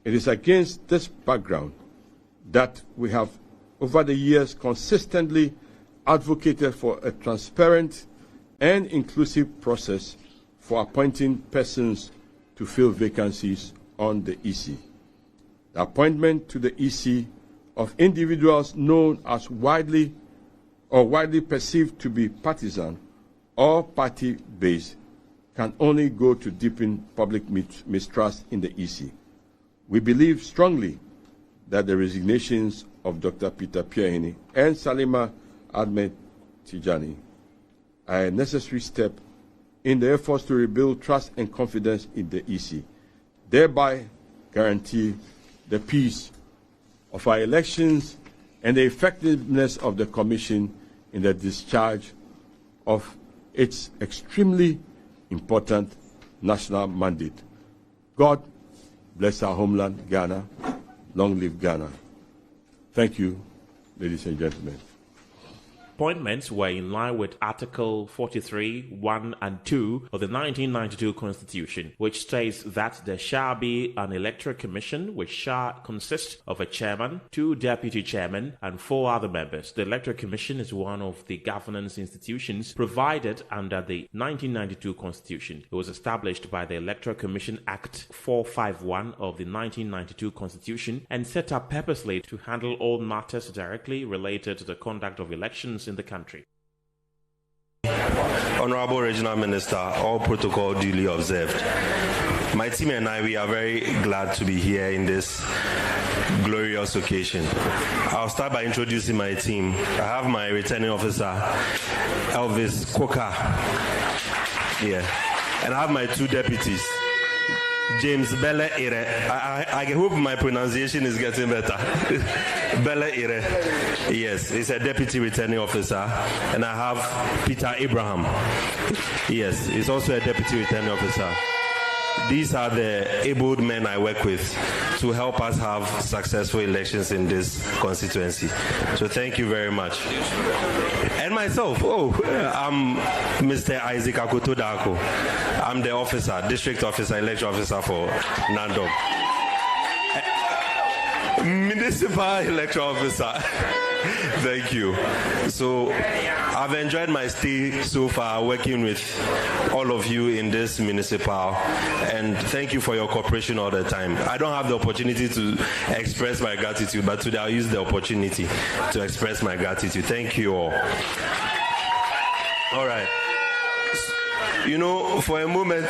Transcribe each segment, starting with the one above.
It is against this background that we have, over the years, consistently advocated for a transparent and inclusive process for appointing persons to fill vacancies on the EC. The appointment to the EC of individuals known as widely perceived to be partisan or party-based can only go to deepen public mistrust in the EC. We believe strongly that the resignations of Dr. Peter Piahini and Salima Ahmed Tijani are a necessary step in the efforts to rebuild trust and confidence in the EC, thereby guarantee the peace of our elections and the effectiveness of the Commission in the discharge of its extremely important national mandate. God bless our homeland, Ghana. Long live Ghana. Thank you, ladies and gentlemen. Appointments were in line with Article 43, 1 and 2 of the 1992 Constitution, which states that there shall be an electoral commission which shall consist of a chairman, 2 deputy chairmen, and 4 other members. The electoral commission is one of the governance institutions provided under the 1992 Constitution. It was established by the Electoral Commission Act 451 of the 1992 Constitution and set up purposely to handle all matters directly related to the conduct of elections in the country. Honorable Regional Minister, all protocol duly observed. My team and I, we are very glad to be here in this glorious occasion. I'll start by introducing my team. I have my returning officer, Elvis Koka, here, and I have my 2 deputies, James Bella Ire. I hope my pronunciation is getting better. Bella Ire. Yes, he's a deputy returning officer. And I have Peter Abraham. Yes, he's also a deputy returning officer. These are the abled men I work with to help us have successful elections in this constituency. So thank you very much. And myself, I'm Mr. Isaac Akoto Dako. I'm the officer, district officer, election officer for Nandom. Municipal election officer. Thank you. So I've enjoyed my stay so far working with all of you in this municipal, and thank you for your cooperation all the time. I don't have the opportunity to express my gratitude, but today I'll use the opportunity to express my gratitude. Thank you all. All right. You know, for a moment,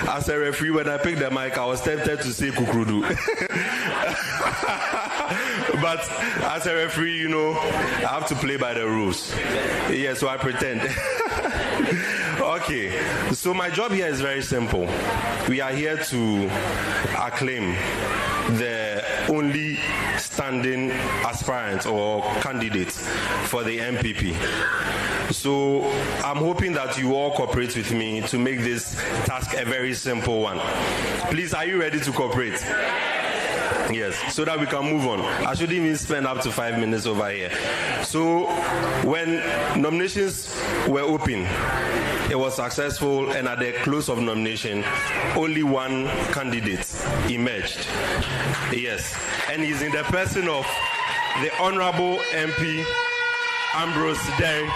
as a referee, when I picked the mic, I was tempted to say Kukrudu. But as a referee, you know, I have to play by the rules. Yeah, so I pretend. Okay, so my job here is very simple. We are here to acclaim the only standing aspirant or candidate for the MPP. So I'm hoping that you all cooperate with me to make this task a very simple one. Please, are you ready to cooperate? Yes, so that we can move on. I shouldn't even spend up to 5 minutes over here. So when nominations were open, it was successful, and at the close of nomination, only one candidate emerged. Yes, and he's in the person of the Honorable MP Ambrose Derry.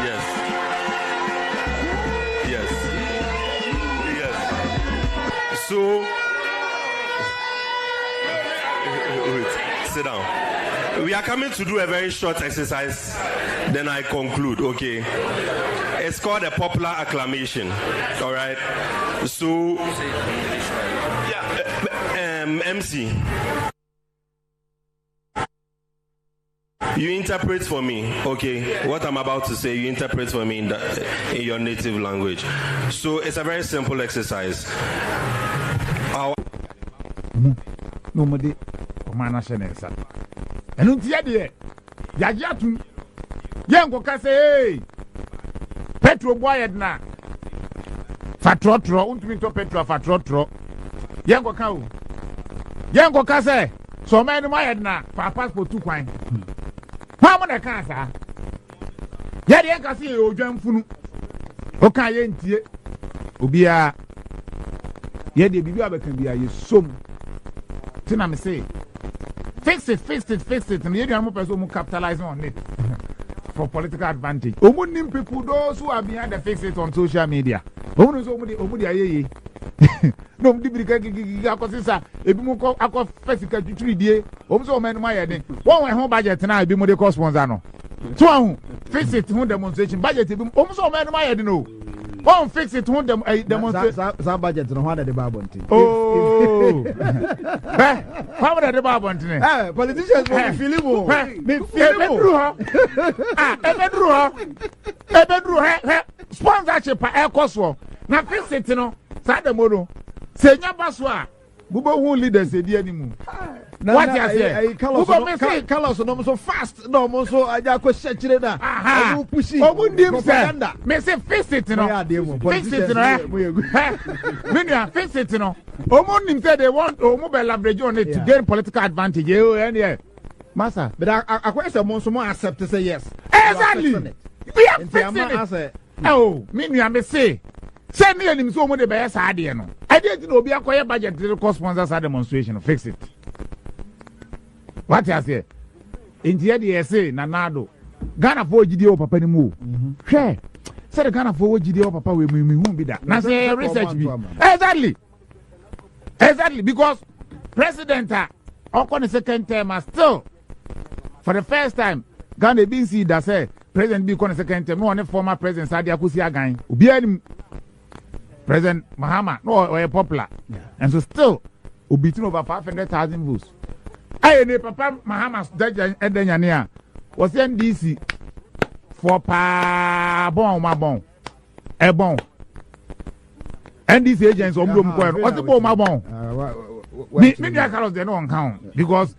Yes. Yes. Yes. So, wait, sit down. We are coming to do a very short exercise, then I conclude, okay? It's called a popular acclamation, all right? So, MC, you interpret for me, okay? What I'm about to say, you interpret for me in your native language. So it's a very simple exercise. Nobody, and until Yajatu, Yango Case, Petro Boyadna, Fatrotro, Untimito Petro Fatrotro, Yango Cow, Yango Case, so many Mayadna, Papas for 2 coins. How many cancer? Yadiaka see you, John Funu. Okay, Ubia Yeah, the baby can be a sum. Tina me say, fix it, and the other person will capitalize on it for political advantage. Omunim people, those who are behind the fix it on social media. Omudi no, because if you go across physical 3 days, also man, my head. One home budget and I be more the cost ones. I know. So, fix it to demonstration budget. Also, man, my head. No, one fix it to demonstration. Some budget no one at the Babon. Oh, how about the Babon? Politicians will be feeling sponsorship air cost. Now, fix it, you know. Sademodo, Senya Baswa, Bubo who leaders a dear anymore. What you say? Colors no so fast, no so I just question that. I will push it. Propaganda. Me say fix it, you know. Fix it, you know. Fix it, you know. Omonim said they want mobile leverage on it to gain political advantage. Yeah. Massa. But I question more accept to say yes. Exactly. We are fixing it. Oh, me say. Send me him so much the best idea. No, I didn't know be a quiet budget to cost sponsors a demonstration. Fix it. What you say? In the DSA, Nanado, Ghana for GDO Papa ni move. Share. Say the Ghana for GDO Papa we won't be that. Now say research me. Exactly, because President on the second term still for the first time Ghana being see that say President be on the second term. No one former President Sadia Kusi again. Ubi President Mahama, no, or popular, and so still, we beating over 500,000 votes. I ne Papa Mahama's judge and then was NDC for pa bon ma bon, a bon. NDC agents on Bloom Coin, what's the bon ma bon? Maybe I can't they don't count because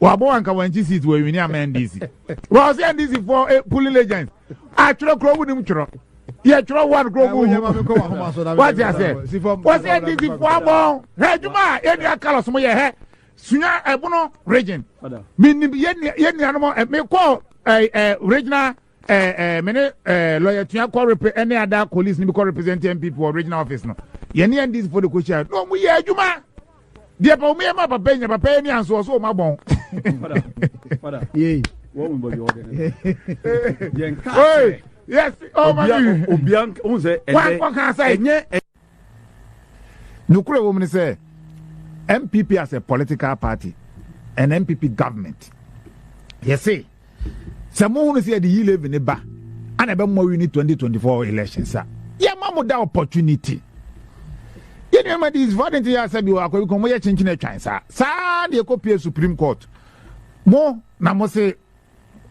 Wabonka when she sees where we near NDC. Was NDC for a pulling agents? I try to grow with him. Yeah, throw one grow. What you say? What's this for bon? Hey, Juma, any colors my hair. Sunya Ebono region. Meaning yen animal and may call a regional many lawyer to call any other police because representing people or regional office. No, yen and this for the question. No, we are Juma. Dear Pomia, Papa Penny, and so my bon. Yea, what will you order? Yes, oh my God. What can I say? Nukure woman say MPP as a political party and MPP government. Yes, see. Someone say the year live in a bar and a more we need 2024 elections. Yeah, mamma that opportunity. You know, these volunteers said you are going to come here changing a chance. Sir, the copy Supreme Court. More, Namose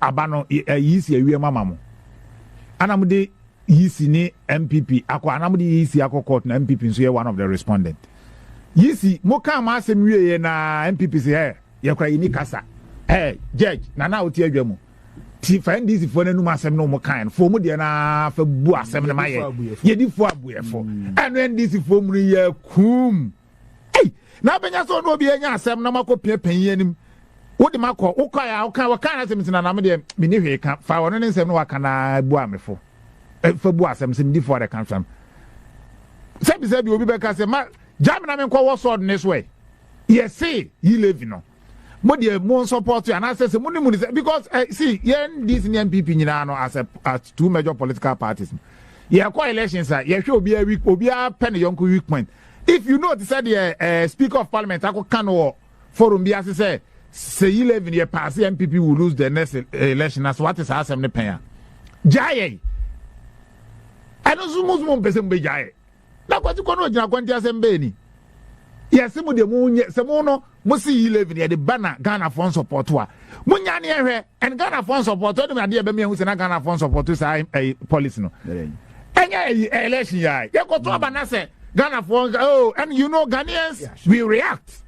Abano, easy, we are mamma. Anamudi yisi ni MPP akwa anamudi yisi akwa court na MPP so ye one of the respondent yisi moka ma asem wie na MPP se ye kwa yini kasa judge na oti adwamu ti find this for na num asem no mo kan fo mu de na fa bu asem na maye ye di fo abuefo anu this fo mu ye kum na benya so no bi enya asem na makopia panyin anim wodi makọ ụkọ ya ụka waka na asem na me de me ni hwe ka fa wono ne nsem no waka na bu amefo fa bu asem sem di for the country se bi obi be ka se ma jam na me nkọ wo sword this way yes see you live no mo de mo support you and I say mo ni mo because see yen this MPP nyina no as two major political parties yeah call elections ye hwe obi a week obi a pen yonko week point if you know said the speaker of parliament akọ kan wo forum bi ase say 11 year pass MPP will lose the next election as what is asem ne pen jaye eno zumu pese mbe jaye na kwati kono gina kwanti asem be ni yes mu de mu nye se mu no mu si 11 year de bana Ghana for support wa mu nya ne ehwe and Ghana for support do me ade be me hu se na Ghana for support say policy no enya election ya ye ko to bana se Ghana for and you know Ghanaians we react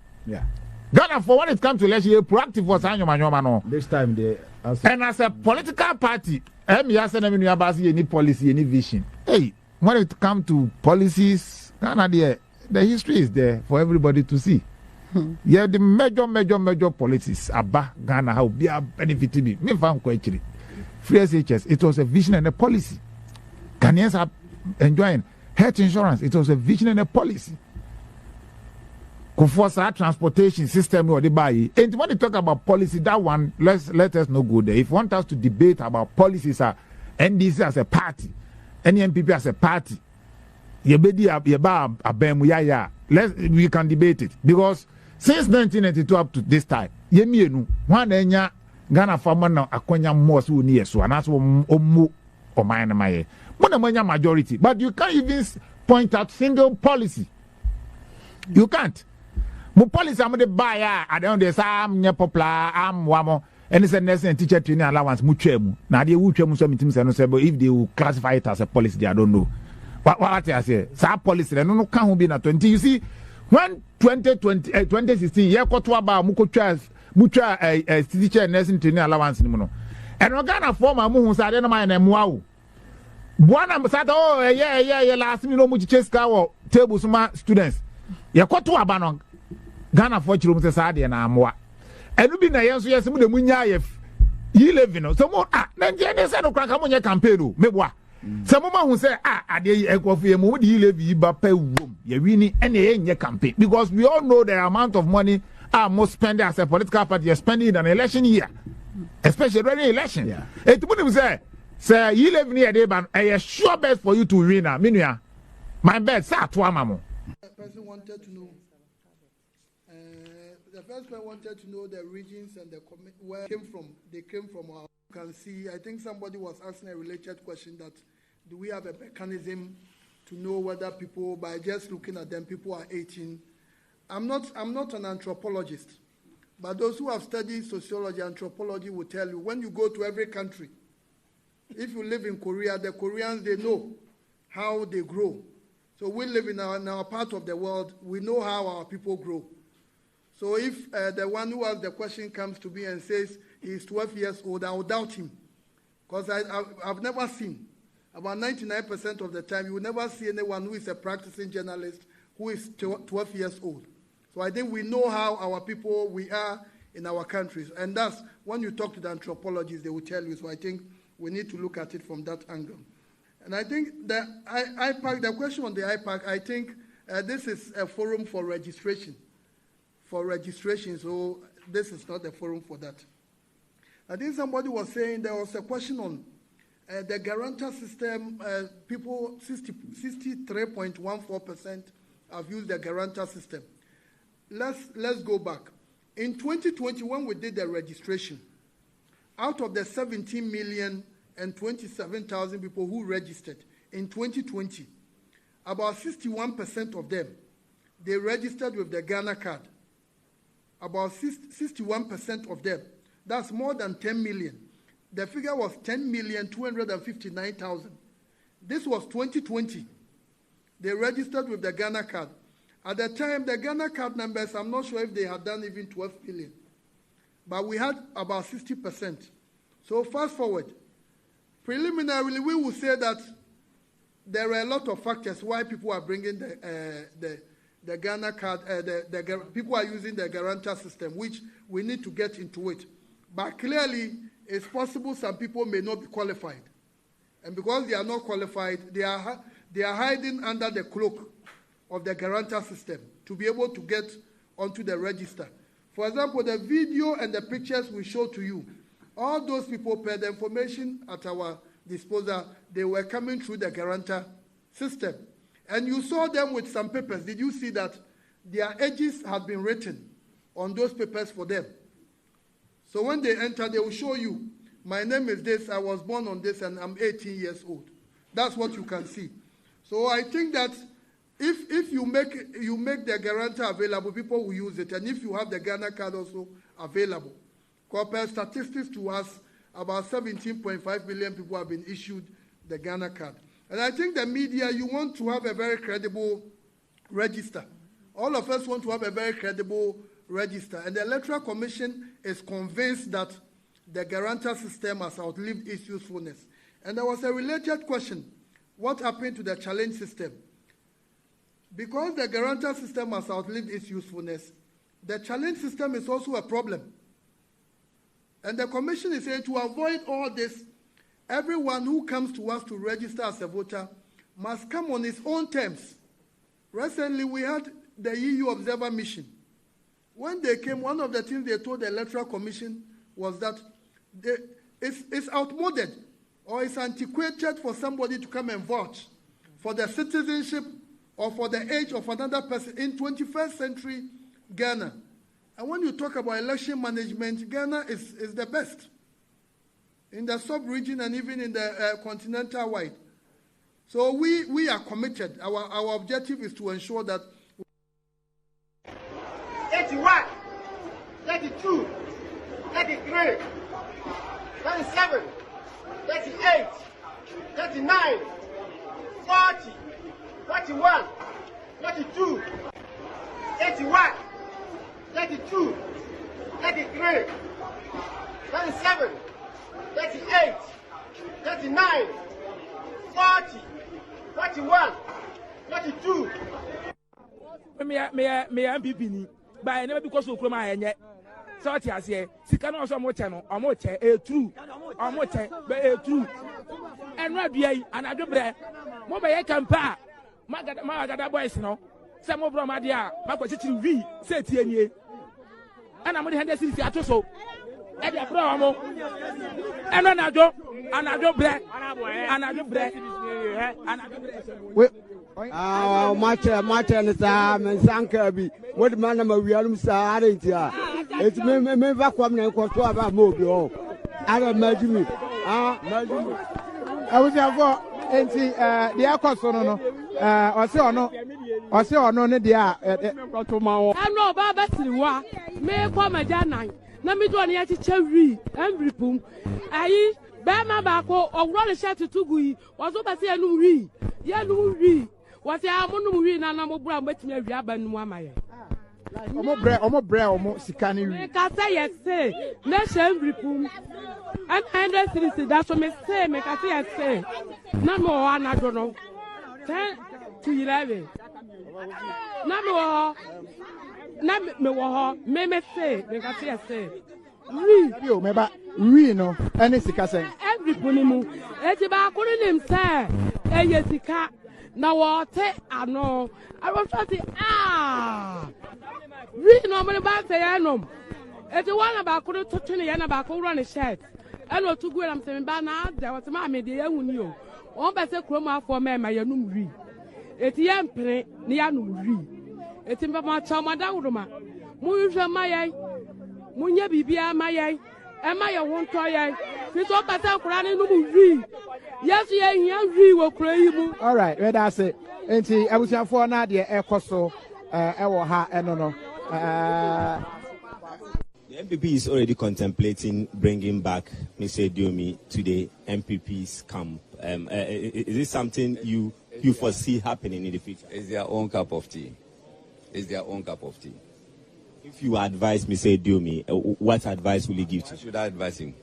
Ghana for when it comes to election, you're proactive for Sanyo. This time they and as a political party, any policy, any vision. Hey, when it comes to policies, Ghana the history is there for everybody to see. Yeah, the major policies about Ghana how be a benefit to me. Me found quite free SHS, it was a vision and a policy. Ghanaians are enjoying health insurance, it was a vision and a policy. force our transportation system or the buy. And when you talk about policy, that one let us not go there. If you want us to debate about policies, NDC as a party, NMPP as a party, we can debate it because since 1992 up to this time, one Ghana farmer now akwanya more so near so and that's omu or my majority, but you can't even point out single policy. You can't. Mo policy am de buy I don't dey say am nye popular am wamo and it's a nursing teacher training allowance mu twam na dey wu twam so metim say no say but if they will classify it as a policy I don't know what I say say policy no can ho be na 20 you see when 2016 year kwato aba mu twa teacher nursing training allowance ni mu no and Ghana former mu hu say dey no man na mu awo buana say oh yeah last me no mu chiche ska wo table suma students year kwato aba no Ghana for children say sade na amwa enu bi na yenso yes mu de munya ye yi levi no so mo na nje say no kranka mo nya campaign o meboa se mo ma hu say ade ekofu ye mo de yi levi ba pa wom ye wini ene ye nya campaign because we all know the amount of money most spend as a political party you're spending in an election year especially during election it mu say yi levi ne dey ban a sure best for you to win na menua my bet say ato amamo the person wanted to know the first one wanted to know the regions and where they came from. You can see, I think somebody was asking a related question that do we have a mechanism to know whether people, by just looking at them, people are 18. I'm not an anthropologist, but those who have studied sociology, anthropology will tell you when you go to every country, if you live in Korea, the Koreans, they know how they grow. So we live in our part of the world, we know how our people grow. So if the one who asked the question comes to me and says he's 12 years old, I will doubt him. Because I've never seen, about 99% of the time, you will never see anyone who is a practicing journalist who is 12 years old. So I think we know how our people, we are in our countries. And that's, when you talk to the anthropologists, they will tell you. So I think we need to look at it from that angle. And I think the IPAC, the question on the IPAC, I think this is a forum for registration. So this is not the forum for that. I think somebody was saying there was a question on the guarantor system. People, 63.14% have used the guarantor system. Let's go back. In 2020, when we did the registration, out of the 17,027,000 people who registered in 2020, about 61% of them, they registered with the Ghana card. About 61% of them. That's more than 10 million. The figure was 10,259,000. This was 2020. They registered with the Ghana card. At the time, the Ghana card numbers, I'm not sure if they had done even 12 million. But we had about 60%. So fast forward. Preliminarily, we will say that there are a lot of factors why people are bringing the Ghana card, people are using the guarantor system, which we need to get into it. But clearly, it's possible some people may not be qualified. And because they are not qualified, they are hiding under the cloak of the guarantor system to be able to get onto the register. For example, the video and the pictures we show to you, all those people, per the information at our disposal, they were coming through the guarantor system. And you saw them with some papers. Did you see that their ages had been written on those papers for them? So when they enter, they will show you, my name is this, I was born on this, and I'm 18 years old. That's what you can see. So I think that if you make the guarantor available, people will use it. And if you have the Ghana card also available, compared statistics to us, about 17.5 million people have been issued the Ghana card. And I think the media, you want to have a very credible register. All of us want to have a very credible register. And the Electoral Commission is convinced that the guarantor system has outlived its usefulness. And there was a related question. What happened to the challenge system? Because the guarantor system has outlived its usefulness, the challenge system is also a problem. And the Commission is saying to avoid all this, everyone who comes to us to register as a voter must come on his own terms. Recently, we had the EU observer mission. When they came, one of the things they told the Electoral Commission was that it's outmoded or it's antiquated for somebody to come and vouch for the citizenship or for the age of another person in 21st century Ghana. And when you talk about election management, Ghana is the best in the sub-region and even in the continental wide. So we are committed. Our objective is to ensure that 31, 32, 33, 37, 38, 39, 40, 41, 42, 81, 32, 33, 37, 38, 39, 40, 41, 42. Me MPP ni by never because of Kroma enye. So what you say, sika no so mo che no, omo che e true. Omo che be e true. Enwa bia yi anadwo bre. Mo be ye kampa. Magada boys no. Se mo bro ma dia, makwa chichiri wi, se tie nie. Ana mo de 100 cedis atoso. E dia bro omo. Enwa anadwo bre. We matter and sa men sanka bi what man ma wialum sa arentia it me va kwam na ko to aba mo bi o ara majimi majimi awusiafo enti de akoso no ose ono ne de a to ma wo ano ba basiriwa me kwa maja nan na mi do ne ya chiche wi embripum ayi be ma ba ko owro le shirt tugu yi wazo ba se enu wi ya nu wi wasi amunu wi na na mo bra mbetimi awi abanu amaye omo sika ni wi ka say yes say na shembripum and 100 cedis that so me say me ka say yes say na mo anado no 10 to 11 na me wo me say me ka say yes say wi o me ba wi no any sika say everybody mu eti ba ko ni nim say eye sika na wote ano I was saying we no money ba say anom eti one about ko to twene ya na ba ko run shirt and o to go am say ba na there was ma me de ehuni o on be say kroma afọ me ma yanum ri eti ya mpere ne ya num ri eti mba ma cha ma da wuruma mu hwehwe ma yai mu nya bibia ma yai e ma ye ho nto yai fi so ba say kura ne num ri yes ye hia ri wo kura yi mu all right where that say enti abusiafo na de ekoso ewo ha eno no the MPP is already contemplating bringing back Mr. Diomi to the MPP's camp. Is this something you foresee happening in the future? It's their own cup of tea. It's their own cup of tea. If you advise Mr. Diomi, what advice will you give to him? Why should I advise him?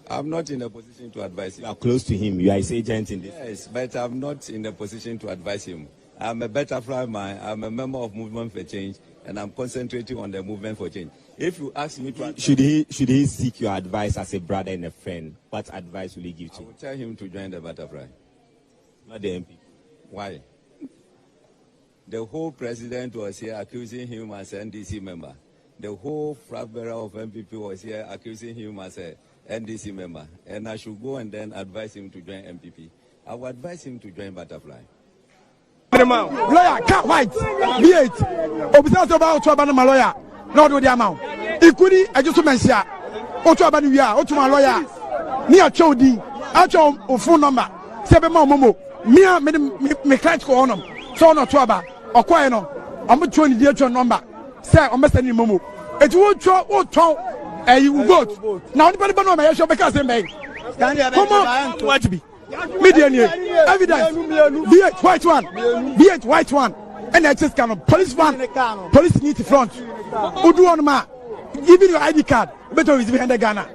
I'm not in a position to advise him. You are close to him. You are his agent in this. Yes, but I'm not in a position to advise him. I'm a butterfly man. I'm a member of Movement for Change, and I'm concentrating on the Movement for Change. If you ask me to should he seek your advice as a brother and a friend, what advice will he give to you? I will tell him to join the butterfly. Not the MP. Why? The whole president was here accusing him as an NDC member. The whole flag bearer of MPP was here accusing him as a NDC member. And I should go and then advise him to join MPP. I will advise him to join butterfly. Lawyer, cat white, B8. Observe about my lawyer. Not with the amount. Equally, I just mentioned Otu my lawyer. Near Chodi, Acho phone number. 7 Momo. Me client go on. So no trouble. Or Quino. I'm 20 dear number. Say, I'm sending Momo. It won't show what you vote. Now, anybody know my show because they make. Come on, what to be? Median evidence. B8 white one. B8 white one. And I just kind of police one. Police need to front. Udu on ma. Give your ID card. Better is behind the Ghana.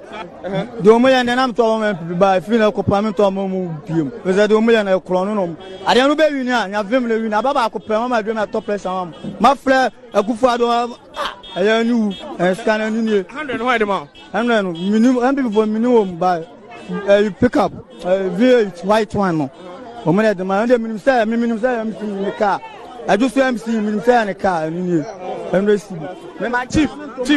The Omoyan and I'm talking by Fina Copamento Momu. Was that the Omoyan Cronum? I don't know baby now. You have family in Ababa Copama, my dream at top place. My flare, a Gufado. I knew and scan 100 white amount. And then minimum by you pick up a V8 white one. Woman at the man, minimum say, I'm in the car. I just MC minister and a car and Chief,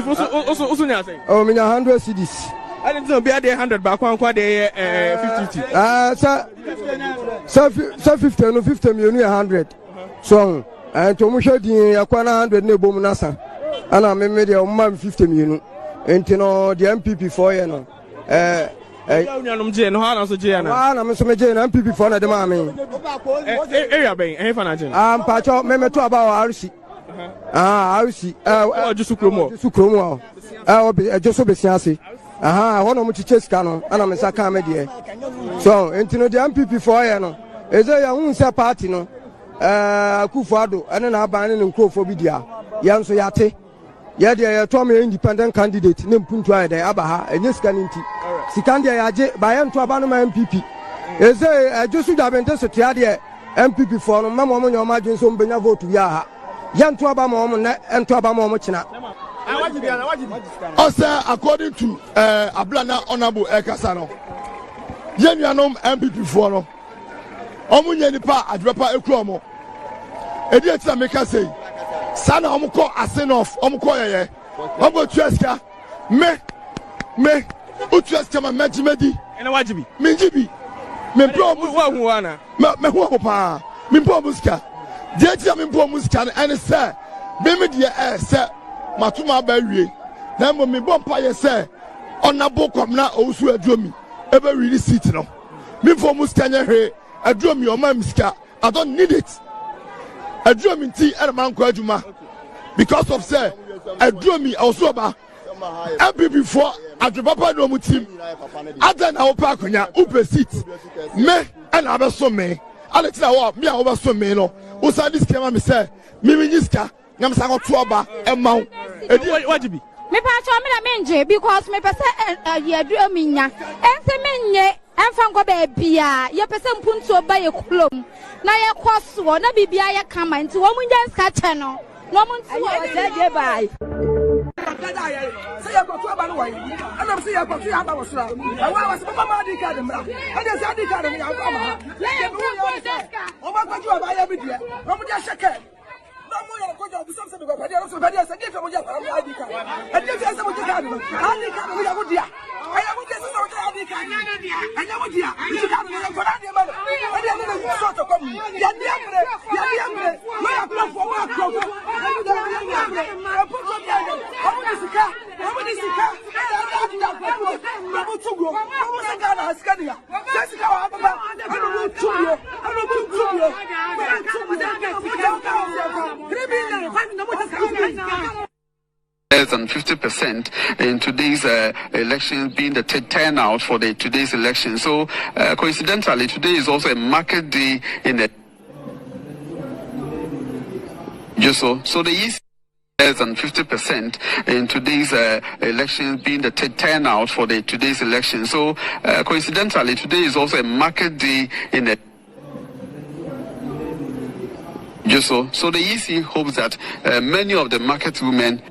also nothing. Oh, me 100 CDs. I didn't know be at 100 back one quad 50. So 50 no 50 million 100. So and to me shadi yakwana 100 ne bom nasa. Ana me me dey 50 million. Enti no the MPP for you no. Unyanum je no ha na so je na. Ah na me so me je na MPP for na de ma me. Area ben e fa na je. Pa cho me to about RC. RC. Just Kromo. Just Kromo. Just Obesiase. One of the chess canon, and I'm a Sacamedi. So, into the MPP for you, is a young party, no, Kufado, and an abandoning and Crophobia, Yanso Yate. Yet, they told me independent candidate, named Puntua, the Abaha, and yes, Caninti. Sicandia by M to Abanama MPP. Is a just would have been tested MPP for Mamma, your margins on Bena vote to Yaha. Yan to Abama and to Abama Mochina. Also, according to Ablana Honorable Ekasano, Yenuanom MPP for no, Omunyanipa Adrepa Ekromo, Edieta Meka say, Sana Omuko Asenof, Omuko ye, Obo Cheska, me, Ucheska Majimedi, and a wajibi, Minjibi, me bro, me Wapa, Mimpo Muska, Dieta Mimpo Muska, and sir, Bimidia, sir. Matuma Berry. Now, when me bump by say, on a book of now, also a drum, ever really sit no. Me for Mustanya here, a drum your mamska. I don't need it. A drum in tea and a man Kwajuma. Because of say, a drum me also about MPP before at the Papa no team. Other now park on your upper seat. Me and other so me. Alex now, me over so me no. Usa this came me say, Mimiska. I'm saying to Aba and Mount. What be? Me pacho me na menje because me pese ye do minya. Ense menye emfa ngo ba bia. Ye pese mpuntu oba ye kulom. Na ye kwaso na bibia ye kama nti wo munja nska che no. No muntu wo je bai. Say you go to Aba no why. And I'm say you go to Aba was ra. I was mama di card mra. And they say di card me am. Oba kwa ju Aba ya bi dia. No mu dia sheke. No more going to do something about it. Also, I said, give them a ID card. And if there's some card, ID card, we are good. I am with this ID card. I know what you are. You can't be a good idea. I didn't know sort of come. You're the we are close for work. Less than 50% in today's election, being the turnout for today's election. So coincidentally, today is also a market day in the so the East less than 50% in today's election, being the turnout for today's election. So coincidentally, today is also a market day in the so the EC hopes that many of the market women.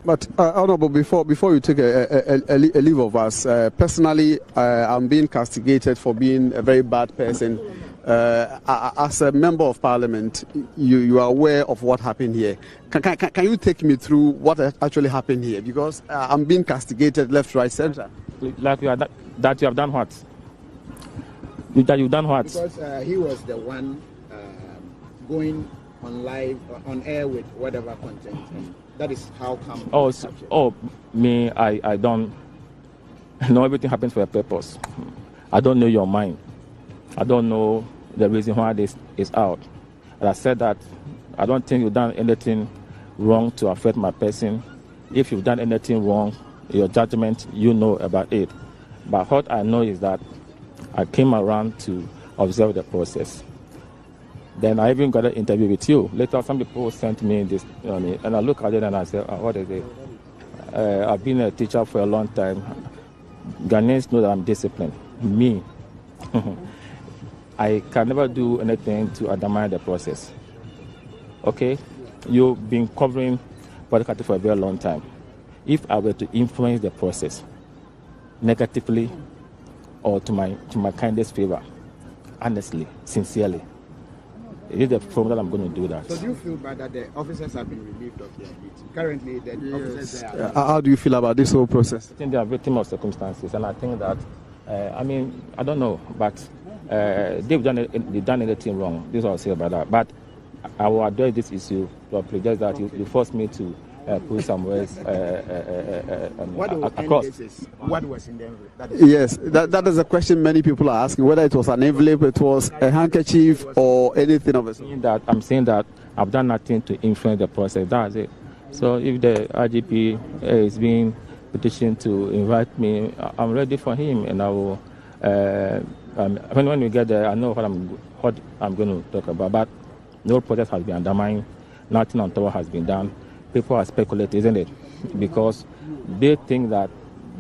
But Honorable, before you take a leave of us, personally, I'm being castigated for being a very bad person. As a member of Parliament, you are aware of what happened here. Can you take me through what actually happened here? Because I'm being castigated left, right, center. Like you have done what? That you've done what? Because he was the one going on live, on air with whatever content. That is how come. I don't know. Everything happens for a purpose. I don't know your mind. I don't know the reason why this is out. And I said that I don't think you've done anything wrong to affect my person. If you've done anything wrong, your judgment, you know about it. But what I know is that I came around to observe the process. Then I even got an interview with you. Later, some people sent me this, and I look at it and I say, what is it? I've been a teacher for a long time. Ghanaians know that I'm disciplined. Me. I can never do anything to undermine the process. Okay? You've been covering political for a very long time. If I were to influence the process negatively or to my kindest favor, honestly, sincerely, It is the form that I'm going to do that. So do you feel bad that the officers have been relieved of their duty? Currently, the officers there are... How do you feel about this whole process? I think they are victim of circumstances, and I think that, I don't know, but they've done anything wrong. This is what I'll say about that. But I will address this issue to apologize that you forced me to put some words across. What was in the envelope? Yes, that is a question many people are asking, whether it was an envelope, it was a handkerchief, or anything of it. I'm saying that I've done nothing to influence the process. That's it. So if the IGP is being petitioned to invite me, I'm ready for him, and I will. When we get there, I know what I'm going to talk about. But no process has been undermined. Nothing untoward has been done. People are speculating, isn't it? Because they think that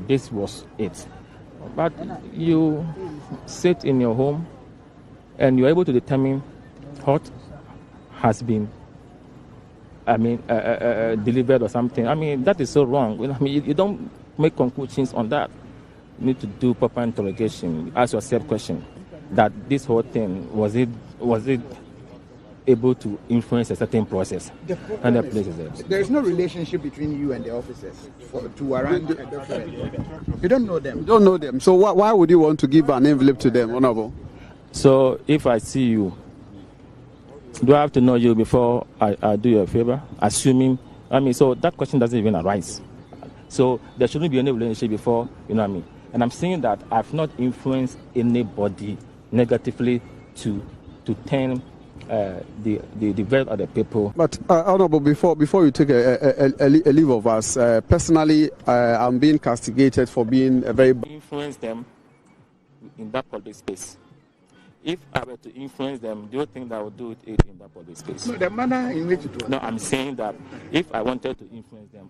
this was it. But you sit in your home and you're able to determine what has been, delivered or something. That is so wrong. You don't make conclusions on that. You need to do proper interrogation. Ask yourself question that this whole thing, was it able to influence a certain process? And the places there. There is no relationship between you and the officers to warrant a document. You don't know them. You don't know them. So why would you want to give an envelope to them, Honorable? So if I see you, do I have to know you before I do you a favor? Assuming, so that question doesn't even arise. So there shouldn't be any relationship before, you know what I mean? And I'm saying that I've not influenced anybody negatively to turn the vote of the people. But Honorable, before you take a leave of us, personally, I'm being castigated for being a very... Influence them in that public space. If I were to influence them, do you think that I would do it in that public space? No, the manner in which it was. No, I'm saying that if I wanted to influence them,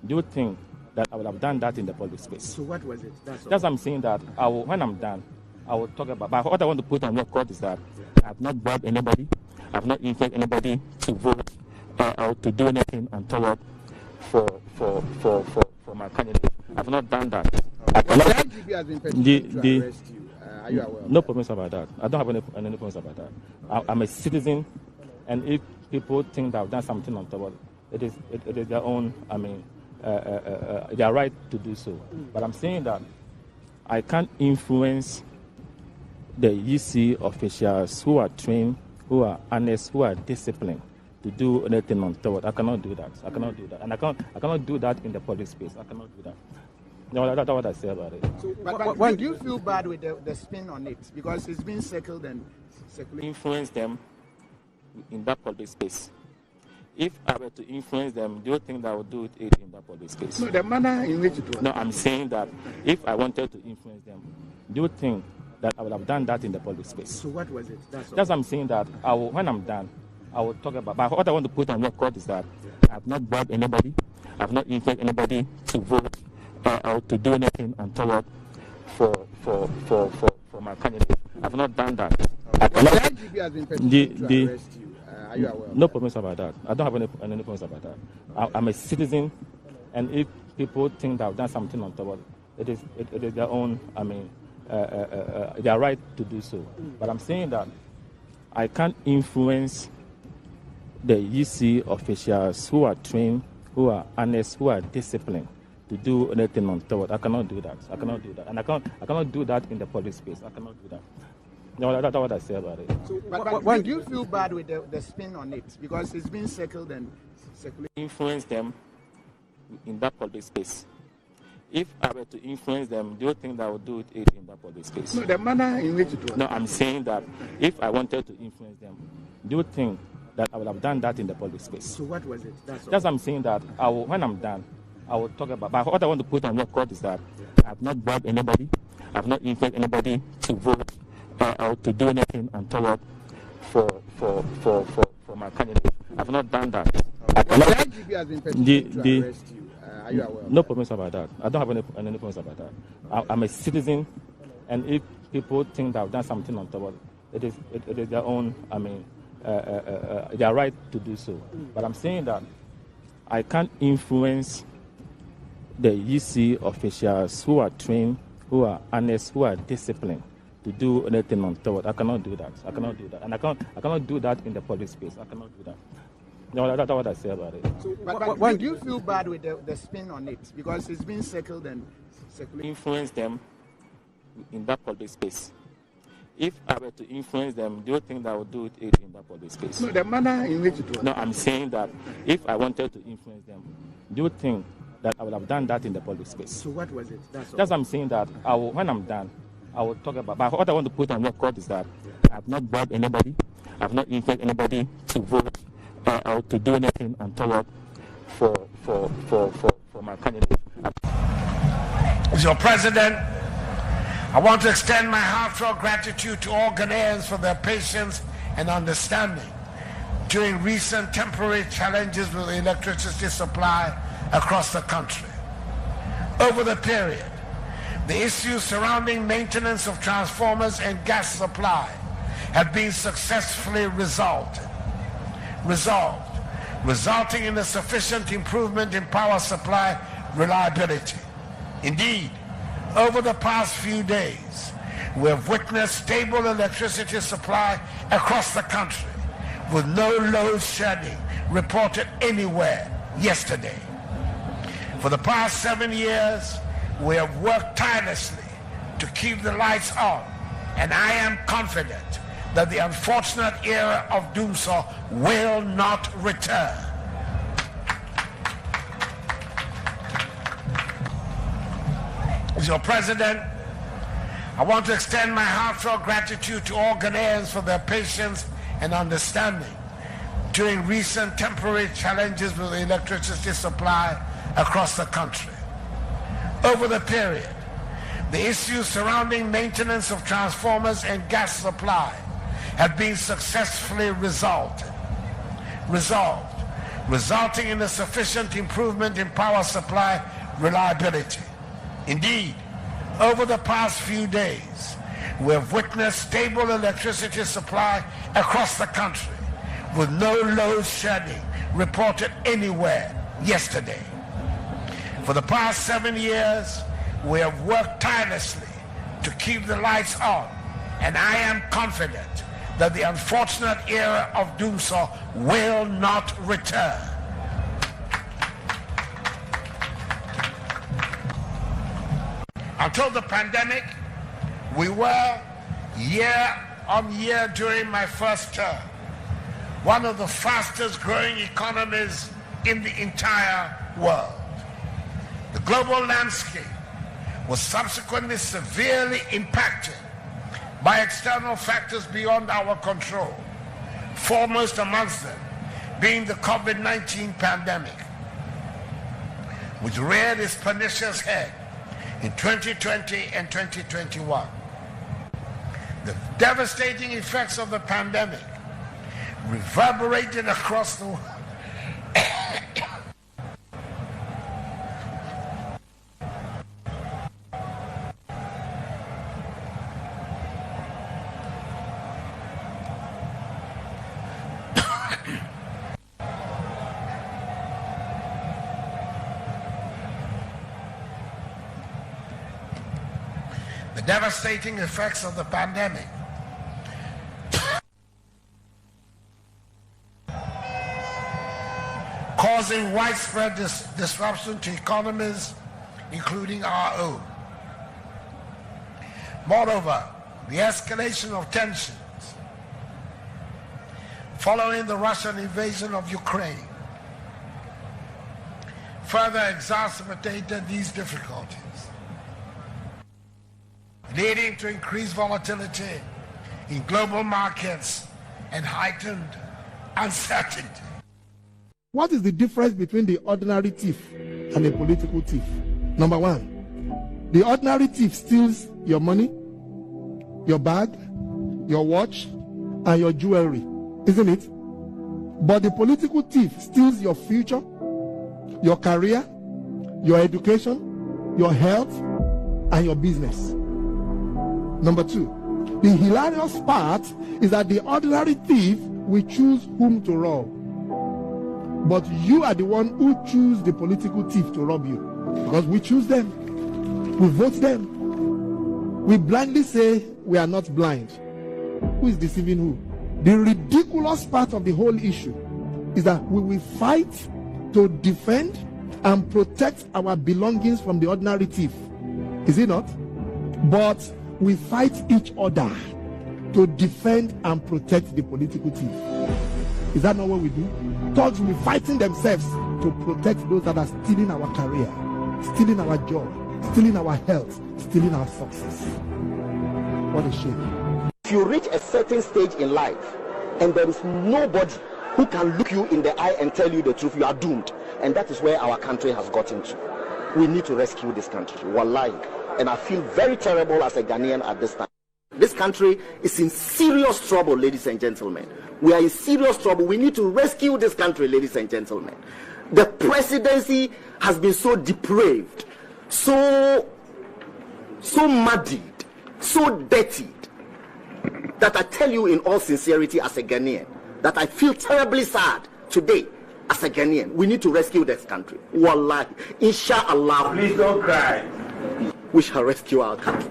do you think that I would have done that in the public space? So what was it? That's what I'm saying, that when I'm done, I will talk about. But what I want to put on record is that I've not bribed anybody. I've not influenced anybody to vote or to do anything untoward for my candidate. I've not done that. The IGP has been petitioned to arrest you. Are you aware? No problems about that. I don't have any problems about that. I'm a citizen, and if people think that I've done something untoward, it is their own. Their right to do so. But I'm saying that I can't influence the EC officials who are trained, who are honest, who are disciplined to do anything untoward. I cannot do that. And I cannot do that in the public space. I cannot do that. No, that's what I say about it. So, but do you feel bad with the spin on it? Because it's been circled and circulated. Influence them in that public space. If I were to influence them, do you think that I would do it in that public space? No, the manner in which it was. No, I'm saying that if I wanted to influence them, do you think that I would have done that in the public space? So what was it? That's what I'm saying, that when I'm done, I will talk about. But what I want to put on record is that I've not bribed anybody. I've not influenced anybody to vote or to do anything untoward for my candidate. I've not done that. The IGP has been petitioned to arrest you. Are you aware? No problems about that. I don't have any problems about that. I'm a citizen, and if people think that I've done something untoward, it is their own. Their right to do so. But I'm saying that I can't influence the EC officials who are trained, who are honest, who are disciplined to do anything untoward. I cannot do that. And I cannot do that in the public space. I cannot do that. No, that's what I say about it. So, but do you feel bad with the spin on it? Because it's been circled and circulated. Influence them in that public space. If I were to influence them, do you think that I would do it in that public space? No, the manner in which it was. No, I'm saying that if I wanted to influence them, do you think that I would have done that in the public space? So what was it? That's what I'm saying, that when I'm done, I will talk about. But what I want to put on record is that I've not bribed anybody. I've not influenced anybody to vote or to do anything untoward for my candidate. I've not done that. The IGP has been petitioned to arrest you. Are you aware? No problems about that. I don't have any problems about that. I'm a citizen, and if people think that I've done something untoward, it is their own. Their right to do so. But I'm saying that I can't influence the EC officials who are trained, who are honest, who are disciplined to do anything untoward. I cannot do that. I cannot do that. And I cannot do that in the public space. I cannot do that. No, that's what I say about it. So, but do you feel bad with the spin on it? Because it's been circled and circulated. Influence them in that public space. If I were to influence them, do you think that I would do it in that public space? No, the manner in which it was. No, I'm saying that if I wanted to influence them, do you think that I would have done that in the public space? So what was it? That's all. I'm saying that when I'm done, I will talk about. But what I want to put on record is that I have not bribed anybody, I have not influenced anybody to vote or to do anything untoward for my candidate. As your president, I want to extend my heartfelt gratitude to all Ghanaians for their patience and understanding during recent temporary challenges with the electricity supply across the country. Over the period, the issues surrounding maintenance of transformers and gas supply have been successfully resolved, resulting in a sufficient improvement in power supply reliability. Indeed, over the past few days, we have witnessed stable electricity supply across the country, with no load shedding reported anywhere yesterday. For the past 7 years, we have worked tirelessly to keep the lights on, and I am confident that the unfortunate era of doomsday will not return. As your president, I want to extend my heartfelt gratitude to all Ghanaians for their patience and understanding during recent temporary challenges with the electricity supply across the country. Over the period, the issues surrounding maintenance of transformers and gas supply have been successfully resolved, resulting in a sufficient improvement in power supply reliability. Indeed, over the past few days, we have witnessed stable electricity supply across the country, with no load shedding reported anywhere yesterday. For the past 7 years, we have worked tirelessly to keep the lights on, and I am confident that the unfortunate era of doomsday will not return. Until the pandemic, we were, year on year during my first term, one of the fastest growing economies in the entire world. The global landscape was subsequently severely impacted by external factors beyond our control, foremost amongst them being the COVID-19 pandemic, which reared its pernicious head in 2020 and 2021. The devastating effects of the pandemic reverberated across the world. The devastating effects of the pandemic causing widespread disruption to economies, including our own. Moreover, the escalation of tensions following the Russian invasion of Ukraine further exacerbated these difficulties, leading to increased volatility in global markets and heightened uncertainty. What is the difference between the ordinary thief and a political thief? Number one, the ordinary thief steals your money, your bag, your watch, and your jewelry, isn't it? But the political thief steals your future, your career, your education, your health, and your business. Number two, the hilarious part is that the ordinary thief will choose whom to rob. But you are the one who choose the political thief to rob you. Because we choose them. We vote them. We blindly say we are not blind. Who is deceiving who? The ridiculous part of the whole issue is that we will fight to defend and protect our belongings from the ordinary thief. Is it not? But we fight each other to defend and protect the political thief. Is that not what we do? Thugs will be fighting themselves to protect those that are stealing our career, stealing our job, stealing our health, stealing our success. What a shame. If you reach a certain stage in life and there is nobody who can look you in the eye and tell you the truth, you are doomed. And that is where our country has gotten to. We need to rescue this country. Wallahi. And I feel very terrible as a Ghanaian at this time. This country is in serious trouble, ladies and gentlemen. We are in serious trouble. We need to rescue this country, ladies and gentlemen. The presidency has been so depraved, so muddied, so dirtied, that I tell you in all sincerity as a Ghanaian, that I feel terribly sad today as a Ghanaian. We need to rescue this country. Wallahi. Inshallah. Please don't cry. We shall rescue our country.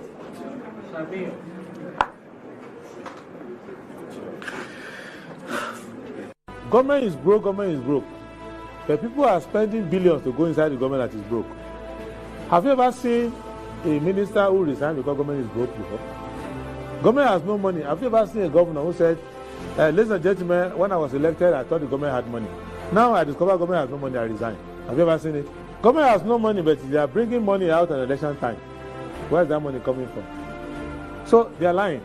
Government is broke, government is broke. The people are spending billions to go inside the government that is broke. Have you ever seen a minister who resigned because government is broke before? Government has no money. Have you ever seen a governor who said, ladies and gentlemen, when I was elected, I thought the government had money. Now I discover government has no money, I resign. Have you ever seen it? Government has no money, but they are bringing money out at election time. Where is that money coming from? So they are lying.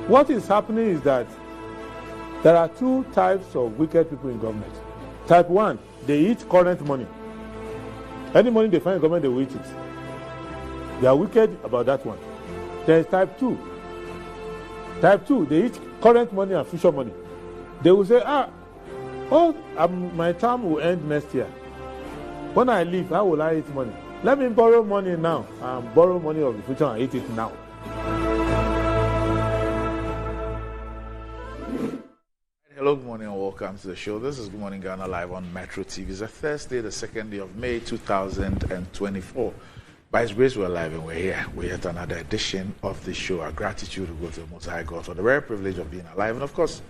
What is happening is that there are two types of wicked people in government. Type 1, they eat current money. Any money they find in government, they will eat it. They are wicked about that one. There is type 2. Type 2, they eat current money and future money. They will say, my term will end next year. When I leave, how will I eat money? Let me borrow money now and borrow money of the future and eat it now. Hello, good morning and welcome to the show. This is Good Morning Ghana live on Metro TV. It's a Thursday, the 2nd day of May 2024. By His grace, we're live and we're here. We're at another edition of the show. Our gratitude to go to the Most High God for the very privilege of being alive and, of course,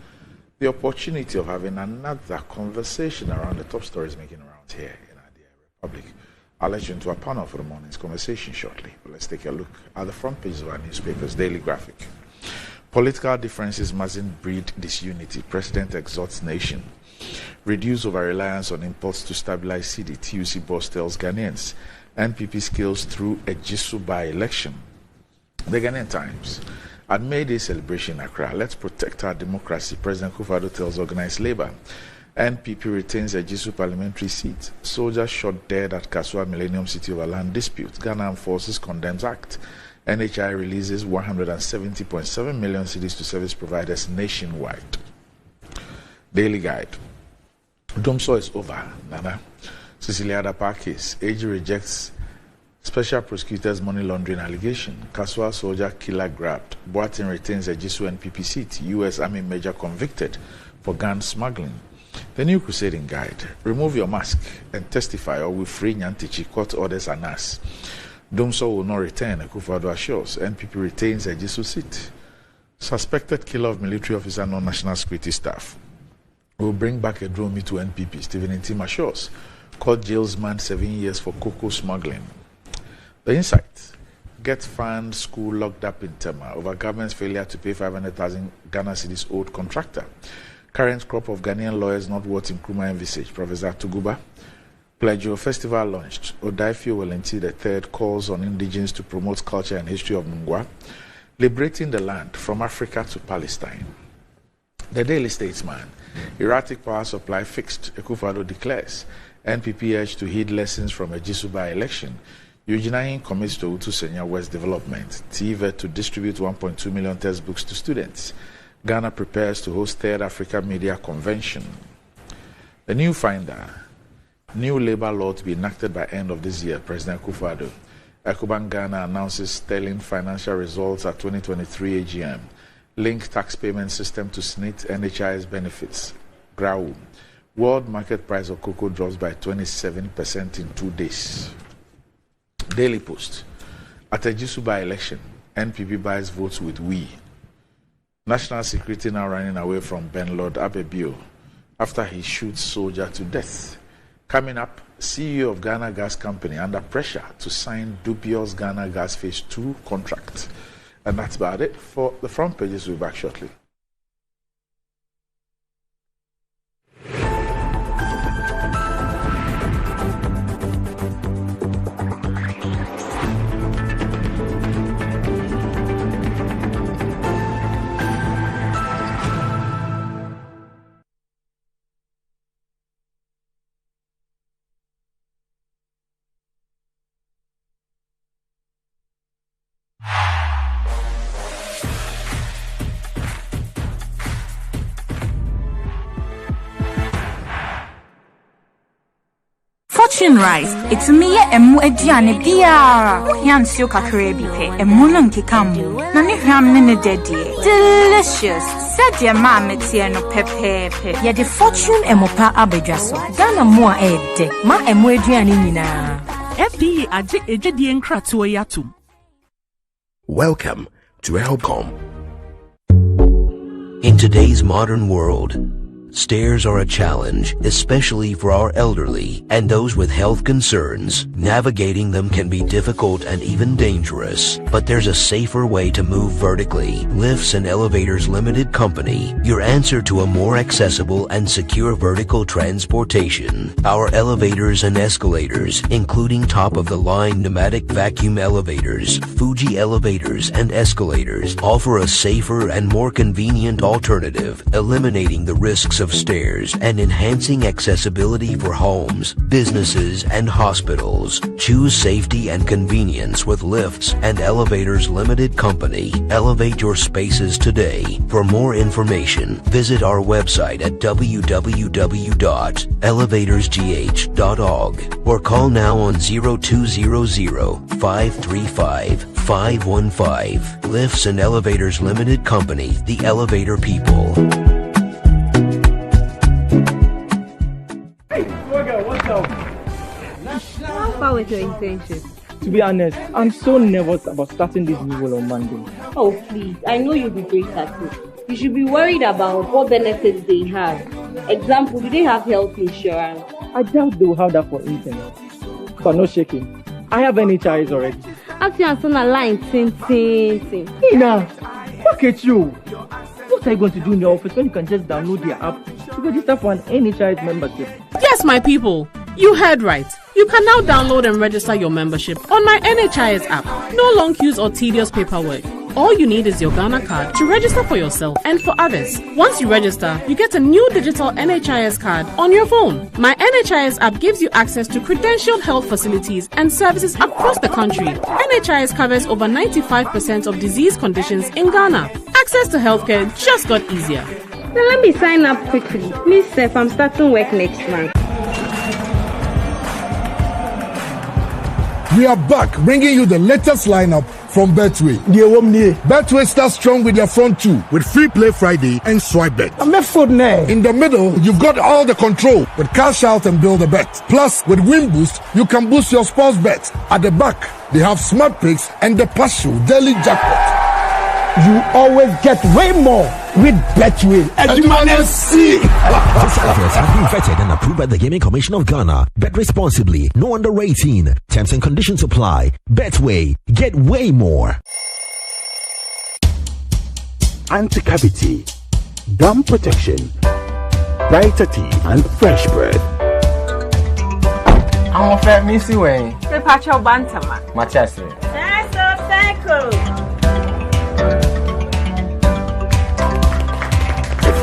the opportunity of having another conversation around the top stories making around here in our dear Republic. I'll let you into a panel for the morning's conversation shortly. But let's take a look at the front page of our newspaper's daily graphic. Political differences mustn't breed disunity. President exhorts nation. Reduce over-reliance on imports to stabilize cedi. TUC boss tells Ghanaians. NPP scales through a Jisu by-election. The Ghanaian Times. At May Day celebration in Accra, let's protect our democracy. President Kufuor tells organized labor. NPP retains a Jisu parliamentary seat. Soldiers shot dead at Kasua Millennium City over land dispute. Ghana Armed Forces condemns act. NHI releases 170.7 million cedis to service providers nationwide. Daily Guide. Domso is over. Nana. Cecilia Adapa case. AG rejects special prosecutor's money laundering allegation. Kasua soldier killer grabbed. Boatin retains a Jisu NPP seat. U.S. Army major convicted for gun smuggling. The New Crusading Guide. Remove your mask and testify or we free Nyantichi. Court orders are nas. Domso will not return, Akufo-Addo assures. NPP retains a Jisu seat. Suspected killer of military officer, non-national security staff. Will bring back a drone to NPP. Stephen Ntim assures. Court jails man 7 years for cocoa smuggling. The Insight. Get fined school locked up in Tema over government's failure to pay 500,000 Ghana cedis owed contractor. Current crop of Ghanaian lawyers not what Nkrumah envisaged. Professor Tuguba. Pledgeo Festival launched. Odaifio Walenti III calls on indigenes to promote culture and history of Mungwa, liberating the land from Africa to Palestine. The Daily Statesman. Erratic power supply fixed. Akufo-Addo declares. NPP urged to heed lessons from a Jisu by-election. Eugene commits to Utu Senya West Development. TVET to distribute 1.2 million textbooks to students. Ghana prepares to host Third Africa Media Convention. The New Finder. New labor law to be enacted by end of this year. President Akufo-Addo. Ecobank Ghana announces sterling financial results at 2023 AGM. Link tax payment system to SNIT NHIS benefits. GRAU. World market price of cocoa drops by 27% in 2 days. Daily Post. At a Jisu by-election, NPP buys votes with we. National security now running away from Ben Lord Abebio after he shoots soldier to death. Coming up, CEO of Ghana Gas Company under pressure to sign dubious Ghana Gas Phase 2 contract. And that's about it for the front pages. We'll be back shortly. Fortune Rice, it's me emu ediane biara. Yansio kakre bipe, emunun kikamu. Nani ham nene dedie. Delicious. Said your mama tiano pepe. Ya de Fortune emopa abejaso. Dana mua ede. Ma emu ediane nina. FDA aje ejedi enkratuo yatum. Welcome to HelpCom. In today's modern world, stairs are a challenge, especially for our elderly and those with health concerns. Navigating them can be difficult and even dangerous, but there's a safer way to move vertically. Lifts and Elevators Limited Company, your answer to a more accessible and secure vertical transportation. Our elevators and escalators, including top-of-the-line pneumatic vacuum elevators, Fuji elevators and escalators, offer a safer and more convenient alternative, eliminating the risks of stairs and enhancing accessibility for homes, businesses, and hospitals. Choose safety and convenience with Lifts and Elevators Limited Company. Elevate your spaces today. For more information, visit our website at www.elevatorsgh.org or call now on 0200-535-515. Lifts and Elevators Limited Company, the elevator people. How far with your intention? To be honest, I'm so nervous about starting this new role on Monday. Oh, please. I know you'll be great at it. You should be worried about what benefits they have. Example, do they have health insurance? I doubt they will have that for internet. But no shaking. I have NHIS already. After you're on a line, ting. Ina, look at you. What are you going to do in your office when you can just download their app to register for an NHIS membership? Yes, my people. You heard right. You can now download and register your membership on my NHIS app. No long queues or tedious paperwork. All you need is your Ghana card to register for yourself and for others. Once you register, you get a new digital NHIS card on your phone. My NHIS app gives you access to credentialed health facilities and services across the country. NHIS covers over 95% of disease conditions in Ghana. Access to healthcare just got easier. Now let me sign up quickly. Miss Steph, I'm starting work next month. We are back, bringing you the latest lineup from Betway. Betway starts strong with their front two, with Free Play Friday and Swipe Bet. In the middle, you've got all the control with Cash Out and Build a Bet. Plus, with Win Boost, you can boost your sports bet. At the back, they have Smart Picks and the partial daily jackpot. You always get way more with Betway. As you can see. These adverts have been vetted and approved by the Gaming Commission of Ghana. Bet responsibly. No under 18. Terms and conditions apply. Betway. Get way more. Anti-cavity, gum protection, brighter teeth, and fresh breath. I'm a fair missy way. The patch of banter, Matias.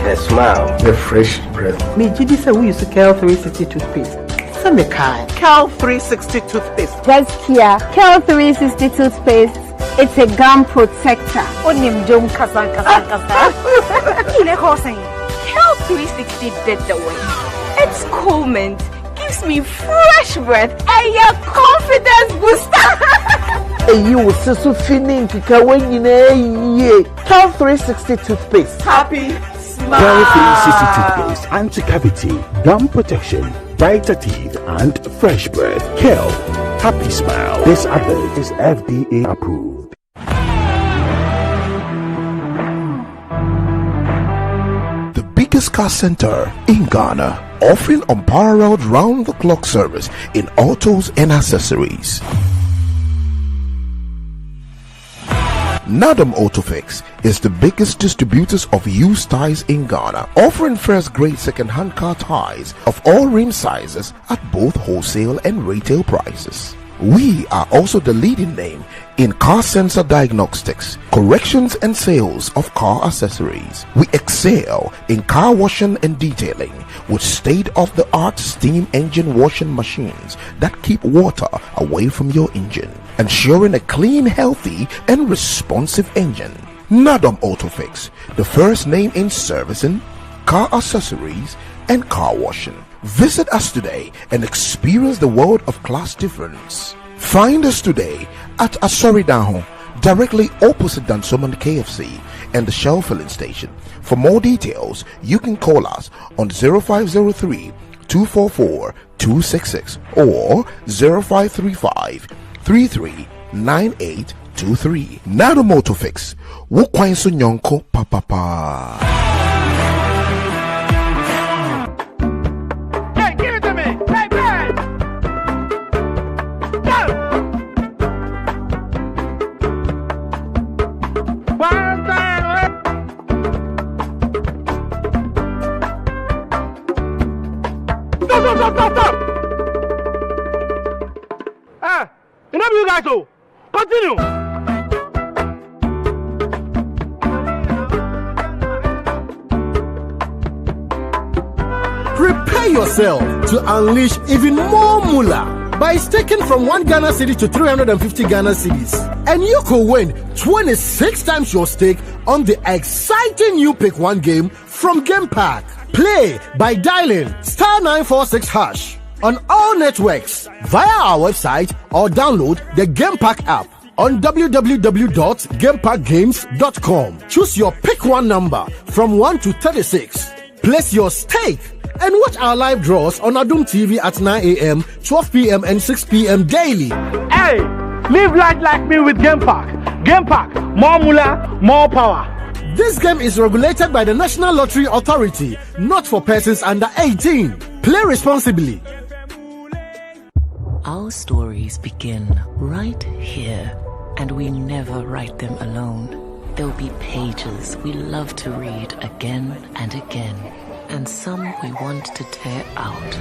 The smile, the fresh breath. Me, Gidi said we use Cal 360 toothpaste. Send me Cal 360 toothpaste. Just here, Cal 360 toothpaste. It's a gum protector. Onim jom kasa. Ile kosing. Cal 360 did the way. It's cool mint, gives me fresh breath and your confidence booster. You will so feeling kika when you know Cal 360 toothpaste. Happy. Cal 360 toothpaste, anti-cavity, gum protection, brighter teeth, and fresh breath. Cal, happy smile. This advert is FDA approved. biggest car center in Ghana, offering unparalleled round-the-clock service in autos and accessories. Nadam Autofix is the biggest distributors of used tires in Ghana, offering first-grade second-hand car tires of all rim sizes at both wholesale and retail prices. We are also the leading name in car sensor diagnostics, corrections and sales of car accessories. We excel in car washing and detailing with state-of-the-art steam engine washing machines that keep water away from your engine, ensuring a clean, healthy and responsive engine. Nadam Autofix, the first name in servicing, car accessories and car washing. Visit us today and experience the world of class difference. Find us today at Asoridaho, directly opposite Dansoman KFC and the Shell filling station. For more details, you can call us on 0503 244 266 or 0535 339823. Nado Motofix, Wukwain Sunyonko Papa. Stop! Enough you guys, oh! Continue! Prepare yourself to unleash even more moolah by staking from 1 Ghana cedi to 350 Ghana cedis. And you could win 26 times your stake on the exciting new Pick 1 game from Game Pack. Play by dialing *946# on all networks via our website or download the Game Pack app on www.gamepackgames.com. Choose your Pick 1 number from 1 to 36. Place your stake and watch our live draws on Adum TV at 9 a.m., 12 p.m. and 6 p.m. daily. Hey, live life like me with Game Pack. Game Pack, more moolah, more power. This game is regulated by the National Lottery Authority, not for persons under 18. Play responsibly. Our stories begin right here, and we never write them alone. There'll be pages we love to read again and again, and some we want to tear out.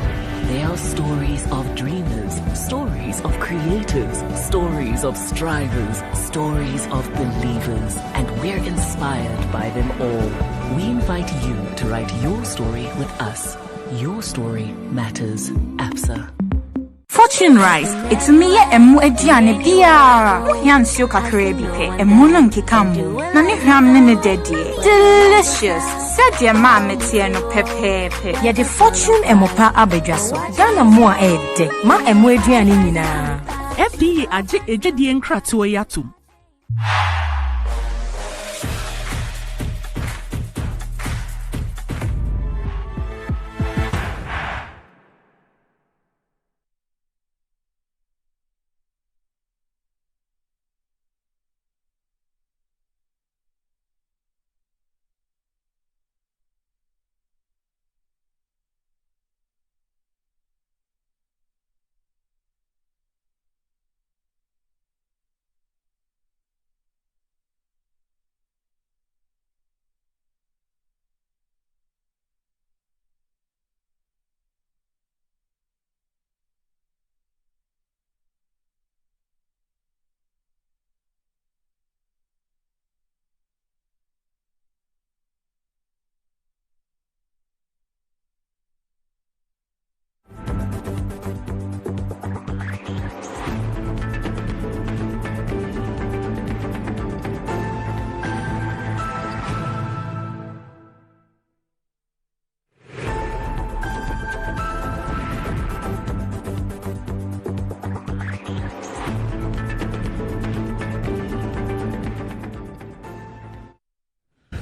They are stories of dreamers, stories of creators, stories of strivers, stories of believers, and we're inspired by them all. We invite you to write your story with us. Your story matters. APSA. Fortune rice, it's me emu ediane biara. Yansio kakre bipe, emu nkikamu. Na ni hramne ne dedie. Delicious. Said your mama tiano pepe. Ya the fortune emopa abedwaso. Ghana mo ede. Ma emu ediane nyina. FDA aje ejedi nkratoa yatum.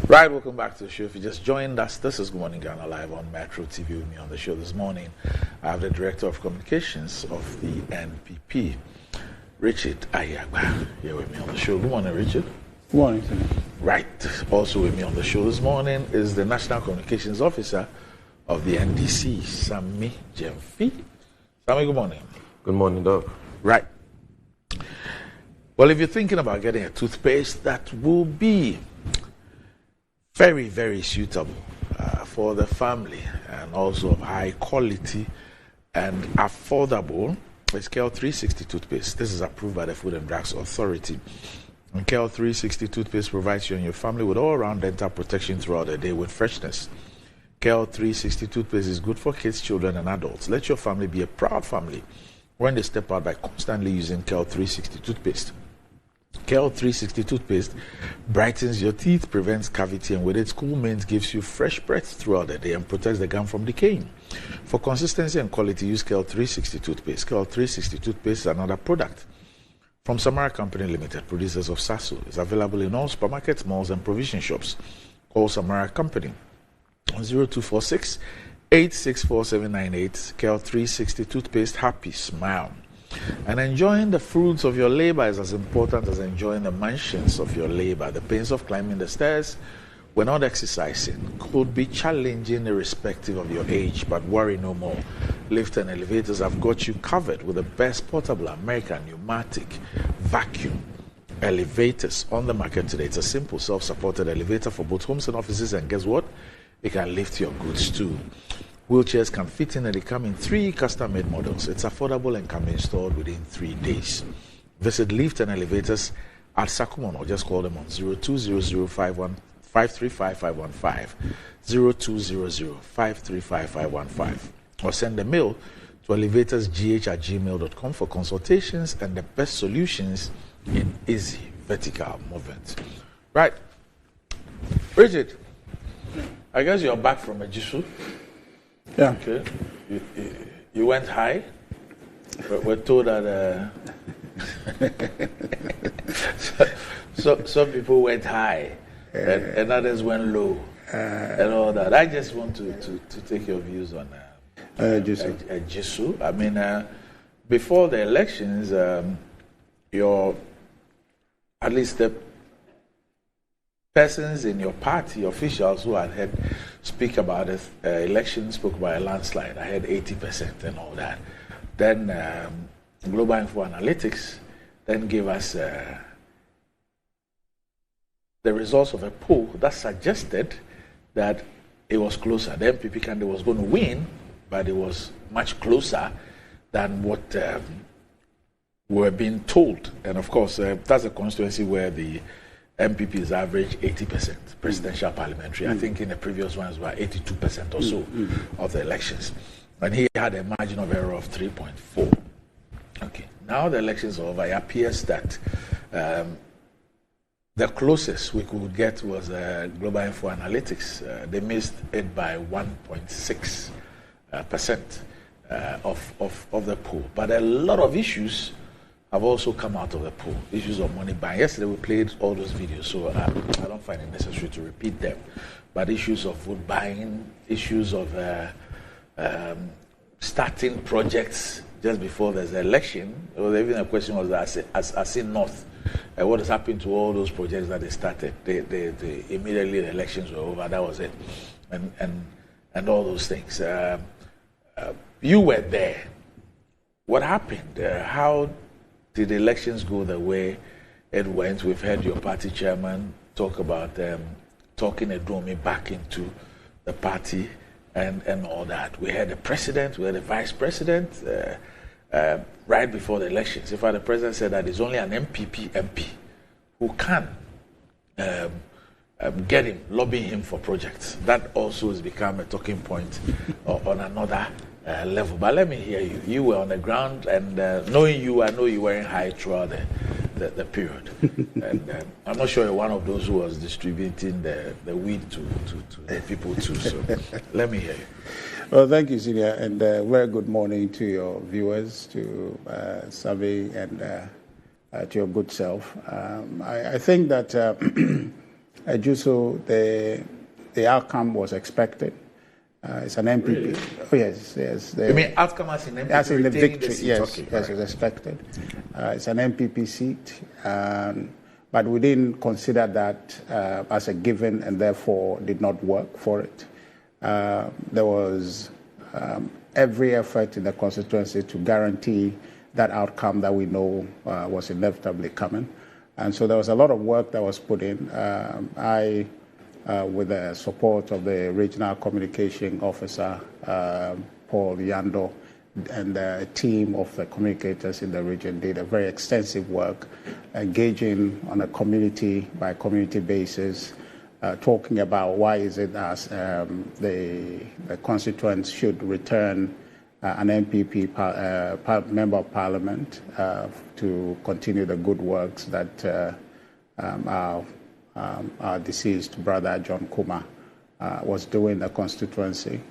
Right, welcome back to the show. If you just joined us, this is Good Morning Ghana live on Metro TV. With me on the show this morning, I have the Director of Communications of the NPP, Richard Ayagba, here with me on the show. Good morning, Richard. Good morning, sir. Right. Also with me on the show this morning is the National Communications Officer of the NDC, Sammy Jemfi. Sammy, good morning. Good morning, Doc. Right. Well, if you're thinking about getting a toothpaste that will be very, very suitable for the family and also of high quality and affordable, it's KL 360 toothpaste. This is approved by the Food and Drugs Authority. And KL 360 toothpaste provides you and your family with all-round dental protection throughout the day with freshness. KL 360 toothpaste is good for kids, children, and adults. Let your family be a proud family when they step out by constantly using KL 360 toothpaste. KL 360 toothpaste brightens your teeth, prevents cavity, and with its cool mint gives you fresh breath throughout the day and protects the gum from decaying. For consistency and quality, use KL 360 toothpaste. KL 360 toothpaste is another product from Samara Company Limited, producers of Sasso. It's available in all supermarkets, malls, and provision shops. Call Samara Company on 0246 864798. KL 360 toothpaste. Happy smile. And enjoying the fruits of your labor is as important as enjoying the mansions of your labor. The pains of climbing the stairs when not exercising could be challenging irrespective of your age, but worry no more. Lift and elevators have got you covered with the best portable American pneumatic vacuum elevators on the market today. It's a simple self-supported elevator for both homes and offices, and guess what? It can lift your goods too. Wheelchairs can fit in and they come in 3 custom-made models. It's affordable and can be installed within 3 days. Visit Lift and Elevators at Sakumon or just call them on 0200-535-515, 0200-535-515, or send a mail to elevatorsgh@gmail.com for consultations and the best solutions in easy vertical movement. Right. Bridget, I guess you're back from Ejisu. Yeah. Okay. You went high. We're told that some people went high and others went low and all that. I just want to take your views on Ejisu. I mean, before the elections, at least the persons in your party, officials who had heard speak about the election, spoke about a landslide. I had 80% and all that. Then Global Info Analytics then gave us the results of a poll that suggested that it was closer. The MPP candidate was going to win, but it was much closer than what we were being told. And of course, that's a constituency where the MPP's average 80%, presidential parliamentary. I think in the previous ones were 82% or so of the elections. And he had a margin of error of 3.4. Okay, now the elections are over. It appears that the closest we could get was Global Info Analytics. They missed it by 1.6% of the poll. But a lot of issues have also come out of the poll. Issues of money buying. Yesterday we played all those videos, so I don't find it necessary to repeat them. But issues of vote buying, issues of starting projects just before there's an election. Or even a question was that as in North, what has happened to all those projects that they started? They immediately the elections were over. That was it, and all those things. You were there. What happened? How did the elections go the way it went? We've heard your party chairman talk about talking Edromi back into the party and all that. We had the president, we had the vice president right before the elections. In fact, the president said that it's only an MPP MP who can get him, lobby him for projects. That also has become a talking point on another level. But let me hear you. You were on the ground, and knowing you, I know you were in high throughout the period. And I'm not sure you're one of those who was distributing the weed to the people too. So let me hear you. Well, thank you, Senior, and very good morning to your viewers, to Savi, and to your good self. I think that Ejisu, the outcome was expected. It's an MPP. Really? Oh, yes. You mean outcome as in MPP? As in the victory, the seat. yes. Okay, yes, right. It's expected. It's an MPP seat. but we didn't consider that as a given and therefore did not work for it. There was every effort in the constituency to guarantee that outcome that we know was inevitably coming. And so there was a lot of work that was put in. With the support of the regional communication officer, Paul Yando, and a team of the communicators in the region did a very extensive work, engaging on a community-by-community basis, talking about why is it as the constituents should return an MPP member of parliament to continue the good works that our deceased brother John Kuma was doing in the constituency.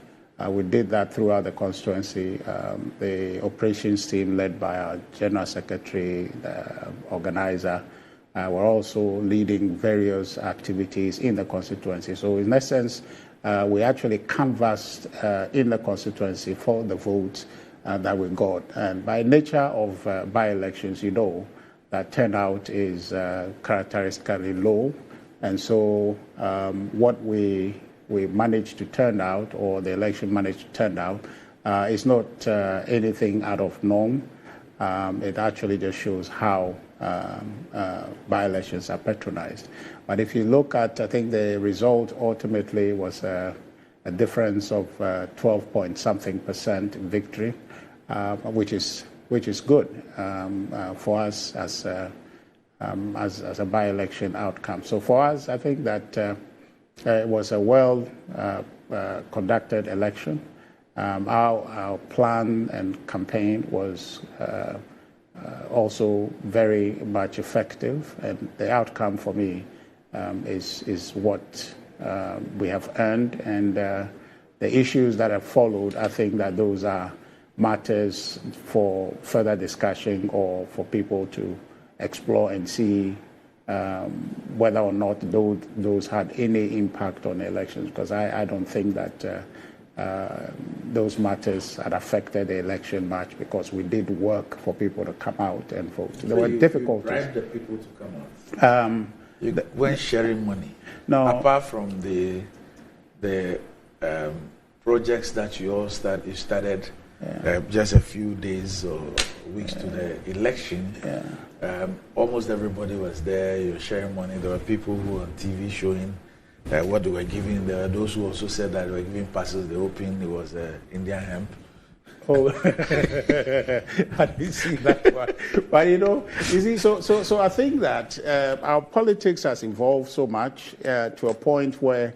We did that throughout the constituency. The operations team led by our General Secretary, the organizer, were also leading various activities in the constituency. So in essence, we actually canvassed in the constituency for the votes that we got. And by nature of by-elections, you know that turnout is characteristically low. And so what we managed to turn out, or the election managed to turn out, is not anything out of norm. It actually just shows how by-elections are patronized. But if you look at, I think the result ultimately was a difference of 12-point-something% victory, which is good for us as a by-election outcome. So for us, I think that it was a well-conducted election. Our plan and campaign was also very much effective, and the outcome for me is what we have earned. And the issues that have followed, I think that those are matters for further discussion or for people to explore and see whether or not those had any impact on the elections, because I don't think that those matters had affected the election much, because we did work for people to come out and vote. There were difficulties. You bribed the people to come out. You weren't sharing money. No. Apart from the projects that you started just a few days or weeks to the election. Almost everybody was there. You were sharing money. There were people who were on TV showing what they were giving. There were those who also said that they were giving passes. They opened, it was Indian hemp. Oh, I didn't see that one. But you see, so I think that our politics has evolved so much to a point where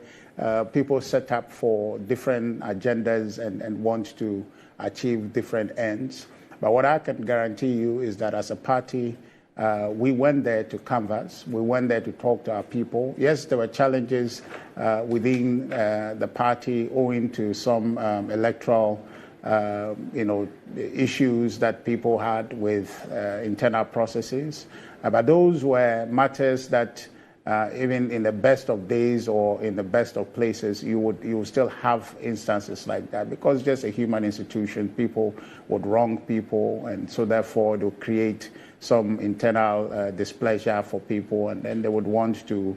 people set up for different agendas and want to achieve different ends. But what I can guarantee you is that as a party, we went there to canvass. We went there to talk to our people. Yes, there were challenges within the party owing to some electoral issues that people had with internal processes. But those were matters that even in the best of days or in the best of places, you would still have instances like that, because just a human institution, people would wrong people, and so therefore it would create some internal displeasure for people, and then they would want to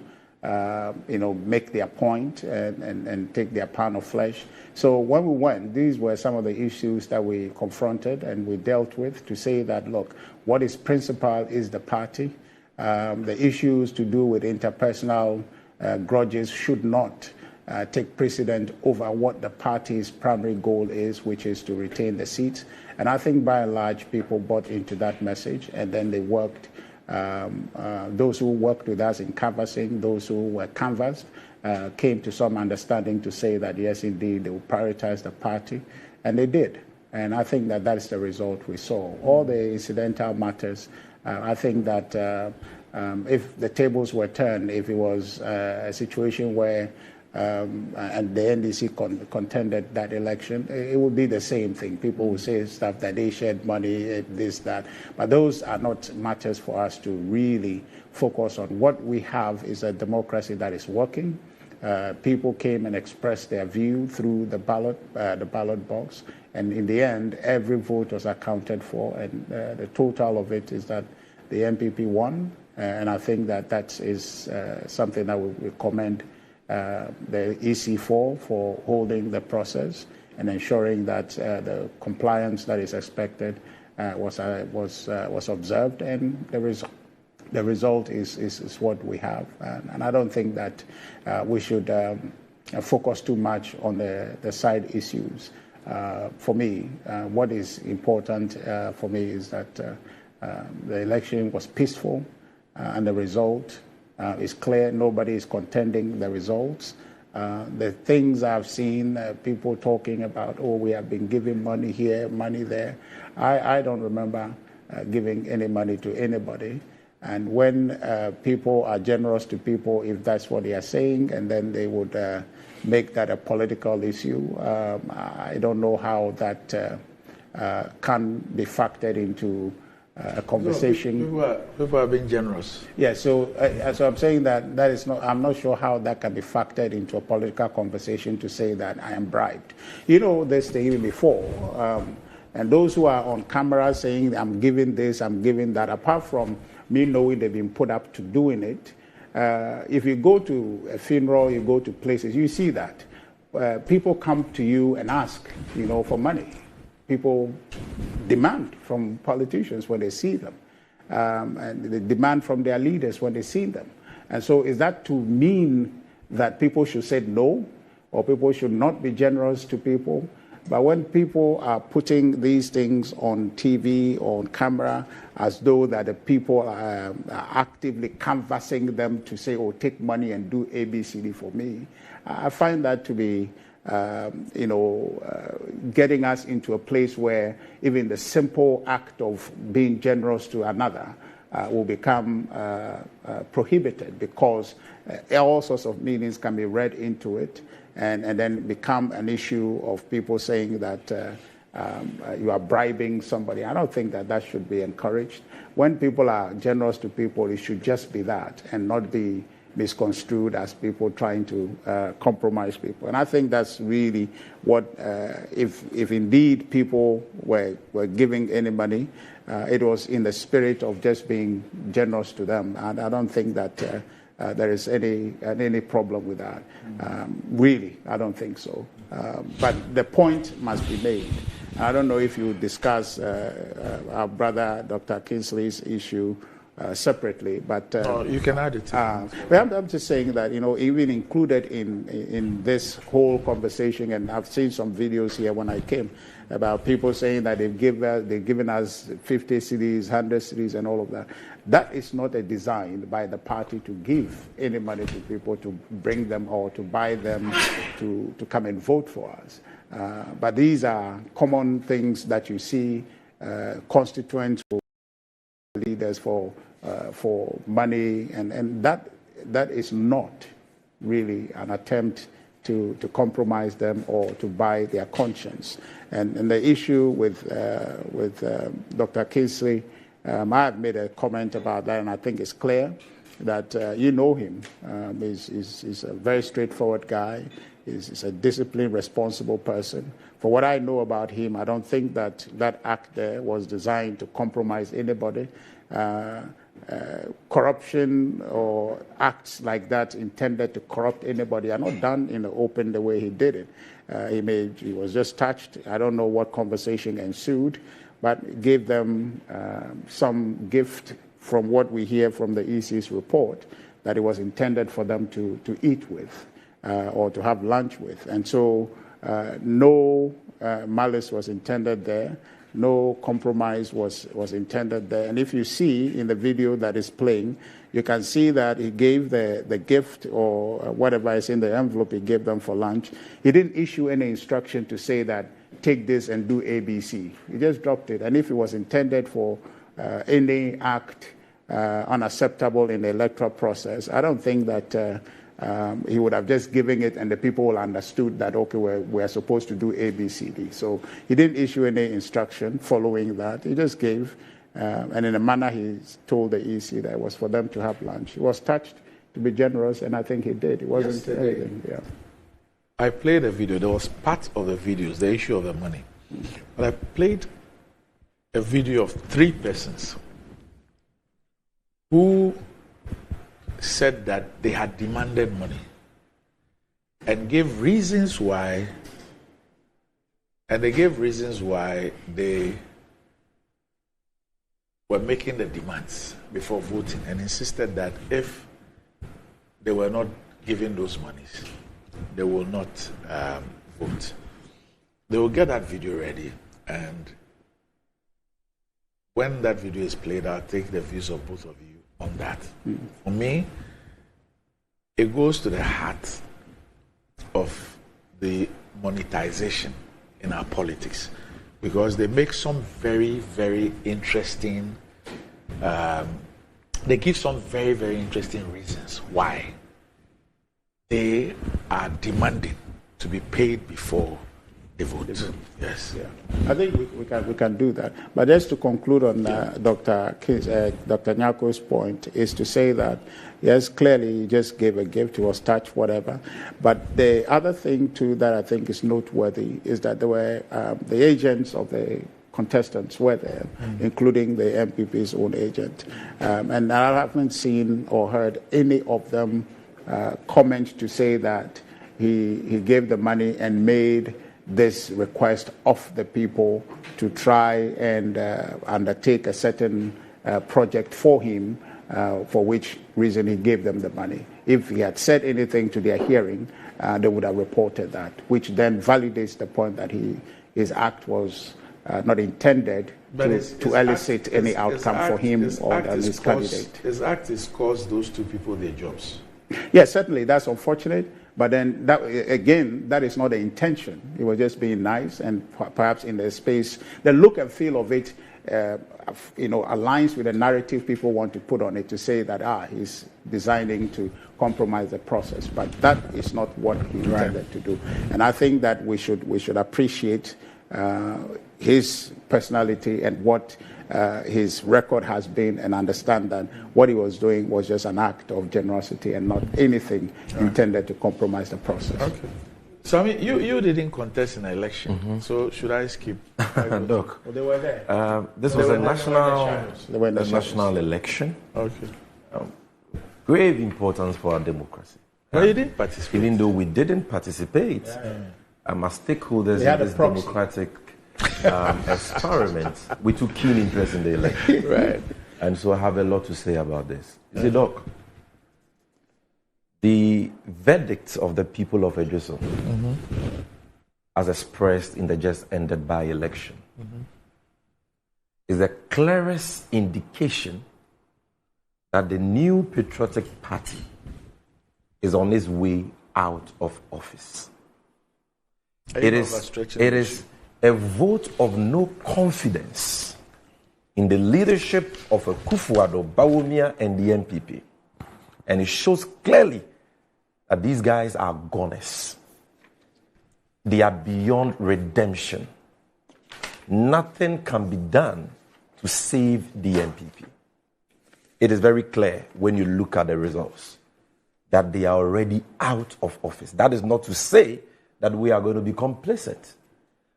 make their point and take their pound of flesh. So when we went, these were some of the issues that we confronted and we dealt with, to say that, look, what is principal is the party. The issues to do with interpersonal grudges should not take precedent over what the party's primary goal is, which is to retain the seats. And I think by and large, people bought into that message, and then they worked. Those who worked with us in canvassing, those who were canvassed, came to some understanding to say that, yes, indeed, they will prioritize the party, and they did. And I think that that's the result we saw. All the incidental matters, I think that if the tables were turned, if it was a situation where and the NDC contended that election, it would be the same thing. People would say stuff that they shared money, this, that. But those are not matters for us to really focus on. What we have is a democracy that is working. People came and expressed their view through the ballot box. And in the end, every vote was accounted for. And the total of it is that MPP won, and I think that is something that we commend the EC for holding the process and ensuring that the compliance that is expected was observed, and the result is what we have. And I don't think that we should focus too much on the side issues. For me, what is important for me is that the election was peaceful, and the result is clear. Nobody is contending the results. The things I've seen, people talking about, oh, we have been giving money here, money there. I don't remember giving any money to anybody. And when people are generous to people, if that's what they are saying, and then they would make that a political issue, I don't know how that can be factored into a conversation. People are being generous. Yeah, so I'm saying that is not. I'm not sure how that can be factored into a political conversation to say that I am bribed. You know this thing even before, and those who are on camera saying I'm giving this, I'm giving that. Apart from me knowing they've been put up to doing it, if you go to a funeral, you go to places, you see that people come to you and ask, for money. People demand from politicians when they see them, and they demand from their leaders when they see them. And so is that to mean that people should say no, or people should not be generous to people? But when people are putting these things on TV or on camera as though that the people are actively canvassing them to say, oh, take money and do ABCD for me, I find that to be getting us into a place where even the simple act of being generous to another will become prohibited, because all sorts of meanings can be read into it, and then become an issue of people saying that you are bribing somebody. I don't think that should be encouraged. When people are generous to people, it should just be that and not be misconstrued as people trying to compromise people. And I think that's really what, if indeed people were giving any money, it was in the spirit of just being generous to them. And I don't think that there is any problem with that. Really, I don't think so. But the point must be made. I don't know if you discuss our brother Dr. Kingsley's issue separately, but you can add it. But I'm just saying that even included in this whole conversation, and I've seen some videos here when I came about people saying that they've given us 50 cedis, 100 cedis, and all of that. That is not a design by the party to give any money to people to bring them or to buy them to come and vote for us. But these are common things that you see constituents leaders for money, and that is not really an attempt to compromise them or to buy their conscience. And the issue with Dr. Kingsley, I have made a comment about that, and I think it's clear that you know him. He's a very straightforward guy. He's a disciplined, responsible person. For what I know about him, I don't think that act there was designed to compromise anybody. Corruption or acts like that intended to corrupt anybody are not done in the open the way he did it. He was just touched. I don't know what conversation ensued, but gave them some gift from what we hear from the EC's report, that it was intended for them to eat with or to have lunch with. And so no malice was intended there. No compromise was intended there. And if you see in the video that is playing, you can see that he gave the gift or whatever is in the envelope he gave them for lunch. He didn't issue any instruction to say that, take this and do ABC. He just dropped it. And if it was intended for any act unacceptable in the electoral process, I don't think that he would have just given it and the people understood that, okay, we're supposed to do ABCD. So he didn't issue any instruction following that. He just gave, and in a manner he told the EC that it was for them to have lunch. He was touched to be generous, and I think he did. It wasn't anything. Yeah. I played a video. There was part of the videos, the issue of the money. But I played a video of 3 persons who said that they had demanded money and gave reasons why, they were making the demands before voting, and insisted that if they were not given those monies, they will not vote. They will get that video ready, and when that video is played, I'll take the views of both of you on that. For me, it goes to the heart of the monetization in our politics, because they make some very, very interesting, they give some very, very interesting reasons why they are demanding to be paid before they vote. Yes. Yeah. I think we can do that. But just to conclude on Dr. Nyako's point is to say that, yes, clearly he just gave a gift, he was touched, whatever. But the other thing, too, that I think is noteworthy is that there were the agents of the contestants were there, including the MPP's own agent. And I haven't seen or heard any of them comment to say that he gave the money and made this request of the people to try and undertake a certain project for him, for which reason he gave them the money. If he had said anything to their hearing, they would have reported that, which then validates the point that his act was not intended to elicit any outcome for him or his candidate. His act has caused those two people their jobs. Yes, certainly, that's unfortunate. But then, that is not the intention. It was just being nice, and perhaps in the space, the look and feel of it, aligns with the narrative people want to put on it to say that he's designing to compromise the process. But that is not what he intended to do. And I think that we should appreciate his personality and what his record has been, and understand that what he was doing was just an act of generosity and not anything intended to compromise the process. Okay. So, I mean, you didn't contest in an election, so should I skip? Look, they were there. This was a national election. Okay. Grave importance for our democracy. Well, you didn't participate. Even though we didn't participate, I'm a stakeholders in this democratic experiment. We took keen interest in the election. Right. And so I have a lot to say about this. You see, Doc, the verdict of the people of Edgeso, as expressed in the just ended by-election, is the clearest indication that the new patriotic party is on its way out of office. It is a vote of no confidence in the leadership of Akufo-Addo, Bawumia, and the NPP. And it shows clearly that these guys are goners. They are beyond redemption. Nothing can be done to save the NPP. It is very clear when you look at the results that they are already out of office. That is not to say that we are going to be complacent.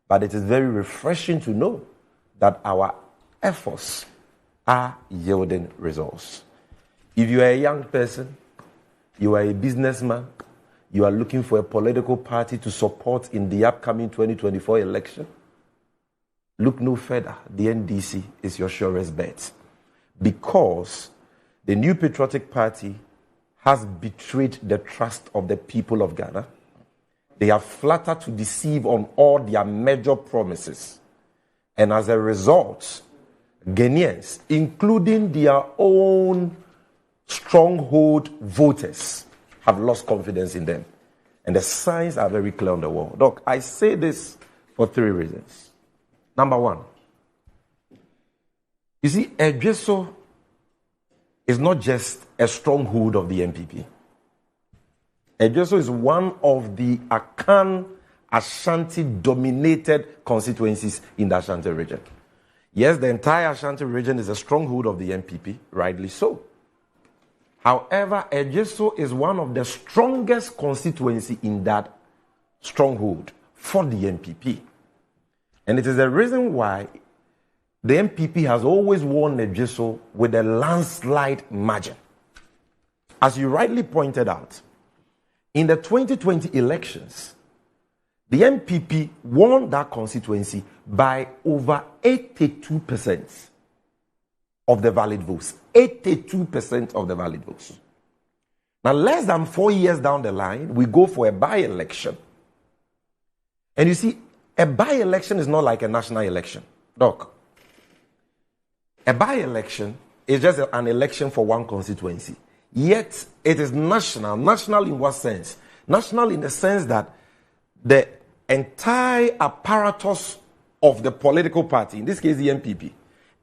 But it is very refreshing to know that our efforts are yielding results. If you are a young person, you are a businessman, you are looking for a political party to support in the upcoming 2024 election, look no further. The NDC is your surest bet. Because the new patriotic party has betrayed the trust of the people of Ghana. They have flattered to deceive on all their major promises. And as a result, Ghanaians, including their own stronghold voters, have lost confidence in them. And the signs are very clear on the wall. Doc, I say this for 3 reasons. Number 1, you see, Edgeso is not just a stronghold of the NPP. Edgeso is one of the Akan Ashanti-dominated constituencies in the Ashanti region. Yes, the entire Ashanti region is a stronghold of the NPP, rightly so. However, Edgeso is one of the strongest constituency in that stronghold for the NPP. And it is the reason why the MPP has always won Ejiso with a landslide margin. As you rightly pointed out, in the 2020 elections, the MPP won that constituency by over 82% of the valid votes. 82% of the valid votes. Now, less than 4 years down the line, we go for a by-election. And you see, a by-election is not like a national election. Doc, a by-election is just an election for one constituency. Yet, it is national. National in what sense? National in the sense that the entire apparatus of the political party, in this case the MPP,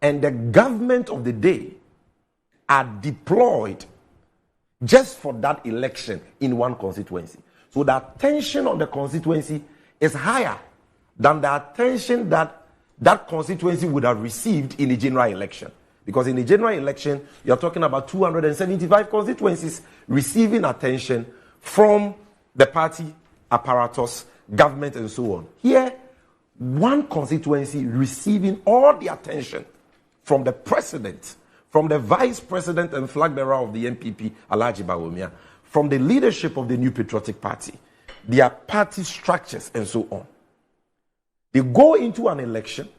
and the government of the day are deployed just for that election in one constituency. So the attention on the constituency is higher than the attention that that constituency would have received in the general election. Because in the general election, you're talking about 275 constituencies receiving attention from the party apparatus, government, and so on. Here, one constituency receiving all the attention from the president, from the vice president and flag bearer of the MPP, Alhaji Bawumia, from the leadership of the New Patriotic Party, their party structures, and so on. They go into an election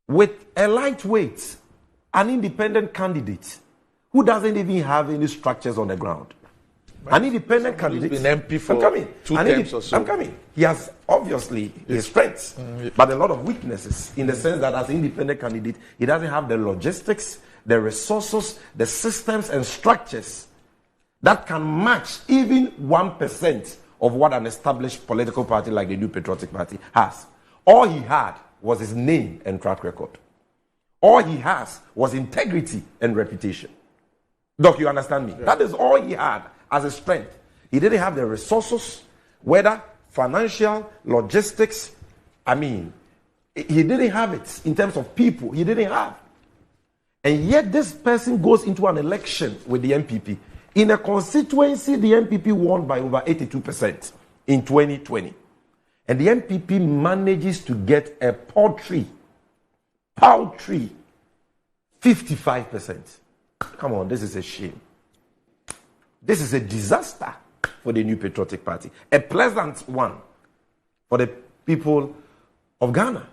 with a lightweight, an independent candidate who doesn't even have any structures on the ground. An independent candidate. Been MP for 2 terms or so. I'm coming. He has obviously his strengths, but a lot of weaknesses in the sense that as an independent candidate, he doesn't have the logistics, the resources, the systems and structures that can match even 1% of what an established political party like the New Patriotic Party has. All he had was his name and track record. All he has was integrity and reputation. Doc, you understand me? Yeah. That is all he had as a strength. He didn't have the resources, whether financial, logistics. I mean, he didn't have it in terms of people. He didn't have. And yet this person goes into an election with the MPP. In a constituency, the MPP won by over 82% in 2020. And the MPP manages to get a paltry 55%. Come on, this is a shame. This is a disaster for the New Patriotic Party. A pleasant one for the people of Ghana.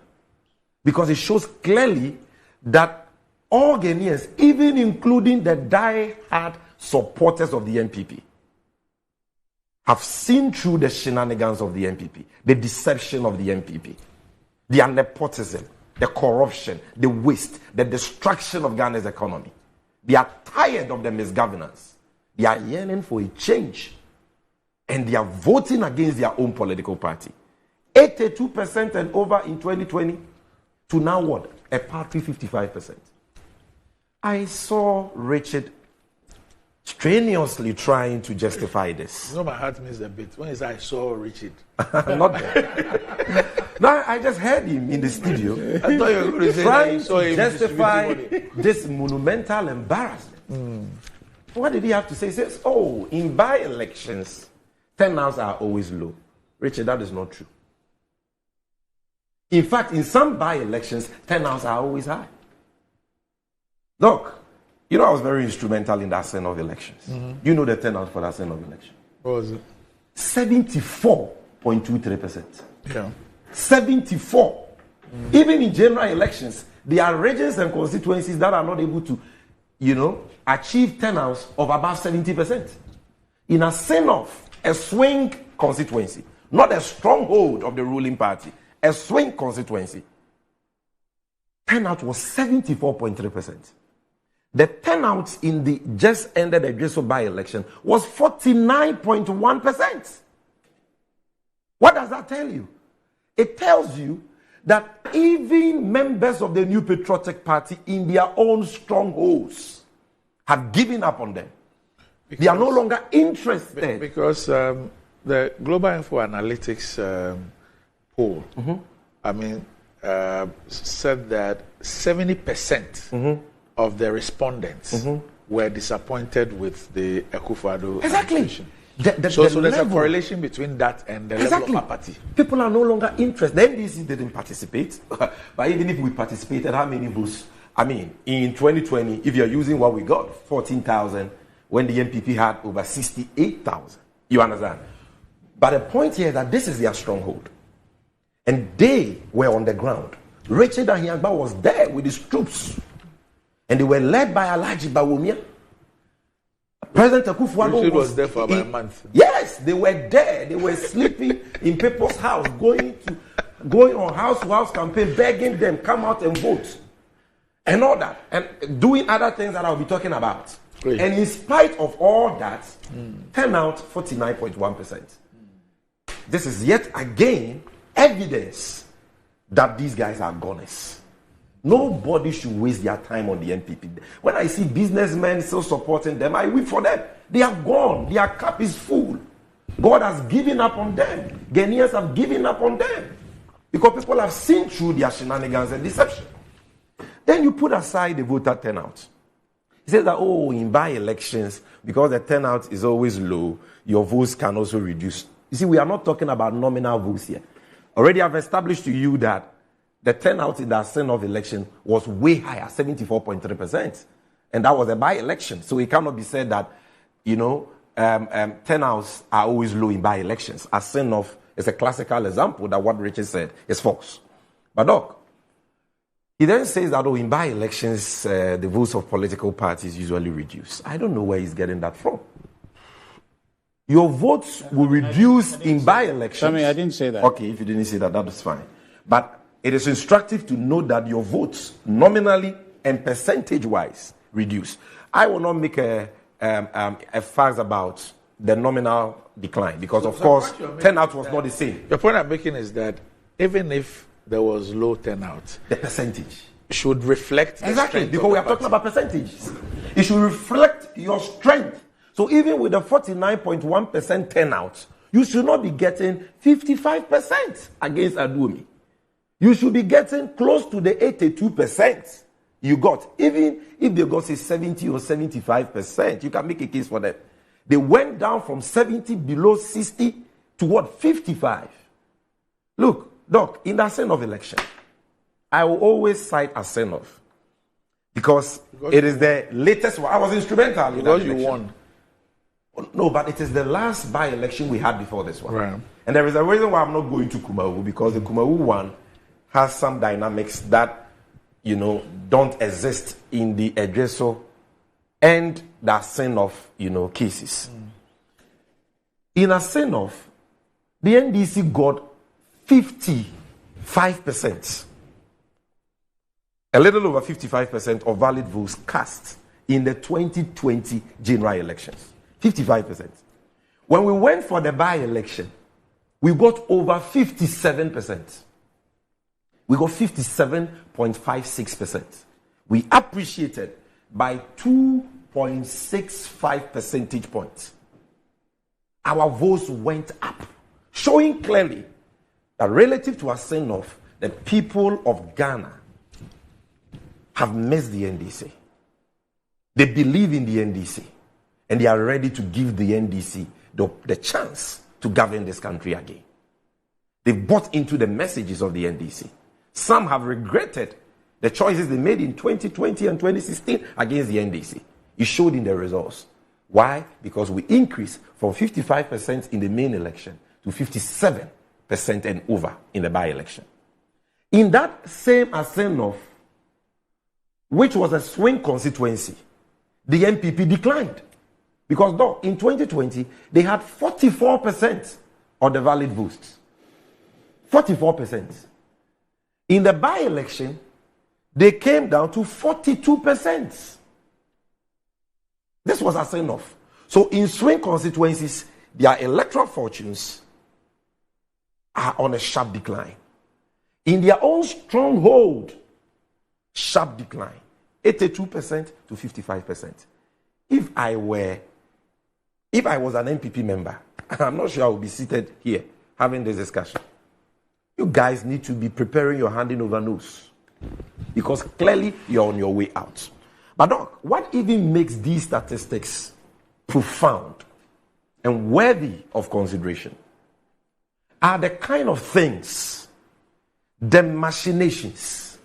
Because it shows clearly that all Ghanaians, even including the die-hard supporters of the MPP, have seen through the shenanigans of the MPP, the deception of the MPP, the nepotism, the corruption, the waste, the destruction of Ghana's economy. They are tired of the misgovernance. They are yearning for a change. And they are voting against their own political party. 82% and over in 2020 to now what? A paltry 55%. I saw Richard strenuously trying to justify this. No, my heart missed a bit. When is I saw Richard? Not there. No, I just heard him in the studio. I thought you were going to say trying to justify this monumental embarrassment. What did he have to say? He says, oh, in by-elections, turnouts are always low. Richard, that is not true. In fact, in some by-elections, turnouts are always high. Look, you know I was very instrumental in that set of elections. You know the turnout for that set of election. What was it? 74.23%. Yeah. 74. Even in general elections, there are regions and constituencies that are not able to, achieve turnouts of about 70%. In a send-off, a swing constituency, not a stronghold of the ruling party, a swing constituency, turnout was 74.3%. The turnout in the just ended Ejiso by-election was 49.1%. What does that tell you? It tells you that even members of the New Patriotic Party in their own strongholds have given up on them. They are no longer interested. Because the Global Info Analytics poll, said that 70% of the respondents were disappointed with the Akufo-Addo administration. So there's a correlation between that and the level of apathy. People are no longer interested. The NDC didn't participate. But even if we participated, how many votes? I mean, in 2020, if you're using what we got, 14,000, when the NPP had over 68,000. You understand? But the point here is that this is their stronghold. And they were on the ground. Richard Ahiagba was there with his troops. And they were led by Alhaji Bawumia. President Akufo-Addo was there for about a month. Yes, they were there. They were sleeping in people's house, going on house-to-house campaign, begging them, come out and vote. And all that. And doing other things that I'll be talking about. Great. And in spite of all that, turnout 49.1%. This is yet again evidence that these guys are goners. Nobody should waste their time on the NPP. When I see businessmen still supporting them, I weep for them. They are gone. Their cup is full. God has given up on them. Ghanaians have given up on them. Because people have seen through their shenanigans and deception. Then you put aside the voter turnout. He says that, in by-elections, because the turnout is always low, your votes can also reduce. You see, we are not talking about nominal votes here. Already I've established to you that the turnout in the Senate election was way higher, 74.3%. And that was a by-election. So it cannot be said that, turnouts are always low in by-elections. A Senate is a classical example that what Richard said is false. But look, he then says that, in by-elections, the votes of political parties usually reduce. I don't know where he's getting that from. Your votes will reduce in by-elections. I didn't say that. Okay, if you didn't say that, that is fine. But it is instructive to know that your votes, nominally and percentage-wise, reduce. I will not make a fuss about the nominal decline because, of course, turnout was not the same. The point I'm making is that even if there was low turnout, the percentage should reflect exactly, because we are talking about percentages. It should reflect your strength. So even with the 49.1% turnout, you should not be getting 55% against Aduomi. You should be getting close to the 82% you got. Even if they got, say, 70 or 75%, you can make a case for them. They went down from 70 below 60 to what? 55. Look, Doc, in the Senate election, I will always cite a Senate because it is the latest one. I was instrumental in that election. You won. No, but it is the last by-election we had before this one. Right. And there is a reason why I'm not going to Kumawu, because the Kumawu one has some dynamics that, don't exist in the Edreso and the Senate, cases. In a Senate, the NDC got 55%. A little over 55% of valid votes cast in the 2020 general elections. 55%. When we went for the by-election, we got over 57%. We got 57.56%. We appreciated by 2.65 percentage points. Our votes went up, showing clearly that relative to our send-off, the people of Ghana have missed the NDC. They believe in the NDC, and they are ready to give the NDC the chance to govern this country again. They've bought into the messages of the NDC. Some have regretted the choices they made in 2020 and 2016 against the NDC. It showed in the results. Why? Because we increased from 55% in the main election to 57% and over in the by-election. In that same Asenov, which was a swing constituency, the MPP declined. Because in 2020, they had 44% of the valid votes. 44%. In the by-election, they came down to 42%. This was a sign-off. So in swing constituencies, their electoral fortunes are on a sharp decline. In their own stronghold, sharp decline. 82% to 55%. If I was an MPP member, I'm not sure I would be seated here having this discussion. You guys need to be preparing your handing over notes, because clearly you're on your way out. But Doc, what even makes these statistics profound and worthy of consideration are the kind of things, the machinations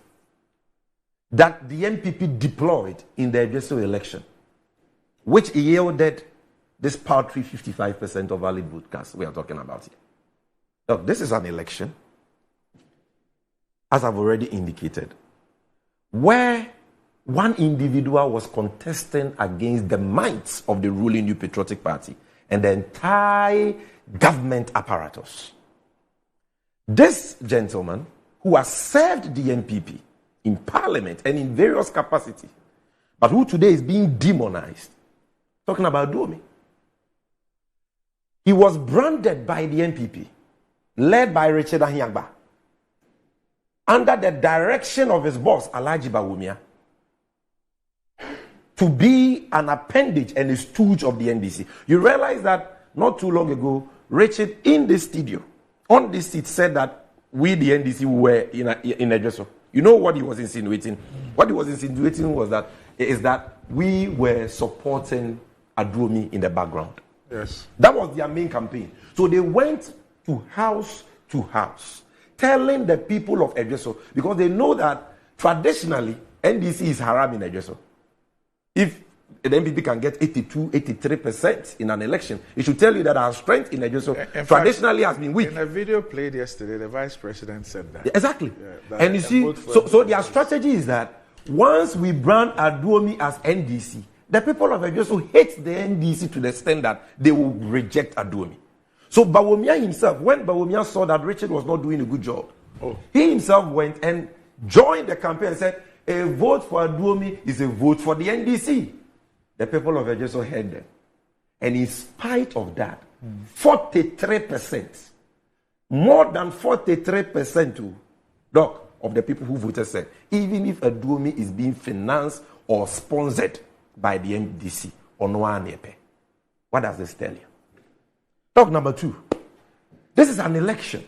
that the NPP deployed in the Ejeso election, which yielded this paltry 55% of valid vote cast we are talking about here. Now, this is an election, as I've already indicated, where one individual was contesting against the might of the ruling New Patriotic Party and the entire government apparatus. This gentleman, who has served the NPP in parliament and in various capacities, but who today is being demonized, talking about Duomi. He was branded by the NPP, led by Richard Ahiagba, under the direction of his boss, Alhaji Bawumia, to be an appendage and a stooge of the NDC. You realize that not too long ago, Richard in the studio, on this seat, said that we, the NDC, were in a Ejeso. You know what he was insinuating? What he was insinuating was that we were supporting Adromi in the background. Yes. That was their main campaign. So they went to house, telling the people of Ejeso, because they know that traditionally NDC is haram in Ejeso. If the NPP can get 82, 83% in an election, it should tell you that our strength in Ejeso traditionally has been weak. In a video played yesterday, the vice president said that. Exactly. Yeah, and you see, so their strategy is that once we brand Aduomi as NDC, the people of Ejeso hate the NDC to the extent that they will reject Aduomi. So Bawumia himself, when Bawumia saw that Richard was not doing a good job, he himself went and joined the campaign and said, a vote for Aduomi is a vote for the NDC. The people of Ejeso heard them. And in spite of that, 43%, more than 43% of the people who voted said, even if Aduomi is being financed or sponsored by the NDC, what does this tell you? Talk number 2. This is an election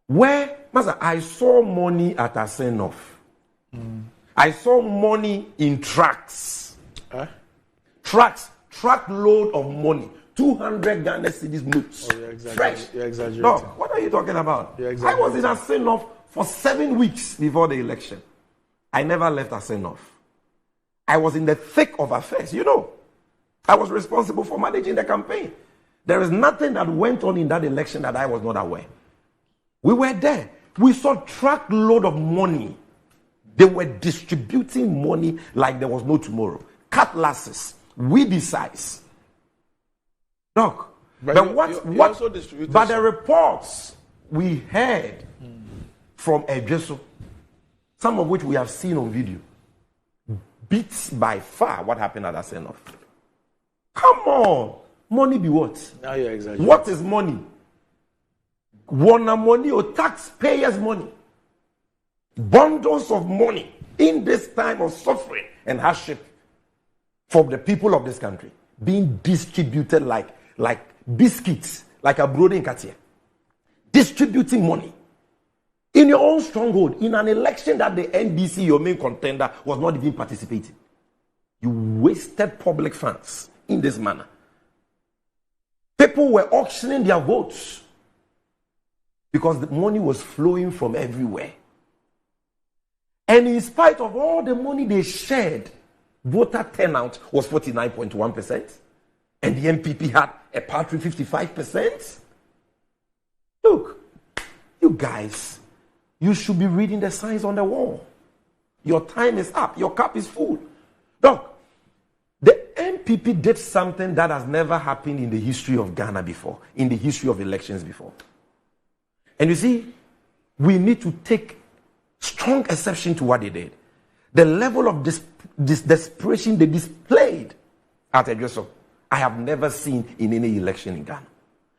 where, Master, I saw money at a send-off. I saw money in trucks. Truckload of money. 200 Ghana cedis notes. Oh, you're exaggerating. Fresh. You're exaggerating. No, what are you talking about? I was in a send-off for 7 weeks before the election. I never left a send-off. I was in the thick of affairs. You know, I was responsible for managing the campaign. There is nothing that went on in that election that I was not aware. We were there. We saw truckload of money. They were distributing money like there was no tomorrow. Cutlasses, weedy size. Doc, but the reports we heard from Ejeso, some of which we have seen on video, beats by far what happened at that send-off. Come on, money be what? Now you're exaggerating. What is money? Wana money or taxpayers' money? Bundles of money in this time of suffering and hardship for the people of this country being distributed like biscuits, like a brody in Katia. Distributing money in your own stronghold in an election that the NDC, your main contender, was not even participating. You wasted public funds in this manner. People were auctioning their votes because the money was flowing from everywhere. And in spite of all the money they shared, voter turnout was 49.1%. And the NPP had a paltry 55%. Look, you guys, you should be reading the signs on the wall. Your time is up. Your cup is full. Look, the NPP did something that has never happened in the history of Ghana before, in the history of elections before. And you see, we need to take strong exception to what they did. The level of desperation they displayed at Ejeso, I have never seen in any election in Ghana.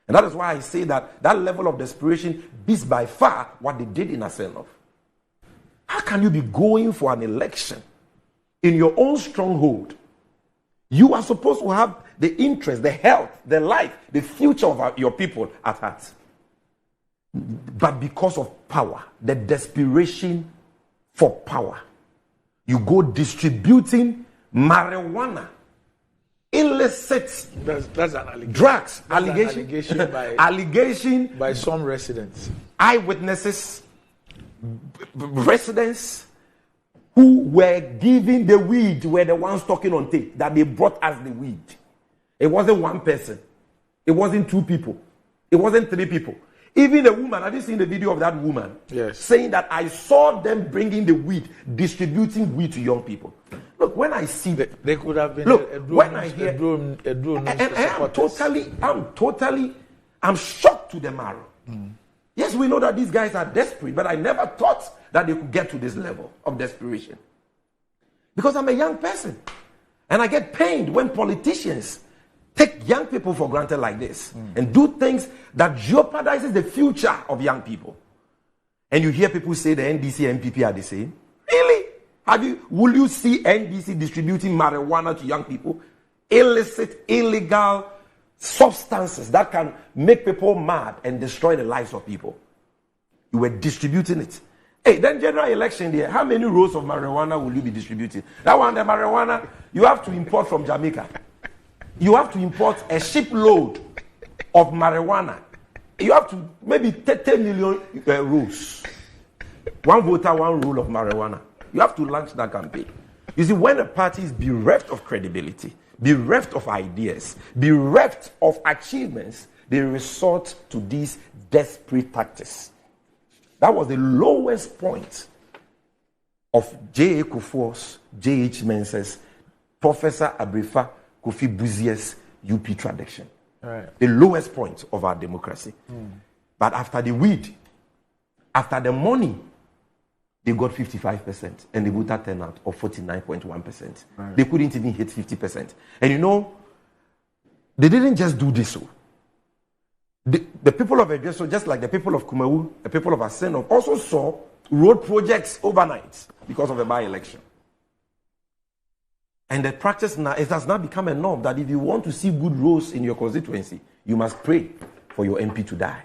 And that is why I say that that level of desperation beats by far what they did in Asenov. How can you be going for an election in your own stronghold? You are supposed to have the interest, the health, the life, the future of your people at heart. But because of power, the desperation for power, you go distributing marijuana illicit that's an allegation. drugs. That's Allegation by some residents. Eyewitnesses, residents who were giving the weed were the ones talking on tape that they brought us the weed. It wasn't one person. It wasn't two people. It wasn't three people. Even a woman, have you seen the video of that woman? Yes. Saying that I saw them bringing the weed, didistributing weed to young people. Look, when I see that, they could have been I'm shocked to the marrow. Yes, we know that these guys are desperate, but I never thought that they could get to this level of desperation. Because I'm a young person, and I get pained when politicians take young people for granted like this and do things that jeopardizes the future of young people. And you hear people say the NDC and MPP are the same. Really? Will you see NDC distributing marijuana to young people? Illicit, illegal substances that can make people mad and destroy the lives of people. You were distributing it. Hey, then general election there, how many rolls of marijuana will you be distributing? That one, the marijuana, you have to import from Jamaica. You have to import a shipload of marijuana. You have to maybe 10 million rolls. One voter, one roll of marijuana. You have to launch that campaign. You see, when a party is bereft of credibility, bereft of ideas, bereft of achievements, they resort to these desperate tactics. That was the lowest point of J.A. Kufuor's, J.H. Mensah's, Professor Abrifa Kofi Buzier's UP tradition. Right. The lowest point of our democracy. But after the weed, after the money, they got 55% and the voter turnout of 49.1%. Right. They couldn't even hit 50%. And you know, they didn't just do this. The people of Edgeso, just like the people of Kumawu, the people of Aseno, also saw road projects overnight because of the by-election. And the practice now, it has now become a norm that if you want to see good roads in your constituency, you must pray for your MP to die.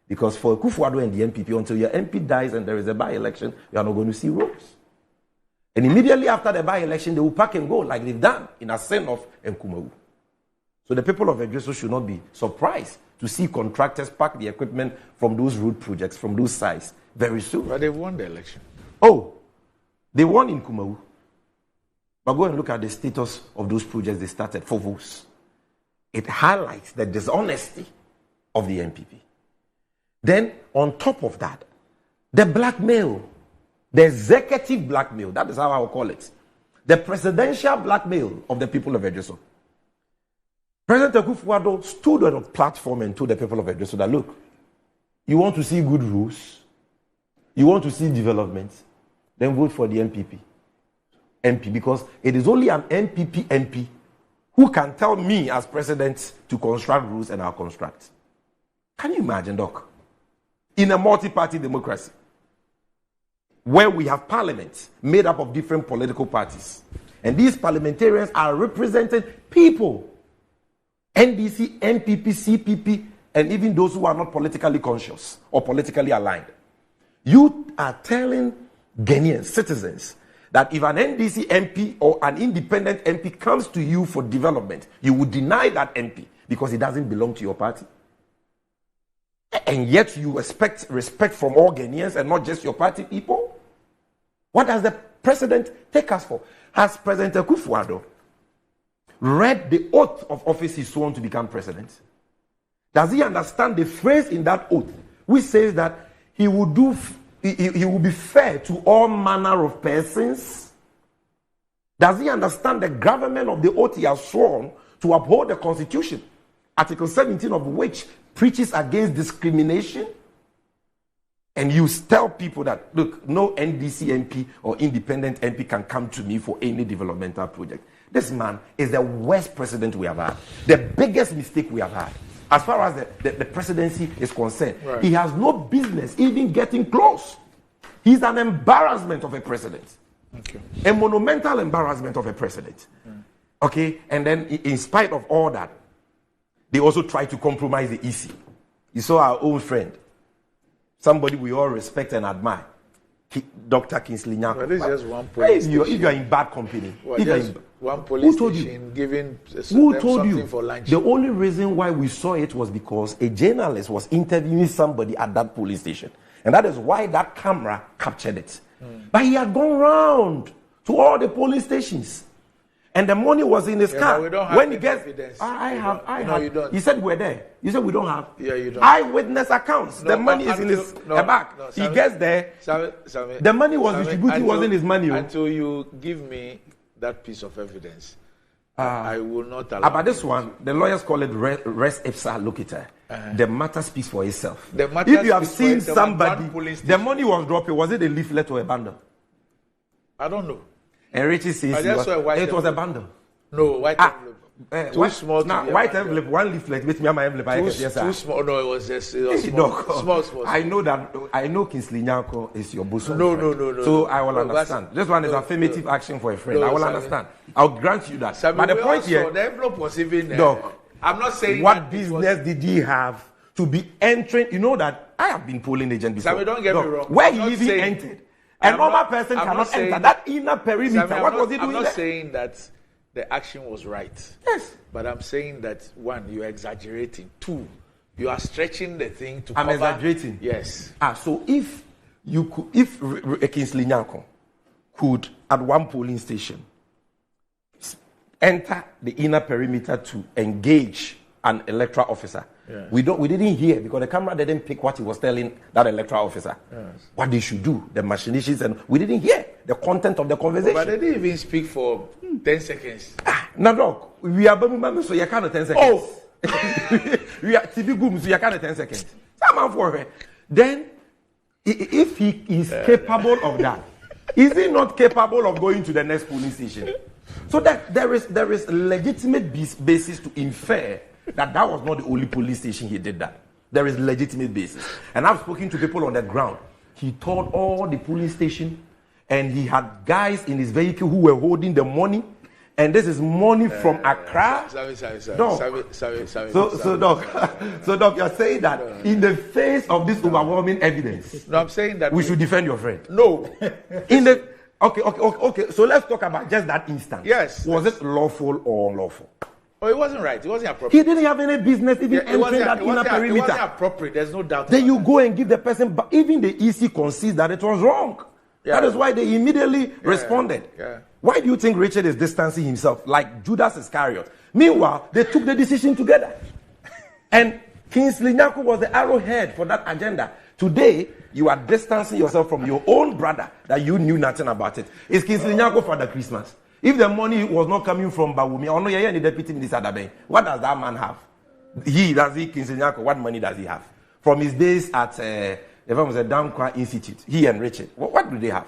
Because for Kufuor and the MPP, until your MP dies and there is a by-election, you are not going to see roads. And immediately after the by-election, they will pack and go like they've done in Aseno and Kumawu. So the people of Edgeso should not be surprised to see contractors pack the equipment from those road projects, from those sites, very soon. But they won the election. Oh, they won in Kumawu. But go and look at the status of those projects they started for votes. It highlights the dishonesty of the MPP. Then, on top of that, the blackmail, the executive blackmail, that is how I will call it, the presidential blackmail of the people of Edgeso. President Akufo-Addo stood on a platform and told the people of Edgeso that, look, you want to see good rules, you want to see development, then vote for the MP, because it is only an MP who can tell me as president to construct rules and I'll construct. Can you imagine, Doc? In a multi-party democracy, where we have parliaments made up of different political parties, and these parliamentarians are representing people, NDC, MPP, CPP, and even those who are not politically conscious or politically aligned. You are telling Ghanaian citizens that if an NDC MP or an independent MP comes to you for development, you would deny that MP because it doesn't belong to your party. And yet you expect respect from all Ghanaians and not just your party people? What does the president take us for? Has President Akufo-Addo read the oath of office he sworn to become president? Does he understand the phrase in that oath which says that he will be fair to all manner of persons? Does he understand the gravamen of the oath he has sworn to uphold the Constitution, Article 17 of which preaches against discrimination? And you tell people that, look, no NDC MP or independent MP can come to me for any developmental project. This man is the worst president we have had, the biggest mistake we have had. As far as the presidency is concerned, right. He has no business even getting close. He's an embarrassment of a president. Okay. A monumental embarrassment of a president. Okay? And then, in spite of all that, they also try to compromise the EC. You saw our own friend, somebody we all respect and admire, Dr. Kingsley Nyako. But this is just one point. If you are in bad company, One police Who told station giving Who them told something you? for lunch. The only reason why we saw it was because a journalist was interviewing somebody at that police station. And that is why that camera captured it. But he had gone round to all the police stations. And the money was in his car. We don't have when he gets, evidence. I have. You don't. He said we're there. You said we don't have. Yeah, you don't. Eyewitness accounts. No, the money is in his back. He gets there. The money was distributed, wasn't his money. Until you give me that piece of evidence, I will not allow. About this one, the lawyers call it res ipsa loquitur. The matter speaks for itself. The matter If you have speaks for seen itself, somebody, the money was dropped. Was it a leaflet or a bundle? I don't know. And Richie says it was a bundle. No, white envelope. Too small. Now, white envelope, one leaflet with me and my envelope. Too small. No, it was just small. Small. I know that. I know Kingsley Nyako is your bosom. No. So I will understand. This one is affirmative action for a friend. I will understand. I'll grant you that. But the point here, the envelope was even. Doc, I'm not saying what business did he have to be entering? You know that I have been polling agent before. Sammy, don't get me wrong. Where he even entered. A normal person cannot enter that inner perimeter. Sammy, what was he doing? I'm not there? saying that the action was right. Yes. But I'm saying that, one, you're exaggerating. Two, you are stretching the thing to I'm cover. exaggerating. Yes. So if you could, if Kingsley Nyako could, at one polling station, enter the inner perimeter to engage an electoral officer, we didn't hear because the camera didn't pick what he was telling that electoral officer. What they should do, the machinations, and we didn't hear the content of the conversation. But they didn't even speak for 10 seconds. No, doc, we are baby, so you can't 10 seconds. Oh, we are TV boom, so you can't 10 seconds. Someone for her. Then, if he is capable of that, is he not capable of going to the next polling station? So that there is legitimate basis to infer that was not the only police station he did that. There is legitimate basis. And I've spoken to people on the ground. He told all the police station, and he had guys in his vehicle who were holding the money. And this is money from Accra. Sorry. So, Doc, you're saying that in the face of this overwhelming evidence, no, I'm saying that we should defend your friend. No. Okay. So let's talk about just that instance. Yes. Was it lawful or unlawful? Oh, it wasn't right. It wasn't appropriate. He didn't have any business even entering that inner perimeter. It wasn't appropriate. There's no doubt. Then you go and give the person, but even the EC concedes that it was wrong. That is why they immediately responded. Why do you think Richard is distancing himself like Judas Iscariot? Meanwhile, they took the decision together. And Kingsley Nyako was the arrowhead for that agenda. Today, you are distancing yourself from your own brother that you knew nothing about it. Is Kingsley Nyako Father Christmas? If the money was not coming from Bawumi, or no, you're the deputy minister, what does that man have? Kingsley Nyako, what money does he have? From his days at the Damkwa Institute, he and Richard, what do they have?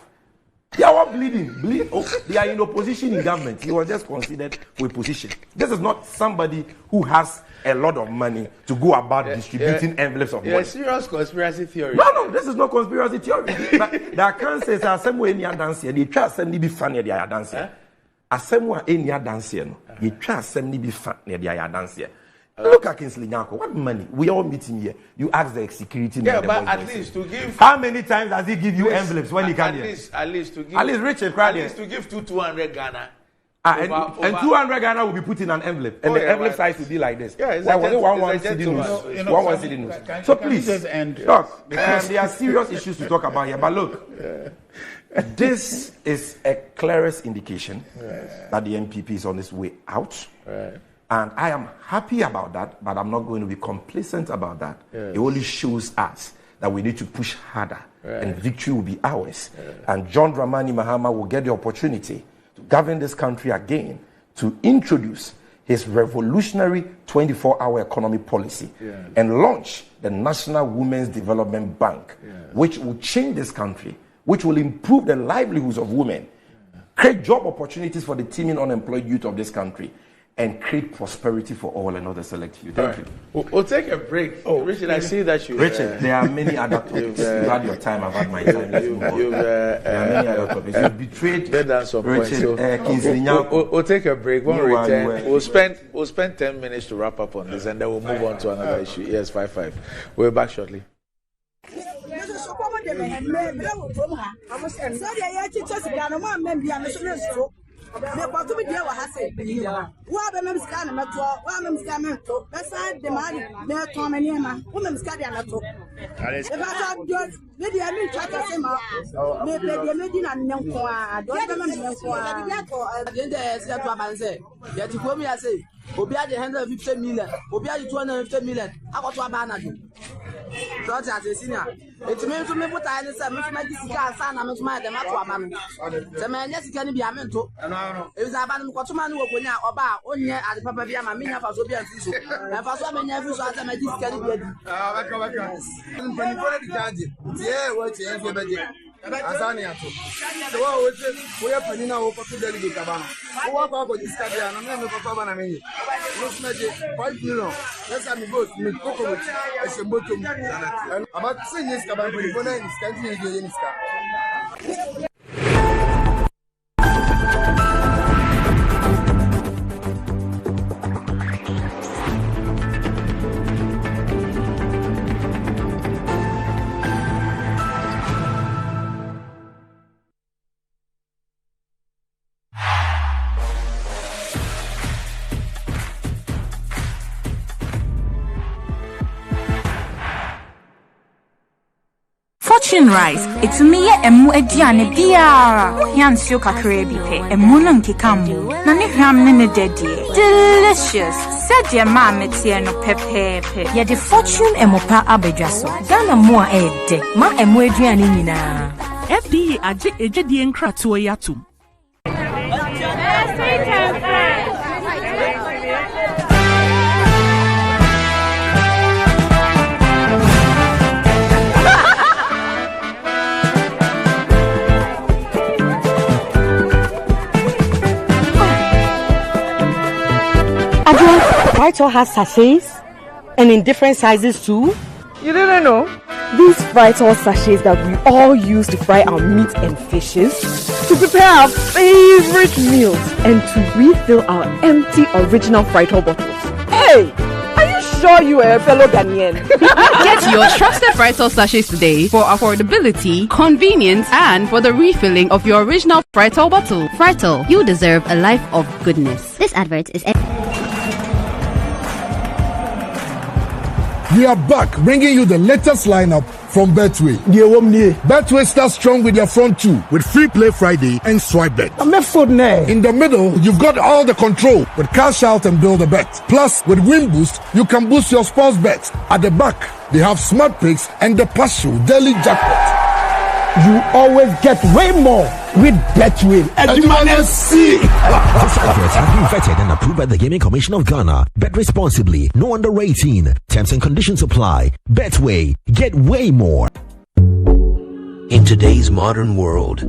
They are all bleeding. Oh, they are in opposition in government. He was just considered for a position. This is not somebody who has a lot of money to go about distributing envelopes of money. Serious conspiracy theory. No, this is not conspiracy theory. The cancer are some way near dancing. They try to be funny. They are dancing. As some way near dancing. They try to be funny. They are dancing. Look at Kingsley Nyako. What money? We all meet him here. You ask the security. Yeah, but at least to give. How many times does he give you envelopes when he comes here? At least to give. At least Richard, at least to give 200 Ghana. And 200 Ghana will be put in an envelope, and the envelope size will be like this. Yeah, why was it one CD news? One CD news. So please, look, there are serious issues to talk about here. But look, this is a clearest indication that the MPP is on its way out. And I am happy about that, but I'm not going to be complacent about that. It only shows us that we need to push harder, and victory will be ours. And John Dramani Mahama will get the opportunity to govern this country again, to introduce his revolutionary 24-hour economy policy and launch the National Women's Development Bank, which will change this country, which will improve the livelihoods of women, create job opportunities for the teeming unemployed youth of this country, and create prosperity for all and others select you. Thank you. We'll take a break. Oh, Richard, I see that you. Richard, there are many other topics. You've had your time, I've had my time. Let's move on. There are many other topics. You've betrayed Richard Kingsley Nyako. We'll take a break. When we return, we'll spend 10 minutes to wrap up on this, and then we'll move on to another issue. Yes, 5-5. We're back shortly. Me batu bi dia wa ha say. Wa be mem ska na meto, wa mem ska meto. Be say de ma me to me ne ma. Wo mem ska dia meto. E ba so do me dia mi twa ka say ma. Me be dia me di na nko a. Do be me nko a. Dia ko de se to abanse. Ya ti ko mi ya say. Obi ade 150 million, obi ade 250 million. Akoto abana do. So that is senior. It means to me put I say me to make this car san na me to make dem ato abana. Se me nya sika ni bia me nto. E bi za abana me kwato ma no wokonya oba onye ade papa bia ma me nya fa so bia nti so. E fa so me nya fi so ase me this sika ni bia di. Baka. Mpani ko di charge. Tie wo tie en be je. Asani ato. So wa wo se wo ya pani na wo ko to delegate abana. Wo wa ko this car bia na me papa bana me yi. Wo se je 5 million. Let's have me go me koko with e se moto mu. About 6 years ka ban for na in scan ni je ni ska. Fortune rice, it's me emu ediane biara. Yansio kakre bi pe, emu no nkeka mu. Na ne hwam ne dedie. Delicious. Said your mama tie no pepepe. Ya the Fortune emopa abedwaso. Ghana mo a ede. Ma emu eduane nyina. FDA aje ejedi nkratoa yatum. Vital has sachets and in different sizes too. You didn't know? These Vital sachets that we all use to fry our meat and fishes, to prepare our favorite meals, and to refill our empty original Vital bottles. Hey! Are you sure you are a fellow Ghanaian? Get your trusted Vital sachets today for affordability, convenience, and for the refilling of your original Vital bottle. Vital, you deserve a life of goodness. This advert is... We are back, bringing you the latest lineup from Betway. Betway starts strong with their front two, with Free Play Friday and Swipe Bet. In the middle, you've got all the control with Cash Out and Build a Bet. Plus, with Win Boost, you can boost your sports bets. At the back, they have Smart Picks and the Partial Daily Jackpot. You always get way more with Betway. This advert has been vetted and approved by the Gaming Commission of Ghana. Bet responsibly. No under 18. Terms and conditions apply. Betway. Get way more. In today's modern world,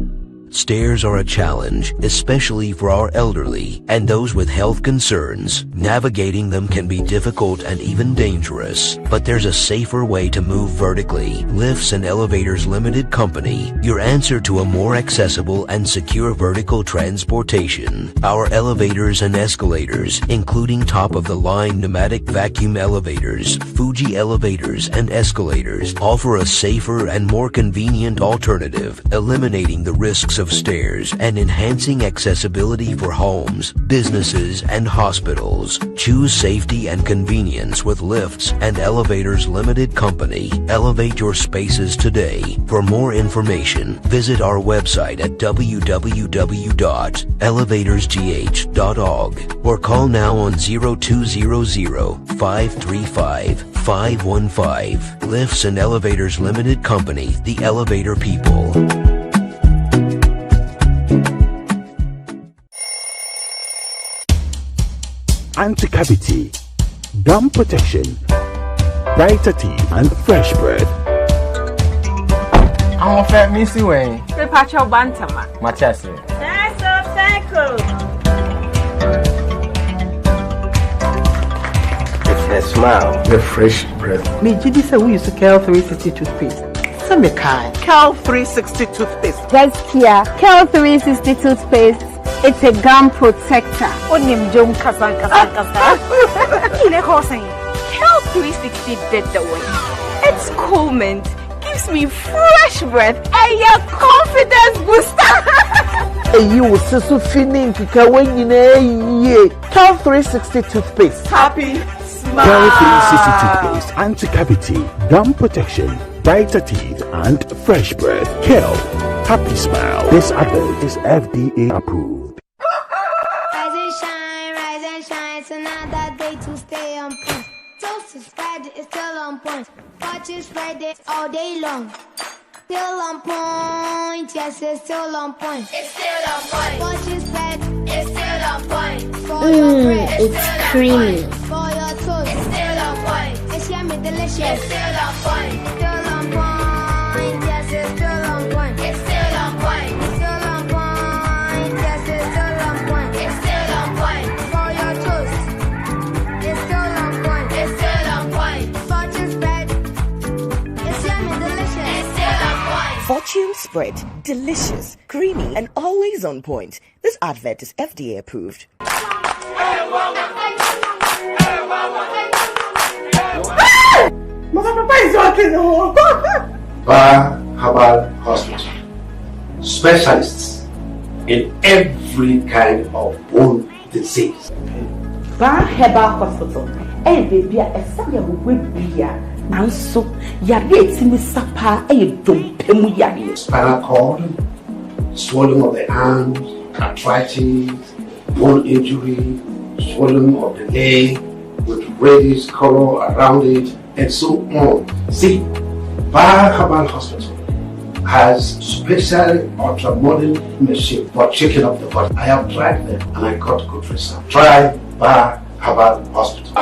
stairs are a challenge, especially for our elderly and those with health concerns. Navigating them can be difficult and even dangerous, but there's a safer way to move vertically. Lifts and Elevators Limited Company, your answer to a more accessible and secure vertical transportation. Our elevators and escalators, including top-of-the-line pneumatic vacuum elevators, Fuji elevators and escalators, offer a safer and more convenient alternative, eliminating the risks of stairs and enhancing accessibility for homes, businesses, and hospitals. Choose safety and convenience with Lifts and Elevators Limited Company. Elevate your spaces today. For more information, visit our website at www.elevatorsgh.org or call now on 0200-535-515. Lifts and Elevators Limited Company, the elevator people. Anti-cavity, gum protection, brighter teeth, and fresh breath. I'm a fat missy way. The patch of banter. My chest. That's a cycle. It's a smile, the fresh breath. Me, Judy said we used to Cal 360 toothpaste. Some kind. Cal 360 toothpaste. That's here. Cal 360 toothpaste. It's a gum protector. Onim jom kasa. Kile Hossein. Cal 360 did the way. It's cool mint. Gives me fresh breath and your confidence booster. You will see feeling Cal 360 toothpaste. Happy smile. Cal 360 toothpaste, anti-cavity, gum protection, brighter teeth, and fresh breath. Cal, happy smile. This advert is FDA approved. Rise and shine. It's another day to stay on point. Toast is Friday, it's still on point. Watch is Friday all day long. Still on point, yes, it's still on point. It's still on point. Watch is bread, it's still on point. For your bread, it's creamy. For your toast, it's still on point. It's yummy, delicious. It's still on point. Still on point, yes, it's still on point. It's still on point. Still on point, yes, it's still on point. It's still on point. For your toast, it's still on point. It's still on point. Watch is bread, it's yummy, delicious. It's still on point. Fortune spread, delicious, creamy, and always on point. This advert is FDA approved. Mother Papa is working. Bar Herbal Hospital. Specialists in every kind of bone disease. Bar Herbal Hospital. Hey, baby, I saw you with beer. Now, so you're getting me sapa. Hey, don't pay me yari. Spinal cord, swelling of the arms, arthritis, bone injury, swelling of the leg with reddish color around it, and so on. See, Bar Herbal Hospital has special ultra-modern machine for checking up the body. I have tried them and I got good results. Try Bar Herbal Hospital.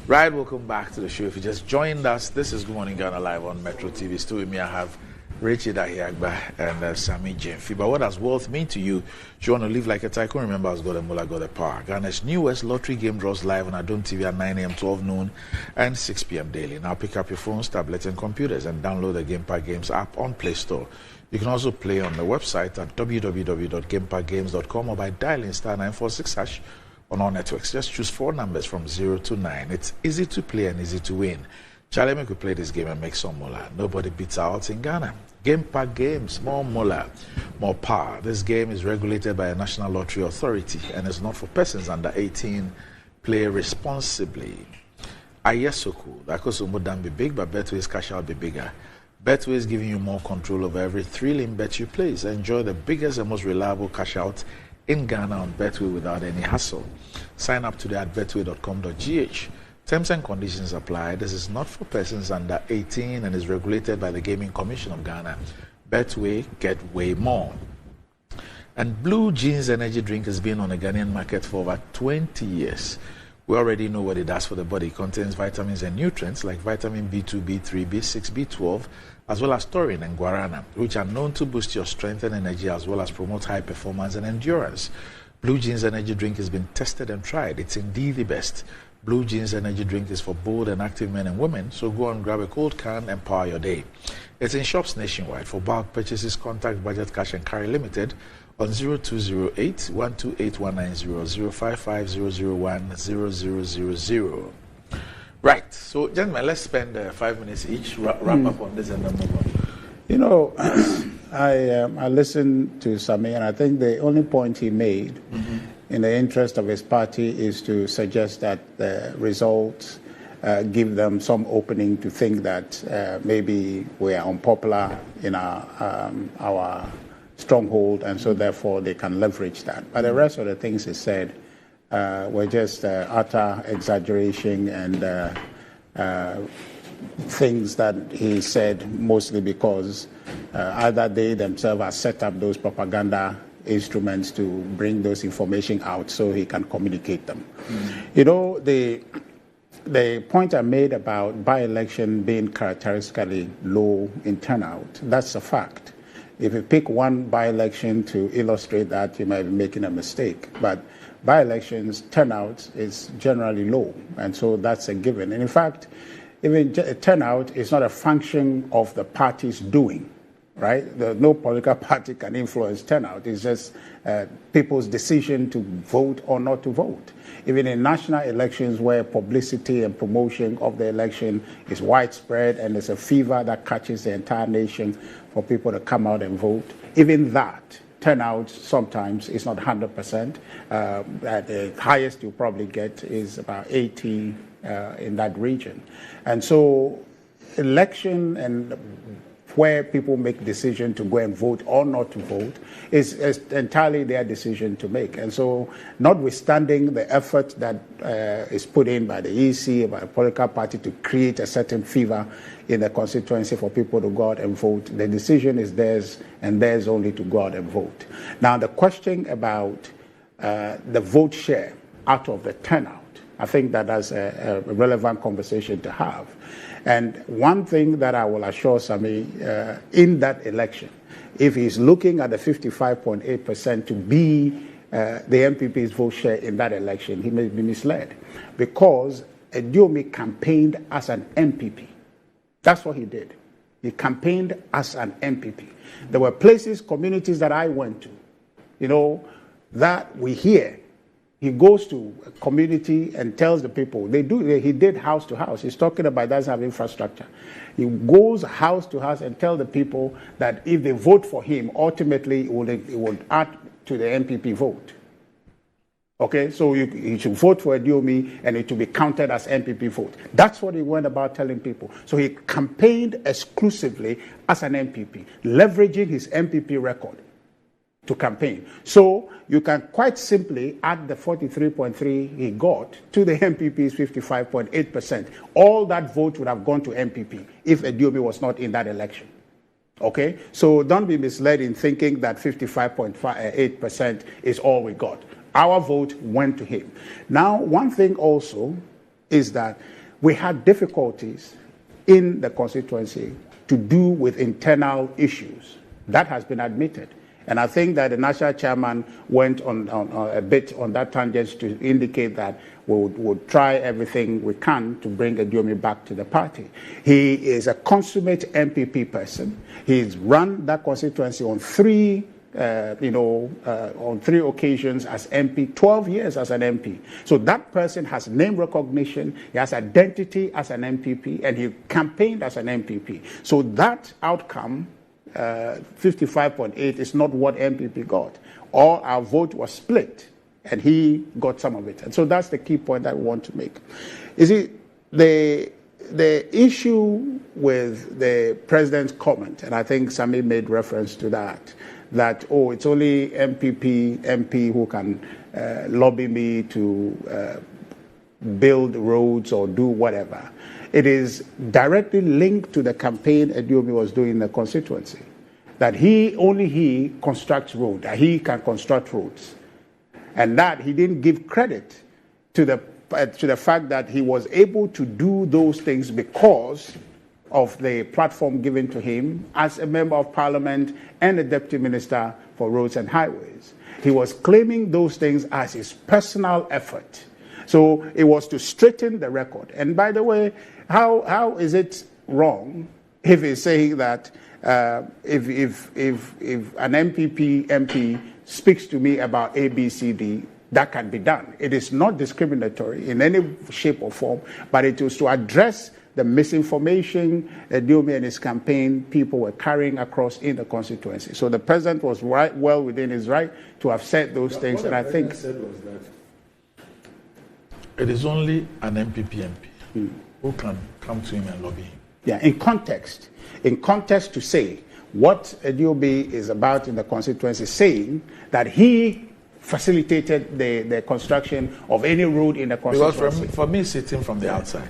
Right, welcome back to the show. If you just joined us, this is Good Morning Ghana Live on Metro TV. Still with me, I have Richard Ahiagba and Sammy Jemfi. But what does wealth mean to you? If you want to live like a tycoon, remember, as God and Mula got the power. Ghana's newest lottery game draws live on Adon TV at 9 a.m., 12 noon, and 6 p.m. daily. Now pick up your phones, tablets, and computers and download the Game Park Games app on Play Store. You can also play on the website at www.gameparkgames.com or by dialing *946# on all networks. Just choose 4 numbers from 0 to 9. It's easy to play and easy to win. Charlie, make we play this game and make some moolah. Nobody beats out in Ghana. Game Park Games, more moolah, more power. This game is regulated by a National Lottery Authority and is not for persons under 18. Play responsibly. Ayesoku, that goes to be big, but Betway's cash out be bigger. Betway is giving you more control over every thrilling bet you place. Enjoy the biggest and most reliable cash out in Ghana on Betway without any hassle. Sign up today at betway.com.gh. Terms and conditions apply. This is not for persons under 18 and is regulated by the Gaming Commission of Ghana. Betway, get way more. And Blue Jeans energy drink has been on the Ghanaian market for over 20 years. We already know what it does for the body. It contains vitamins and nutrients like vitamin B2, B3, B6, B12, as well as taurine and guarana, which are known to boost your strength and energy as well as promote high performance and endurance. Blue Jeans energy drink has been tested and tried. It's indeed the best. Blue Jeans energy drink is for bold and active men and women, so go and grab a cold can and power your day. It's in shops nationwide. For bulk purchases, contact Budget Cash and Carry Limited on 0208-128-190, 055-001-0000. Right. So, gentlemen, let's spend 5 minutes each, wrap up on this and then move on. You know, I listened to Sami, and I think the only point he made in the interest of his party is to suggest that the results give them some opening to think that maybe we are unpopular in our stronghold, and so therefore they can leverage that. But the rest of the things he said were just utter exaggeration and things that he said mostly because either they themselves have set up those propaganda instruments to bring those information out so he can communicate them. You know, the point I made about by-election being characteristically low in turnout, that's a fact. If you pick one by-election to illustrate that, you might be making a mistake. But by-elections turnout is generally low, and so that's a given. And in fact, even turnout is not a function of the party's doing, right? No political party can influence turnout. It's just people's decision to vote or not to vote. Even in national elections where publicity and promotion of the election is widespread and there's a fever that catches the entire nation for people to come out and vote, even that turnout sometimes is not 100%. The highest you probably get is about 80 in that region. And so election and where people make decision to go and vote or not to vote is entirely their decision to make. And so notwithstanding the effort that is put in by the EC, by a political party to create a certain fever in the constituency for people to go out and vote, the decision is theirs and theirs only to go out and vote. Now the question about the vote share out of the turnout, I think that that's a relevant conversation to have. And one thing that I will assure Sami in that election, if he's looking at the 55.8% to be the MPP's vote share in that election, he may be misled because Ediomi campaigned as an MPP. That's what he did. He campaigned as an MPP. There were places, communities that I went to, you know, that we hear. He goes to a community and tells the people, he did house to house. He's talking about doesn't have infrastructure. He goes house to house and tells the people that if they vote for him, ultimately it would add to the MPP vote. Okay, so you should vote for Ediomi and it will be counted as MPP vote. That's what he went about telling people. So he campaigned exclusively as an MPP, leveraging his MPP record to campaign. So you can quite simply add the 43.3 he got to the MPP's 55.8%. All that vote would have gone to MPP if Ediomi was not in that election. Okay? So don't be misled in thinking that 55.8% is all we got. Our vote went to him. Now, one thing also is that we had difficulties in the constituency to do with internal issues. That has been admitted. And I think that the national chairman went on a bit on that tangent to indicate that we would try everything we can to bring Ediomi back to the party. He is a consummate MPP person. He's run that constituency on three occasions as MP, 12 years as an MP. So that person has name recognition, he has identity as an MPP, and he campaigned as an MPP. So that outcome, 55.8 is not what MPP got. All our vote was split, and he got some of it. And so that's the key point that we want to make. You see, the issue with the president's comment, and I think Sami made reference to that it's only MP who can lobby me to build roads or do whatever. It is directly linked to the campaign Ediomi was doing in the constituency. That only he constructs roads, that he can construct roads. And that he didn't give credit to the fact that he was able to do those things because of the platform given to him as a member of parliament and a deputy minister for roads and highways. He was claiming those things as his personal effort. So it was to straighten the record. And by the way, how is it wrong if he's saying that if an MP speaks to me about ABCD, that can be done. It is not discriminatory in any shape or form, but it was to address the misinformation Diomi and his campaign people were carrying across in the constituency. So the president was well within his right to have said those things, and I think said was that it is only an MPP who can come to him and lobby him. Yeah, in context to say what Diomi is about in the constituency, saying that he facilitated the construction of any road in the constituency. Because for me, sitting from the outside,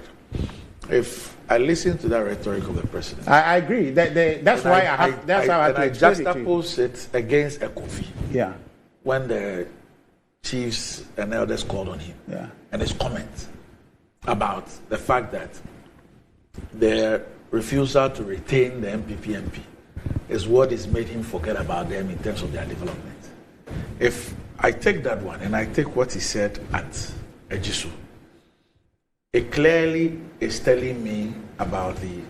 if I listen to that rhetoric of the president, I agree. That's why I juxtapose it against a Kofi. Yeah. When the chiefs and elders called on him, and his comments about the fact that their refusal to retain the MPP MP is what has made him forget about them in terms of their development. If I take that one and I take what he said at Ejisu, it clearly is telling me about the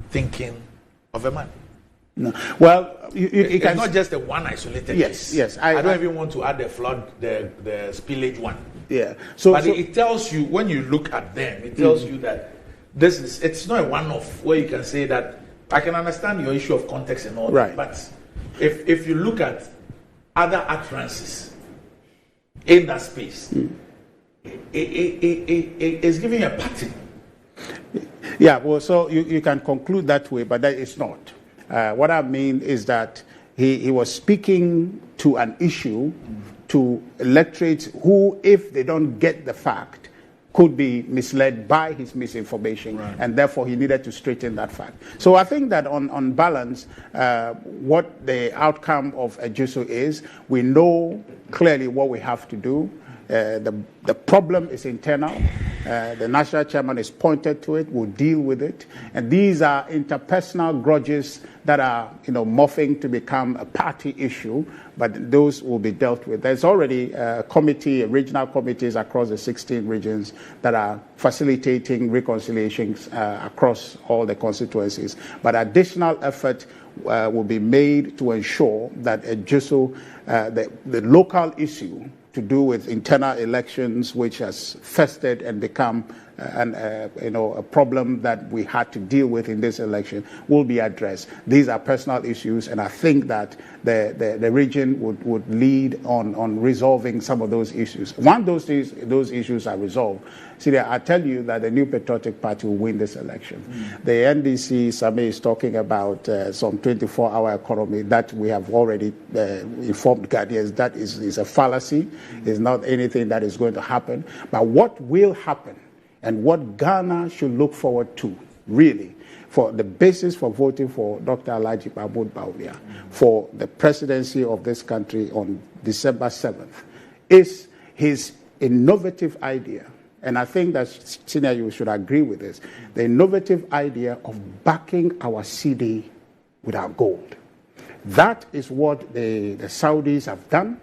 thinking of a man. No. Well, it's not just the one isolated case. Yes. I don't even want to add the flood, the spillage one. Yeah. But it tells you, when you look at them, it tells you that it's not a one-off where you can say that I can understand your issue of context and all that. But if you look at other utterances in that space, it's giving a pattern. Yeah, well, so you can conclude that way, but that is not. What I mean is that he was speaking to an issue to electorates who, if they don't get the fact, could be misled by his misinformation, and therefore he needed to straighten that fact. So I think that on balance, what the outcome of Ejisu is, we know clearly what we have to do. The problem is internal. The national chairman is pointed to it. We'll deal with it. And these are interpersonal grudges that are, morphing to become a party issue, but those will be dealt with. There's already a committee, regional committees across the 16 regions that are facilitating reconciliations across all the constituencies. But additional effort will be made to ensure that Ejisu, the local issue to do with internal elections, which has festered and become a problem that we had to deal with in this election, will be addressed. These are personal issues, and I think that the region would lead on resolving some of those issues. Once those issues are resolved, see, I tell you that the New Patriotic Party will win this election. The NDC, Sami, is talking about some 24-hour economy that we have already informed Ghanaians that is a fallacy. It's not anything that is going to happen. But what will happen and what Ghana should look forward to, really, for the basis for voting for Dr. Alhaji Mahmoud Bawumia for the presidency of this country on December 7th, is his innovative idea. And I think that, Senior, you should agree with this, the innovative idea of backing our cedi with our gold. That is what the Saudis have done.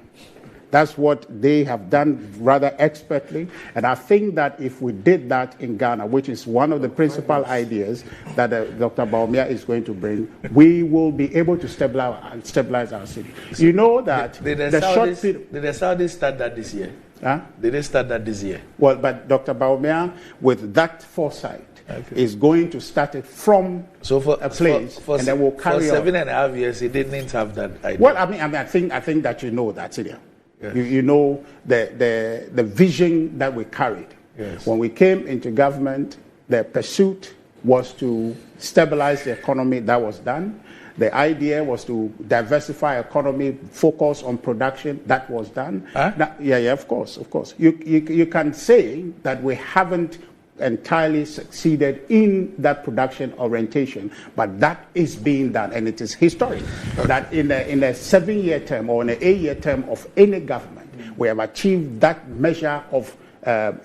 That's what they have done rather expertly. And I think that if we did that in Ghana, which is one of the principal ideas that Dr. Bawumia is going to bring, we will be able to stabilize our city. You know that Did the Saudis start that this year? Huh? Did they start that this year? Well, but Dr. Bawumia, with that foresight, is going to start it from a place, and then we'll carry on. For 7.5 years, he didn't have that idea. Well, I think that you know that, Sidia. Yes. You know the vision that we carried. Yes. When we came into government, the pursuit was to stabilize the economy. That was done. The idea was to diversify economy, focus on production. That was done. Huh? Now, of course. You can say that we haven't entirely succeeded in that production orientation, but that is being done, and it is historic that in a 7-year term or in an 8-year term of any government, we have achieved that measure of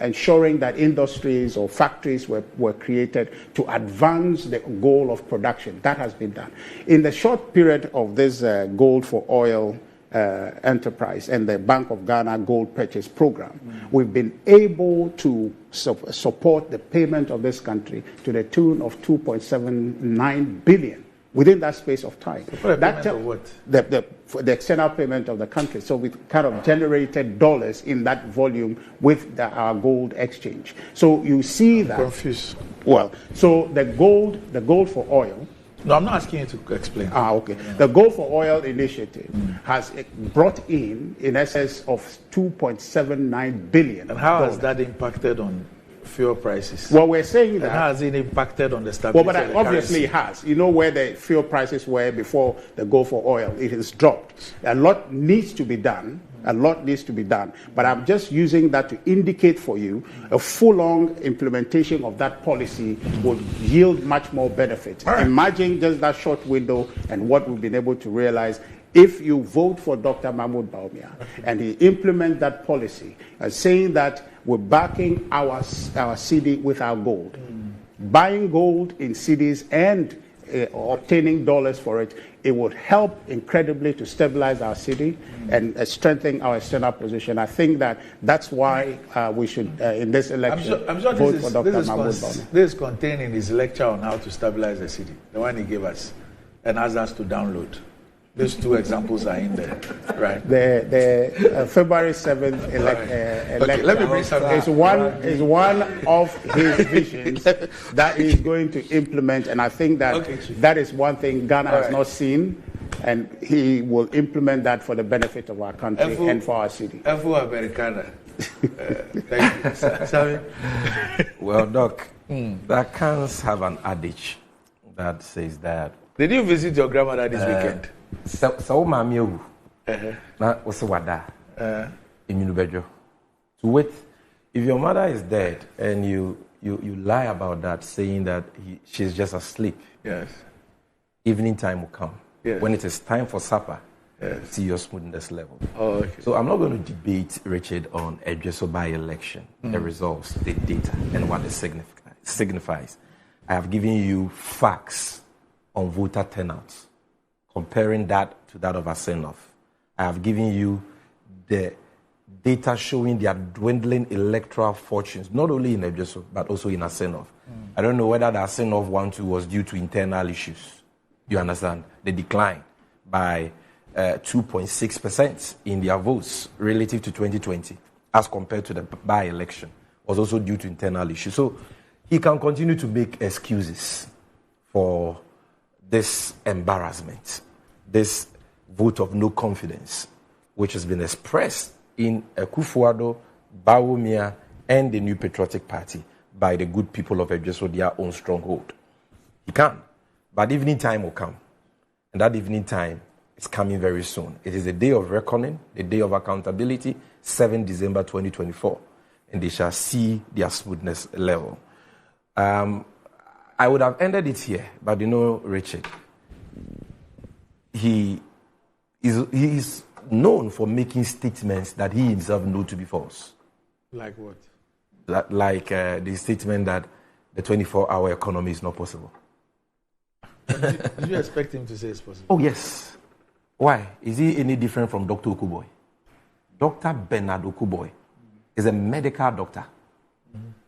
ensuring that industries or factories were created to advance the goal of production. That has been done. In the short period of this gold for oil enterprise and the Bank of Ghana gold purchase program, we've been able to support the payment of this country to the tune of $2.79 billion within that space of time. So for the payment of what? For the external payment of the country. So we kind of generated dollars in that volume with our gold exchange. So you see that. Confused. Well, so the gold for oil. No, I'm not asking you to explain. Okay. The Gold for Oil initiative has brought in excess of $2.79 billion. And how has that impacted on fuel prices? Well, we're saying that. And how has it impacted on the stability Well, but of the obviously currency? it has. You know where the fuel prices were before the Gold for Oil. It has dropped. A lot needs to be done. A lot needs to be done. But I'm just using that to indicate for you a full-on implementation of that policy will yield much more benefit. Right. Imagine just that short window and what we've been able to realize if you vote for Dr. Mahmoud Bawumia and he implement that policy, saying that we're backing our cedi with our gold, buying gold in cedis and obtaining dollars for it, it would help incredibly to stabilize our cedi and strengthen our external position. I think that's why we should, in this election, I'm sure vote for Dr. Mahmoud Bawumia. This is contained in his lecture on how to stabilize the cedi, the one he gave us, and asked us to download. These two examples are in there, right? The February 7th election Okay, let me bring something. is one of his visions that he's going to implement, and I think that that is one thing Ghana has not seen, and he will implement that for the benefit of our country and for our city. Americana. Thank you. Sorry. Well, Doc, the Akans have an adage that says that. Did you visit your grandmother this weekend? So mami owu na wose wada iminu bejo. To wait, if your mother is dead and you lie about that, saying that she's just asleep. Yes. Evening time will come. Yes. When it is time for supper, yes. See your smoothness level. Oh, okay. So I'm not going to debate Richard on a Jeso by-election, the results, the data, and what it signifies. I have given you facts on voter turnout. Comparing that to that of Asenov. I have given you the data showing their dwindling electoral fortunes, not only in Ejeso, but also in Asenov. I don't know whether the Asenov 1-2 was due to internal issues. You understand? The decline by 2.6% in their votes relative to 2020, as compared to the by-election, was also due to internal issues. So he can continue to make excuses for this embarrassment, this vote of no confidence, which has been expressed in Akufo-Addo, Bawumia, and the New Patriotic Party by the good people of Ejeso, their own stronghold. He can, but evening time will come, and that evening time is coming very soon. It is the day of reckoning, the day of accountability, 7 December 2024, and they shall see their smoothness level. I would have ended it here, but you know, Richard, he is known for making statements that he himself knows to be false. Like what? Like the statement that the 24-hour economy is not possible. Did you expect him to say it's possible? Oh, yes. Why? Is he any different from Dr. Okuboy? Dr. Bernard Okuboy is a medical doctor.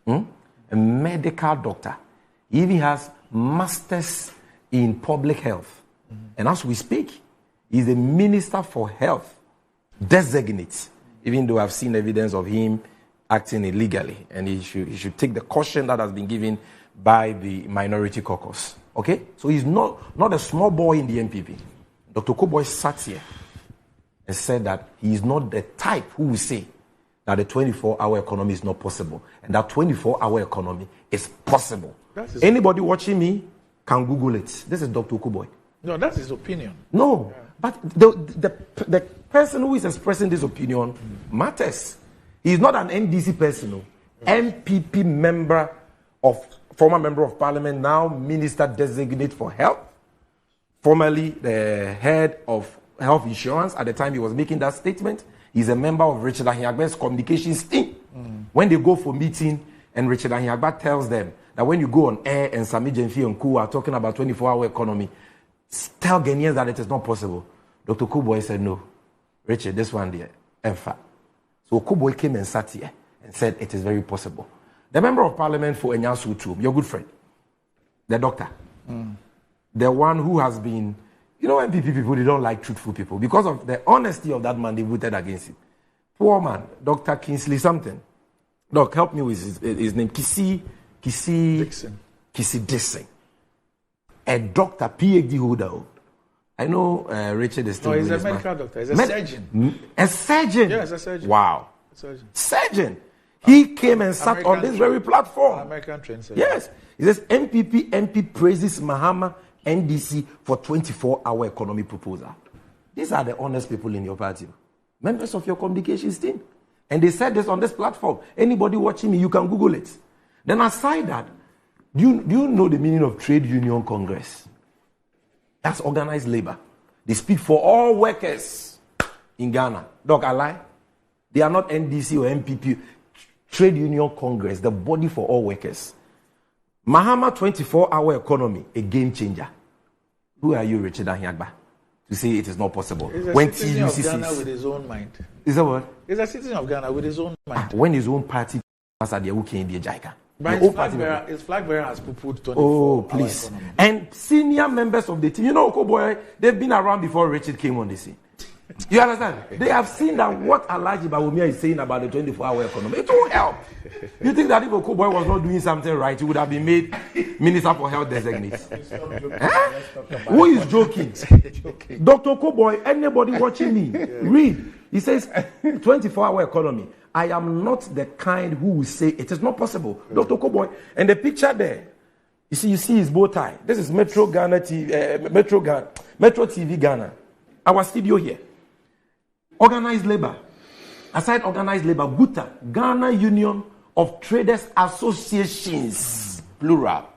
A medical doctor. He even has masters in public health. And as we speak, he's the Minister for Health designate, even though I've seen evidence of him acting illegally. And he should take the caution that has been given by the minority caucus. Okay? So he's not a small boy in the MPP. Dr. Okuboy sat here and said that he is not the type who will say that the 24-hour economy is not possible. And that 24-hour economy is possible. Anybody watching me can Google it. This is Dr. Okuboy. No, that's his opinion. No, but the person who is expressing this opinion matters. He's not an NDC person. No. MPP member former member of parliament, now minister designate for health, formerly the head of health insurance at the time he was making that statement. He's a member of Richard Ahiagba's communications team. When they go for meeting and Richard Ahiagba tells them that when you go on air and Sami Jenfi and Ku are talking about 24-hour economy, tell Ghanaians that it is not possible. Dr. Okuboy said, no, Richard, this one there, EMFA. So Okuboy came and sat here and said it is very possible. The member of parliament for Enyansu Tum, your good friend, the doctor, the one who has been, you know, MPP people, they don't like truthful people. Because of the honesty of that man, they voted against him. Poor man, Dr. Kingsley something. Doc, help me with his name. Kisi Dixon. A doctor, PhD holder. I know Richard is still. No, he's a medical doctor. He's a surgeon. A surgeon? Yes, a surgeon. Wow. Surgeon. He came and sat on this very platform. American trained surgeon. Yes. He says MP praises Mahama NDC for 24-hour economy proposal. These are the honest people in your party. Members of your communications team. And they said this on this platform. Anybody watching me, you can Google it. Then aside that, do you know the meaning of Trade Union Congress? That's organized labor. They speak for all workers in Ghana. Doc, I lie? They are not NDC or MPP. Trade Union Congress, the body for all workers. Mahama 24-hour economy, a game changer. Who are you, Richard Ahiagba, to say it is not possible? He's a when citizen of Ghana with his own mind. Is that what? He's a citizen of Ghana with his own mind. When his own party was at the Jaika. But his flag bearer has poo-pooed 24. Oh, please. And senior members of the team, you know, Okoboy, they've been around before Richard came on the scene. You understand? They have seen that what Alhaji Bawumia is saying about the 24-hour economy, it won't help. You think that if Okoboy was not doing something right, he would have been made Minister for Health designate? Who is joking? Dr. Okoboy, anybody watching me, read. He says, 24-hour economy. I am not the kind who will say it is not possible. Dr. Okoboy, and the picture there, you see his bow tie. This is Metro TV Ghana. Our studio here. Organized labor. Aside organized labor, GUTA, Ghana Union of Traders Associations, plural.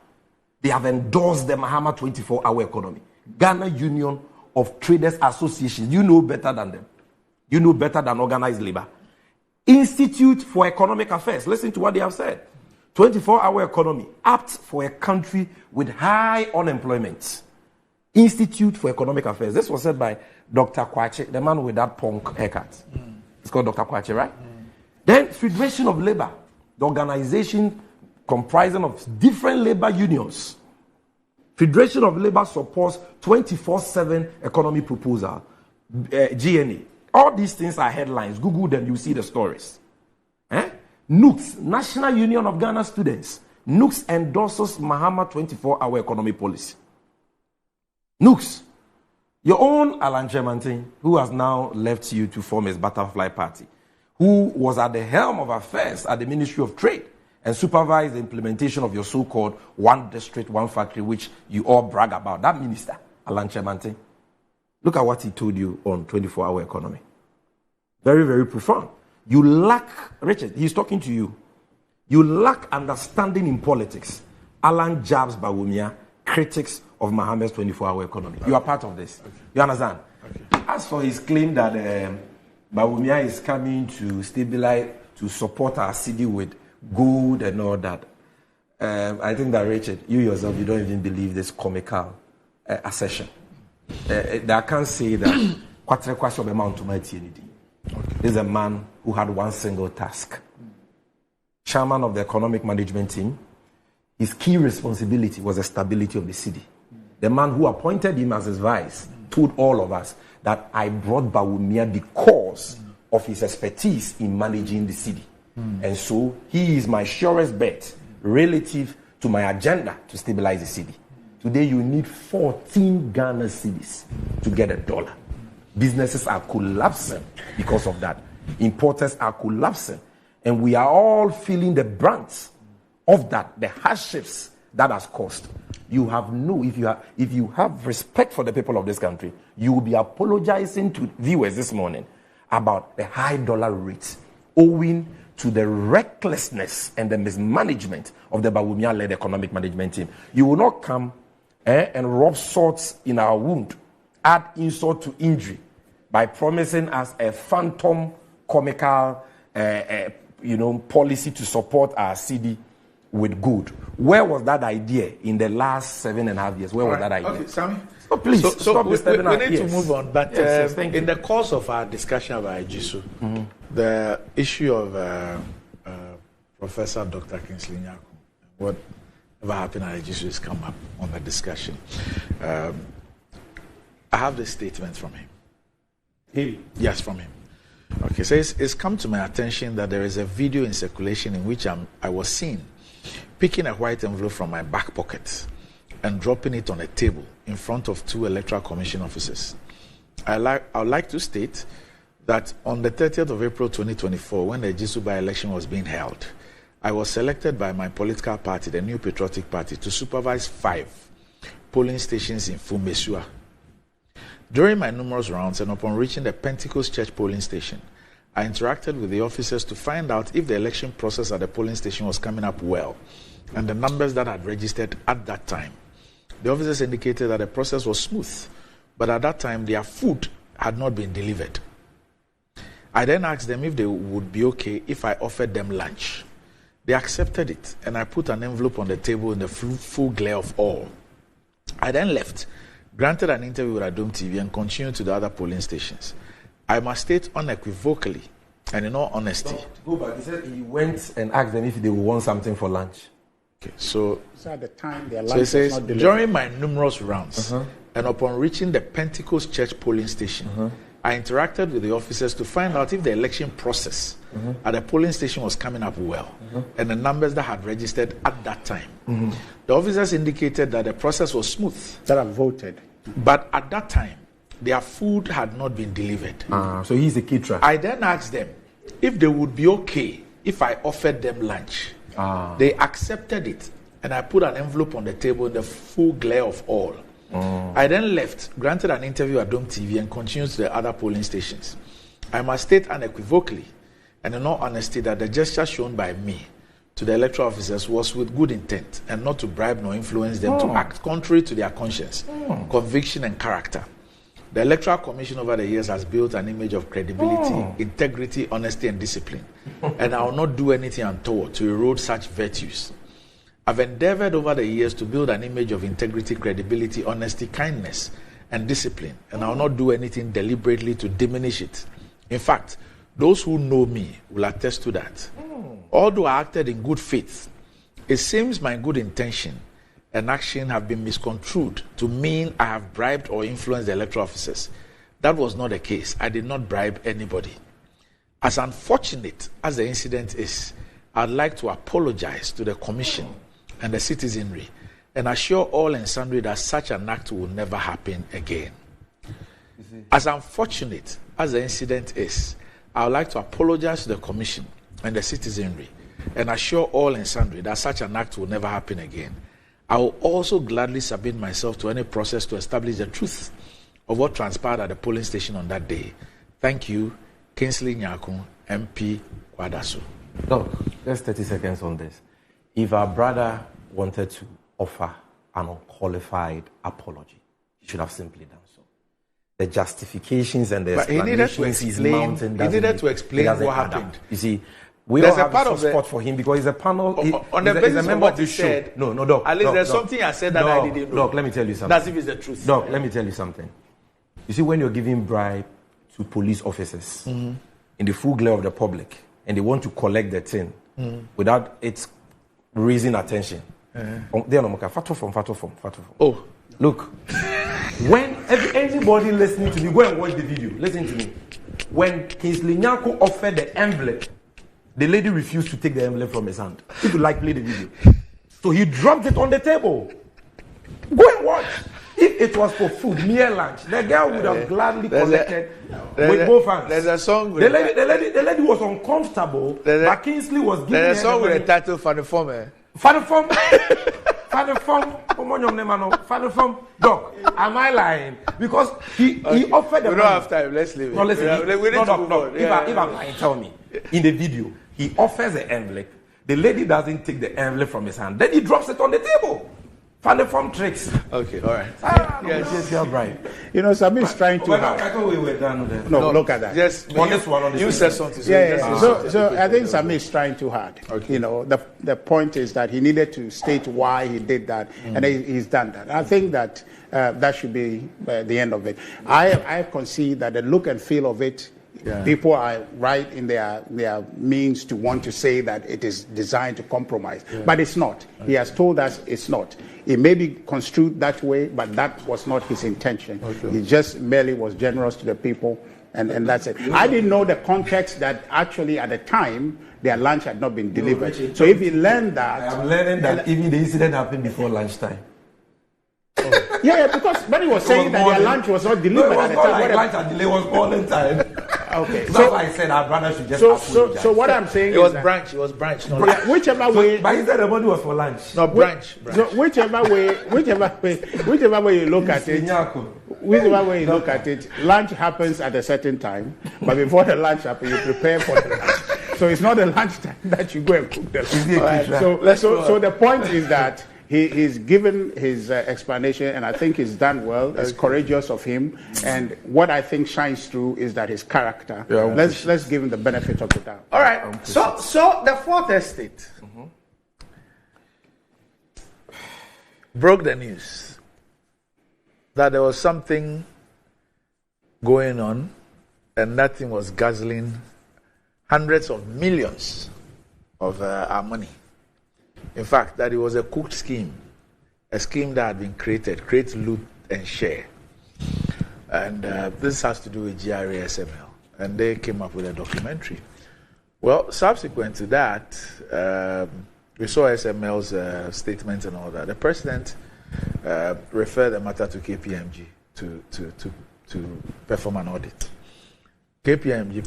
They have endorsed the Mahama 24-hour economy. Ghana Union of Traders Associations. You know better than them. You know better than organized labor. Institute for Economic Affairs. Listen to what they have said. 24-hour economy, apt for a country with high unemployment. Institute for Economic Affairs. This was said by Dr. Kwache, the man with that punk haircut. It's called Dr. Kwache, right? Then Federation of Labor, the organization comprising of different labor unions. Federation of Labor supports 24/7 economy proposal, GNA. All these things are headlines. Google them, you see the stories. NUCS, National Union of Ghana Students. NUCS endorses Mahama 24-hour economy policy. NUCS, your own Alan Chemantin, who has now left you to form his Butterfly Party, who was at the helm of affairs at the Ministry of Trade and supervised the implementation of your so-called one district, one factory, which you all brag about. That minister, Alan Chemantin, look at what he told you on 24-hour economy. Very, very profound. You lack, Richard, he's talking to you. You lack understanding in politics. Alan Jabs Bawumia, critics of Mahama's 24-hour economy. You are part of this. You understand? As for his claim that Bawumia is coming to stabilize, to support our city with gold and all that, I think that, Richard, you yourself, you don't even believe this comical assertion. I can't say that this is a man who had one single task. Chairman of the economic management team, his key responsibility was the stability of the city. The man who appointed him as his vice told all of us that I brought Bawumia because of his expertise in managing the city. And so he is my surest bet relative to my agenda to stabilize the city. Today you need 14 Ghana cities to get $1. Businesses are collapsing because of that. Importers are collapsing. And we are all feeling the brunt of that, the hardships that has caused. You have if you have respect for the people of this country, you will be apologizing to viewers this morning about the high dollar rates owing to the recklessness and the mismanagement of the Bawumia-led economic management team. You will not come and rub salt in our wound, add insult to injury by promising us a phantom comical policy to support our city with good. Where was that idea in the last 7.5 years? Where was that idea? Okay, Sammy. Oh, please, stop we need to move on. But in the course of our discussion about Ejisu, the issue of Professor Dr. Kingsley Nyako, what never happened and the issues come up on the discussion. I have this statement from him. Him? Yes, from him. Okay, so it's come to my attention that there is a video in circulation in which I was seen picking a white envelope from my back pocket and dropping it on a table in front of 2 Electoral Commission officers. I would like to state that on the 30th of April 2024, when the Jisu by-election was being held, I was selected by my political party, the New Patriotic Party, to supervise 5 polling stations in Fumesua. During my numerous rounds and upon reaching the Pentecost Church polling station, I interacted with the officers to find out if the election process at the polling station was coming up well and the numbers that had registered at that time. The officers indicated that the process was smooth, but at that time their food had not been delivered. I then asked them if they would be okay if I offered them lunch. They accepted it, and I put an envelope on the table in the full glare of all. I then left, granted an interview with Adom TV, and continued to the other polling stations. I must state unequivocally and in all honesty. Go back. He said he went and asked them if they would want something for lunch. Okay, so at the time their so lunch it says, was not delivered. during my numerous rounds and upon reaching the Pentecost Church polling station, I interacted with the officers to find out if the election process at the polling station was coming up well and the numbers that had registered at that time. The officers indicated that the process was smooth. That have voted. But at that time, their food had not been delivered. So he's a caterer. I then asked them if they would be okay if I offered them lunch. They accepted it, and I put an envelope on the table in the full glare of all. I then left, granted an interview at Dome TV, and continued to the other polling stations. I must state unequivocally and in all honesty that the gesture shown by me to the electoral officers was with good intent and not to bribe nor influence them to act contrary to their conscience, conviction, and character. The Electoral Commission over the years has built an image of credibility, integrity, honesty, and discipline, and I will not do anything untoward to erode such virtues. I've endeavored over the years to build an image of integrity, credibility, honesty, kindness, and discipline, and I will not do anything deliberately to diminish it. In fact, those who know me will attest to that. Although I acted in good faith, it seems my good intention and action have been misconstrued to mean I have bribed or influenced the electoral officers. That was not the case. I did not bribe anybody. As unfortunate as the incident is, I'd like to apologize to the Commission and the citizenry and assure all and sundry that such an act will never happen again. As unfortunate as the incident is, I would like to apologize to the Commission and the citizenry and assure all and sundry that such an act will never happen again. I will also gladly submit myself to any process to establish the truth of what transpired at the polling station on that day. Thank you, Kingsley Nyakun, MP Kwadaso. No, just 30 seconds on this. If our brother wanted to offer an unqualified apology, he should have simply done so. The justifications and the explanations he's mounting he needed to explain what happened. You see, we all have a support for him because he's a panel. On the basis of what he said, Doc. At least there's something I said that I didn't know. Doc, let me tell you something. That's if it's the truth. Doc, let me tell you something. You see, when you're giving bribe to police officers in the full glare of the public and they want to collect the thing without its raising attention, oh, look, when anybody listening to me, go and watch the video. Listen to me. When Kingsley Nyako offered the envelope, the lady refused to take the envelope from his hand. If you like, play the video. So he dropped it on the table. Go and watch. If it was for food, mere lunch, the girl would have gladly collected with both hands. There's a song with the lady was uncomfortable, but Kingsley was giving there's a song with the title for the form. Doc, am I lying? Because he offered the We don't have time, let's leave it. No, listen. We need to move on. If I'm lying, tell me. In the video, he offers the envelope. The lady doesn't take the envelope from his hand. Then he drops it on the table. Find the form tricks. Okay, all right. Yes, you're right. You know, Samir's trying to. I thought we were done with that. No, look at that. Yes, on this one. You said something. So I think Samir's trying too hard. Okay. You know, the point is that he needed to state why he did that, and he's done that. I think that that should be the end of it. I concede that the look and feel of it People are right in their means to want to say that it is designed to compromise, but it's not. He has told us it's not. It may be construed that way, but that was not his intention. He just merely was generous to the people, and that's it. I didn't know the context that actually at the time their lunch had not been delivered. So if he learned that... I'm learning that even the incident happened before lunchtime. Yeah, because but he was saying that their lunch was not delivered at the time. Like lunch and delay was morning time. Okay, so I said our brother should just apologize. So what I'm saying it was brunch. It was brunch. No, whichever way. But he said the money was for lunch. No, brunch. So whichever way you look at it, lunch happens at a certain time. But before the lunch happens, you prepare for the lunch. So it's not the lunch time that you go and cook the lunch. So the point is that he's given his explanation, and I think he's done well. It's courageous of him, and what I think shines through is that his character. Let's give him the benefit of the doubt. All right. So the Fourth Estate broke the news that there was something going on, and that thing was guzzling hundreds of millions of our money. In fact, that it was a cooked scheme, a scheme that had been created, create, loot, and share. And this has to do with GRASML. And they came up with a documentary. Well, subsequent to that, we saw SML's statement and all that. The president referred the matter to KPMG to perform an audit. KPMG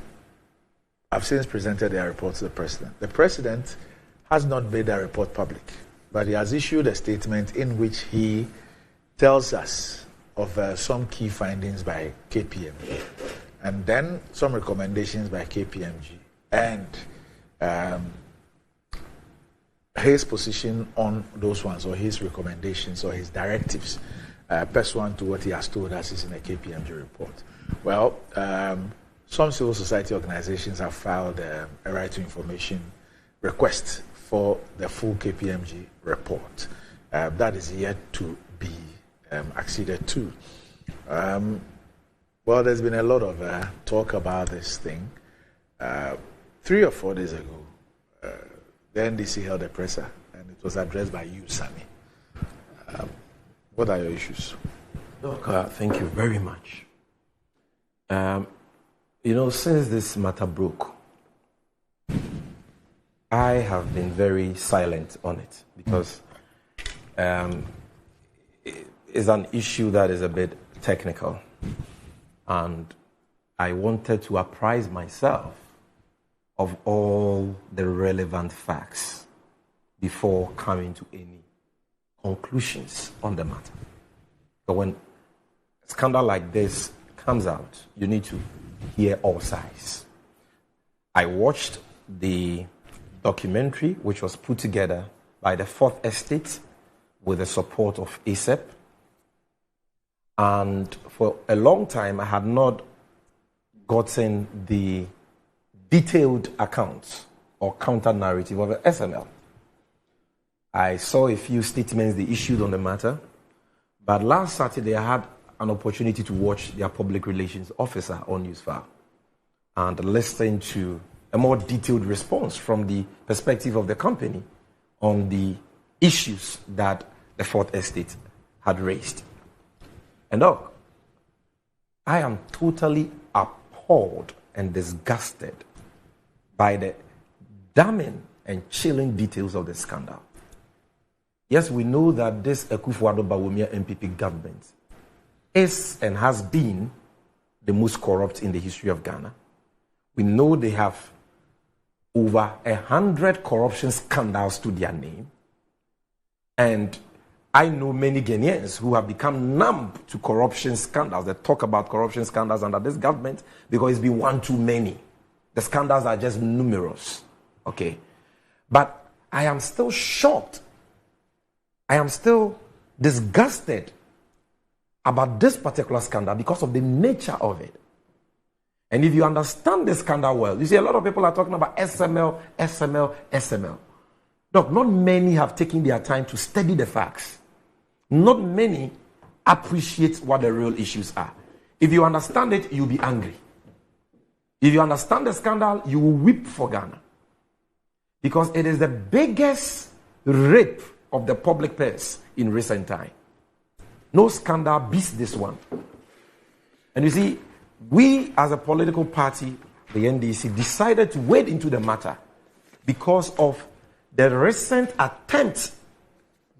have since presented their report to the president. The president has not made that report public, but he has issued a statement in which he tells us of some key findings by KPMG, and then some recommendations by KPMG, and his position on those ones, or his recommendations, or his directives, pursuant to what he has told us is in the KPMG report. Well, some civil society organizations have filed a right to information request for the full KPMG report. That is yet to be acceded to. Well, there's been a lot of talk about this thing. 3 or 4 days ago, the NDC held a presser, and it was addressed by you, Sammy. What are your issues? Look, thank you very much. Since this matter broke, I have been very silent on it because it's an issue that is a bit technical, and I wanted to apprise myself of all the relevant facts before coming to any conclusions on the matter. But when a scandal like this comes out, you need to hear all sides. I watched the documentary, which was put together by the Fourth Estate with the support of ASEP. And for a long time, I had not gotten the detailed account or counter-narrative of the SML. I saw a few statements they issued on the matter, but last Saturday I had an opportunity to watch their public relations officer on Newsfile and listen to a more detailed response from the perspective of the company on the issues that the Fourth Estate had raised. And look, I am totally appalled and disgusted by the damning and chilling details of the scandal. Yes, we know that this Akufo-Addo Bawumia MPP government is and has been the most corrupt in the history of Ghana. We know they have over 100 corruption scandals to their name. And I know many Ghanaians who have become numb to corruption scandals. They talk about corruption scandals under this government because it's been one too many. The scandals are just numerous. Okay. But I am still shocked. I am still disgusted about this particular scandal because of the nature of it. And if you understand the scandal well, you see a lot of people are talking about SML. Look, not many have taken their time to study the facts. Not many appreciate what the real issues are. If you understand it, you'll be angry. If you understand the scandal, you will weep for Ghana. Because it is the biggest rape of the public purse in recent time. No scandal beats this one. And you see, we as a political party, the NDC, decided to wade into the matter because of the recent attempt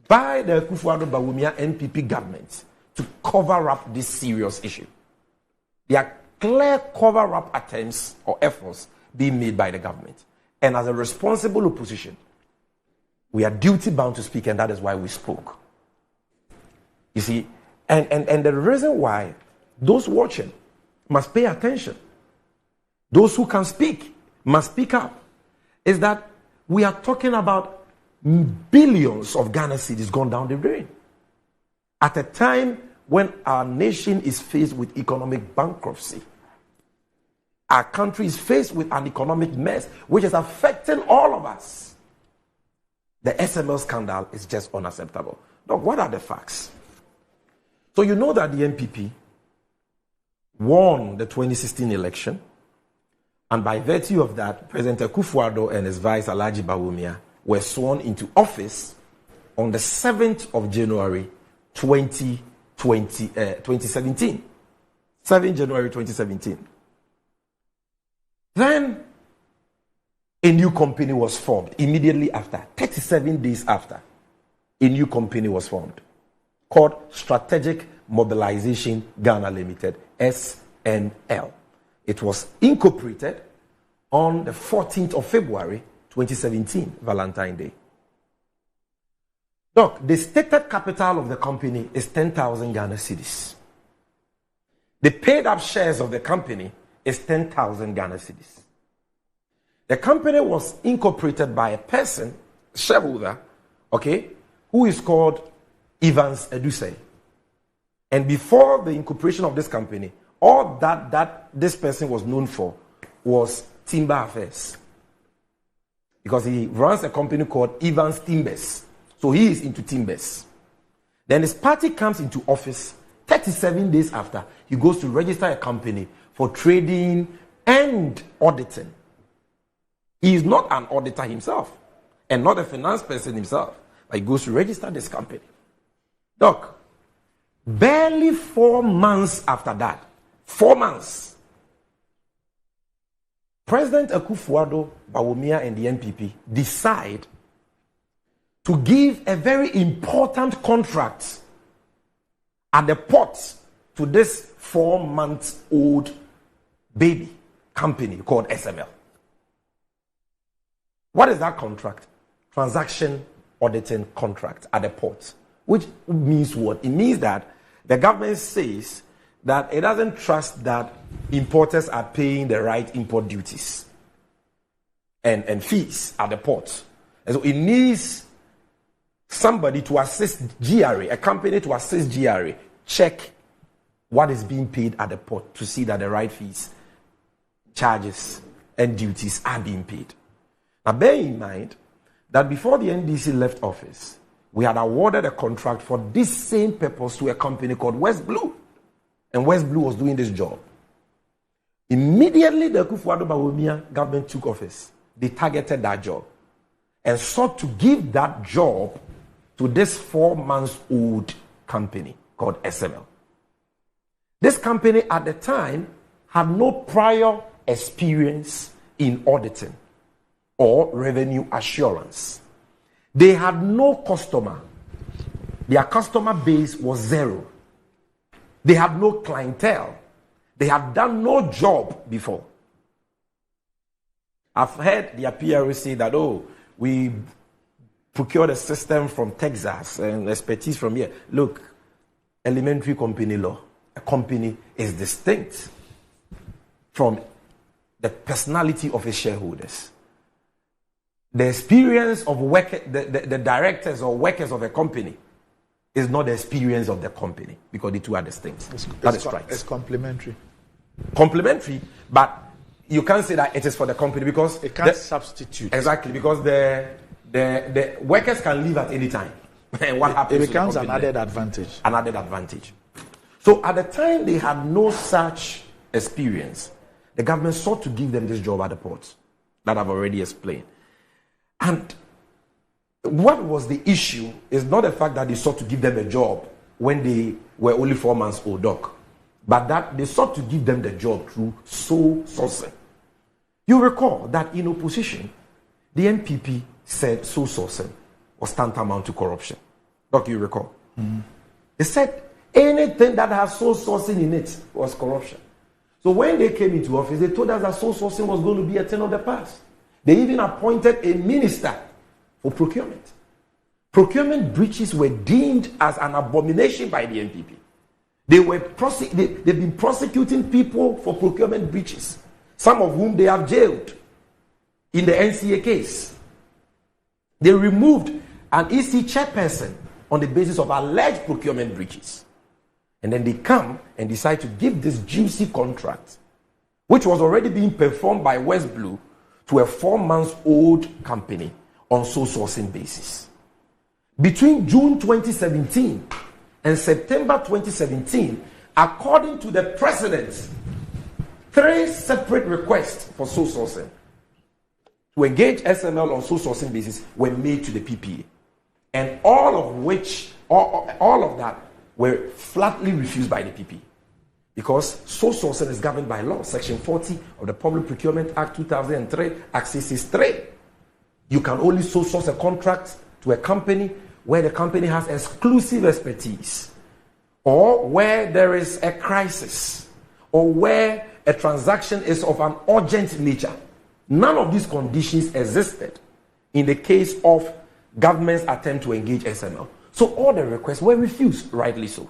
by the Akufo-Addo-Bawumia NPP government to cover up this serious issue. There are clear cover-up attempts or efforts being made by the government. And as a responsible opposition, we are duty-bound to speak, and that is why we spoke. You see, and the reason why those watching must pay attention, those who can speak must speak up, is that we are talking about billions of Ghana cedis gone down the drain. At a time when our nation is faced with economic bankruptcy, our country is faced with an economic mess which is affecting all of us. The SML scandal is just unacceptable. Now, what are the facts? So you know that the NPP won the 2016 election, and by virtue of that, President Akufo-Addo and his vice Alhaji Bawumia were sworn into office on the 7th of January 2017. 7 January 2017. Then a new company was formed immediately after, 37 days after. A new company was formed called Strategic Mobilization Ghana Limited, SML. It was incorporated on the 14th of February 2017, Valentine's Day. Look, the stated capital of the company is 10,000 Ghana cedis. The paid up shares of the company is 10,000 Ghana cedis. The company was incorporated by a person, shareholder, who is called Evans Edusei. And before the incorporation of this company, all that this person was known for was timber affairs. Because he runs a company called Evans Timbers. So he is into timbers. Then his party comes into office 37 days after. He goes to register a company for trading and auditing. He is not an auditor himself and not a finance person himself. But he goes to register this company. Look, barely 4 months after that, 4 months, President Akufo-Addo-Bawumia and the NPP decide to give a very important contract at the port to this 4-month-old baby company called SML. What is that contract? Transaction auditing contract at the port. Which means what? It means that the government says that it doesn't trust that importers are paying the right import duties and fees at the port. And so it needs somebody to assist GRA, a company to assist GRA, check what is being paid at the port to see that the right fees, charges, and duties are being paid. Now bear in mind that before the NDC left office, we had awarded a contract for this same purpose to a company called West Blue. And West Blue was doing this job. Immediately the Akufo-Addo-Bawumia government took office, they targeted that job and sought to give that job to this 4-month-old company called SML. This company at the time had no prior experience in auditing or revenue assurance. They had no customer. Their customer base was zero. They had no clientele. They had done no job before. I've heard the PRO say that, we procured a system from Texas and expertise from here. Look, elementary company law. A company is distinct from the personality of its shareholders. The experience of the directors or workers of a company is not the experience of the company, because the two are distinct. That is right. It's complementary. Complementary, but you can't say that it is for the company because it can't substitute. Exactly, because the workers can leave at any time. And what happens? It becomes an added advantage. An added advantage. So at the time they had no such experience. the government sought to give them this job at the ports that I've already explained. And what was the issue is not the fact that they sought to give them a job when they were only 4 months old, doc, but that they sought to give them the job through sole sourcing. You recall that in opposition, the NPP said sole sourcing was tantamount to corruption. Doc, you recall? Mm-hmm. They said anything that has sole sourcing in it was corruption. So when they came into office, they told us that sole sourcing was going to be a thing of the past. They even appointed a minister for procurement. Procurement breaches were deemed as an abomination by the NPP. They've been prosecuting people for procurement breaches, some of whom they have jailed in the NCA case. They removed an EC chairperson on the basis of alleged procurement breaches. And then they come and decide to give this juicy contract, which was already being performed by West Blue, to a 4-month-old company on sole sourcing basis. Between June 2017 and September 2017, according to the president, 3 separate requests for sole sourcing to engage SML on sole sourcing basis were made to the PPA, and all of that were flatly refused by the PPA, because sole sourcing is governed by law, Section 40 of the Public Procurement Act 2003, Axis 3. You can only sole source a contract to a company where the company has exclusive expertise, or where there is a crisis, or where a transaction is of an urgent nature. None of these conditions existed in the case of government's attempt to engage SML. So all the requests were refused, rightly so.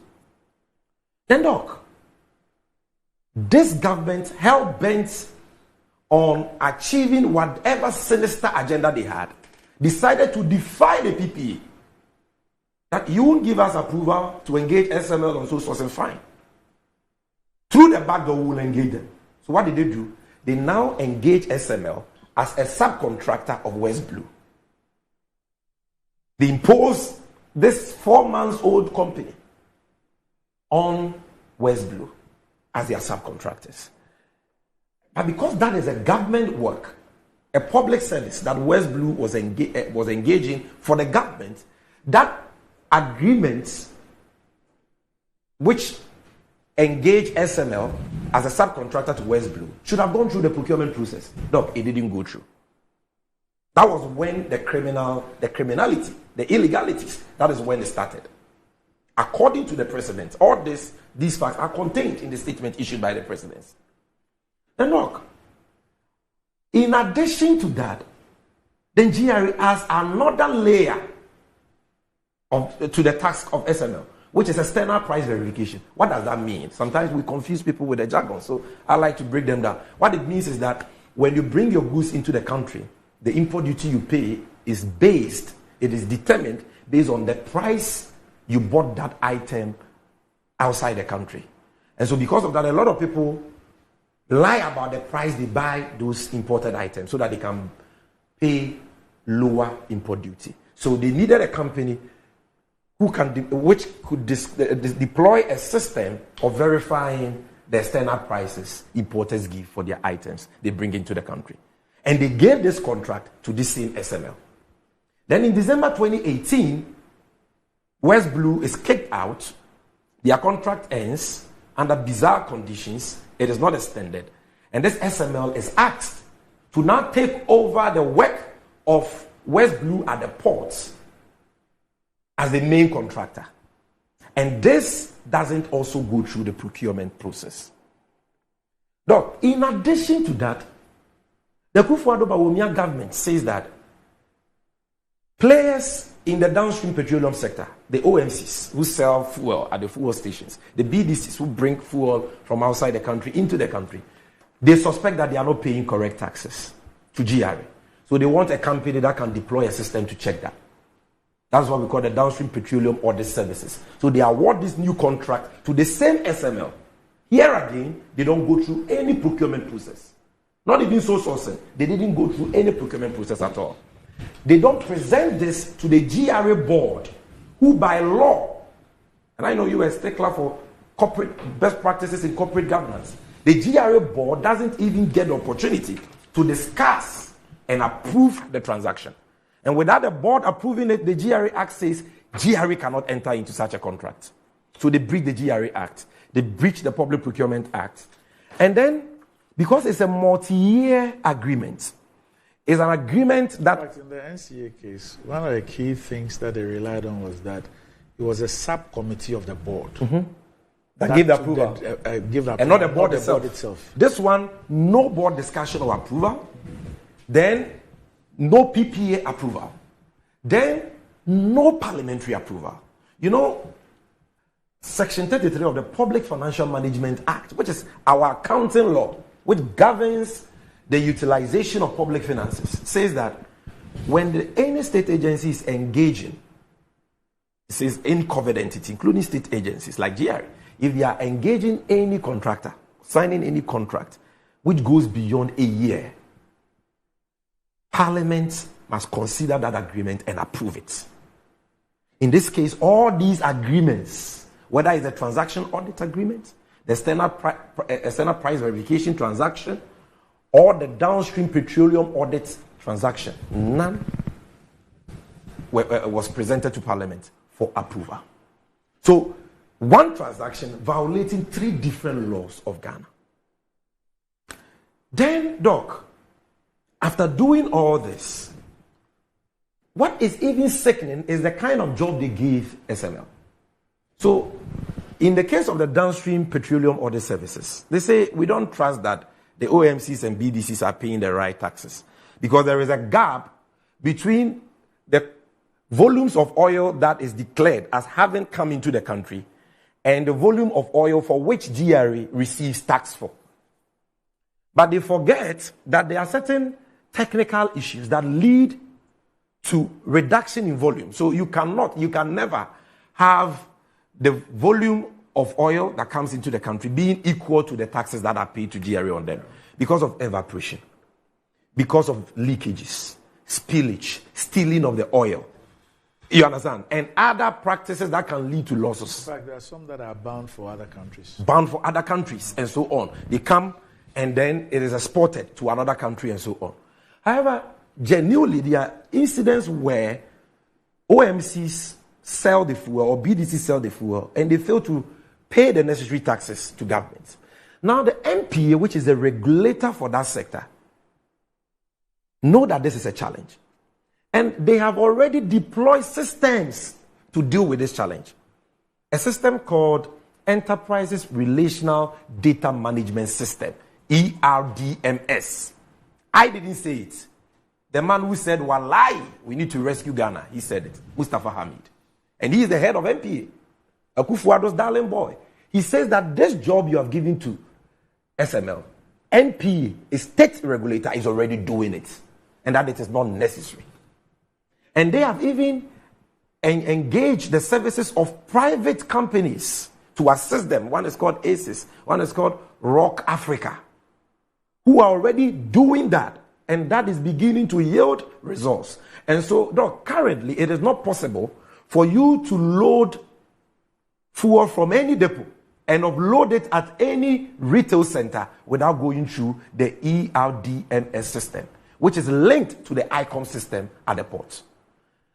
Then, doc, this government, hell-bent on achieving whatever sinister agenda they had, decided to defy the PPA. That you won't give us approval to engage SML on sole sourcing, fine. Through the back door, we will engage them. So what did they do? They now engage SML as a subcontractor of West Blue. They impose this 4-month-old company on West Blue as their subcontractors. But because that is a government work, a public service that West Blue was engaging for the government, that agreement which engaged SML as a subcontractor to West Blue should have gone through the procurement process. No, it didn't go through. That was when the criminality, the illegalities, that is when it started. According to the president, all these facts are contained in the statement issued by the president. And look, in addition to that, the GRA adds another layer to the task of SML, which is external price verification. What does that mean? Sometimes we confuse people with the jargon, so I like to break them down. What it means is that when you bring your goods into the country, the import duty you pay is determined based on the price you bought that item outside the country. And so because of that, a lot of people lie about the price they buy those imported items so that they can pay lower import duty. So they needed a company which could deploy a system of verifying the external prices importers give for their items they bring into the country. And they gave this contract to this same SML. Then in December 2018, West Blue is kicked out. Their contract ends under bizarre conditions. It is not extended. And this SML is asked to now take over the work of West Blue at the ports as the main contractor. And this doesn't also go through the procurement process. Look, in addition to that, the Kufuor Bawumia government says that players in the downstream petroleum sector, the OMCs who sell fuel at the fuel stations, the BDCs who bring fuel from outside the country into the country, they suspect that they are not paying correct taxes to GRA. So they want a company that can deploy a system to check that. That's what we call the downstream petroleum audit services. So they award this new contract to the same SML. Here again, they don't go through any procurement process. Not even sole sourcing. They didn't go through any procurement process at all. They don't present this to the GRA board, who by law, and I know you are a stickler for corporate best practices in corporate governance, The GRA board doesn't even get the opportunity to discuss and approve the transaction. And without the board approving it, the GRA Act says GRA cannot enter into such a contract. So they breach the GRA Act. They breach the Public Procurement Act. And then, because it's a multi-year agreement, it's an agreement that... In the NCA case, one of the key things that they relied on was that it was a subcommittee of the board. That gave the approval. And not the board itself. This one, no board discussion or approval. Then, no PPA approval. Then, no parliamentary approval. You know, Section 33 of the Public Financial Management Act, which is our accounting law, which governs the utilization of public finances, says that when any state agency is engaging, it says in covered entity, including state agencies like GRA, if they are engaging any contractor, signing any contract, which goes beyond a year, Parliament must consider that agreement and approve it. In this case, all these agreements, whether it's a transaction audit agreement, the external price verification transaction, or the downstream petroleum audit transaction, none was presented to Parliament for approval. So, one transaction violating 3 different laws of Ghana. Then, Doc, after doing all this, what is even sickening is the kind of job they gave SML. So, in the case of the downstream petroleum audit services, they say we don't trust that the OMCs and BDCs are paying the right taxes because there is a gap between the volumes of oil that is declared as having come into the country and the volume of oil for which GRA receives tax for. But they forget that there are certain technical issues that lead to reduction in volume. So you can never have the volume of oil that comes into the country being equal to the taxes that are paid to GRA on them because of evaporation, because of leakages, spillage, stealing of the oil. You understand? And other practices that can lead to losses. In fact, there are some that are bound for other countries. Bound for other countries and so on. They come and then it is exported to another country and so on. However, genuinely, there are incidents where OMCs sell the fuel or BDC sell the fuel and they fail to pay the necessary taxes to government. Now, the NPA, which is the regulator for that sector, know that this is a challenge. And they have already deployed systems to deal with this challenge. A system called Enterprises Relational Data Management System, ERDMS. I didn't say it. The man who said, "Wallahi, we need to rescue Ghana," he said it, Mustafa Hamid. And he is the head of NPA, Akufo-Addo's darling boy. He says that this job you have given to SML, NPA, a state regulator, is already doing it, and that it is not necessary. And they have even engaged the services of private companies to assist them. One is called ACES, one is called Rock Africa, who are already doing that. And that is beginning to yield results. And so, Doc, currently, it is not possible for you to load fuel from any depot and upload it at any retail center without going through the ERDMS system, which is linked to the ICOM system at the port.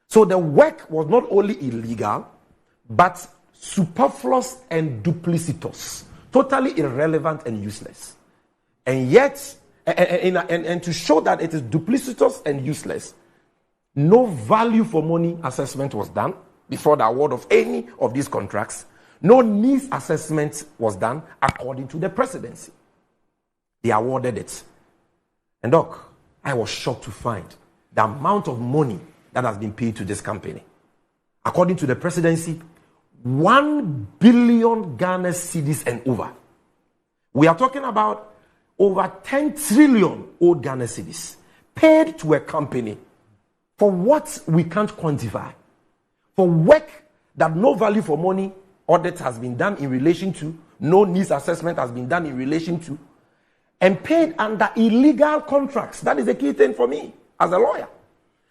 So the work was not only illegal, but superfluous and duplicitous, totally irrelevant and useless. And yet, and to show that it is duplicitous and useless, no value for money assessment was done before the award of any of these contracts. No needs assessment was done according to the presidency. They awarded it. And Doc, I was shocked to find the amount of money that has been paid to this company. According to the presidency, 1 billion Ghana cedis and over. We are talking about over 10 trillion old Ghana cedis paid to a company for what we can't quantify, for work that no value for money audit has been done in relation to, no needs assessment has been done in relation to, and paid under illegal contracts. That is the key thing for me as a lawyer.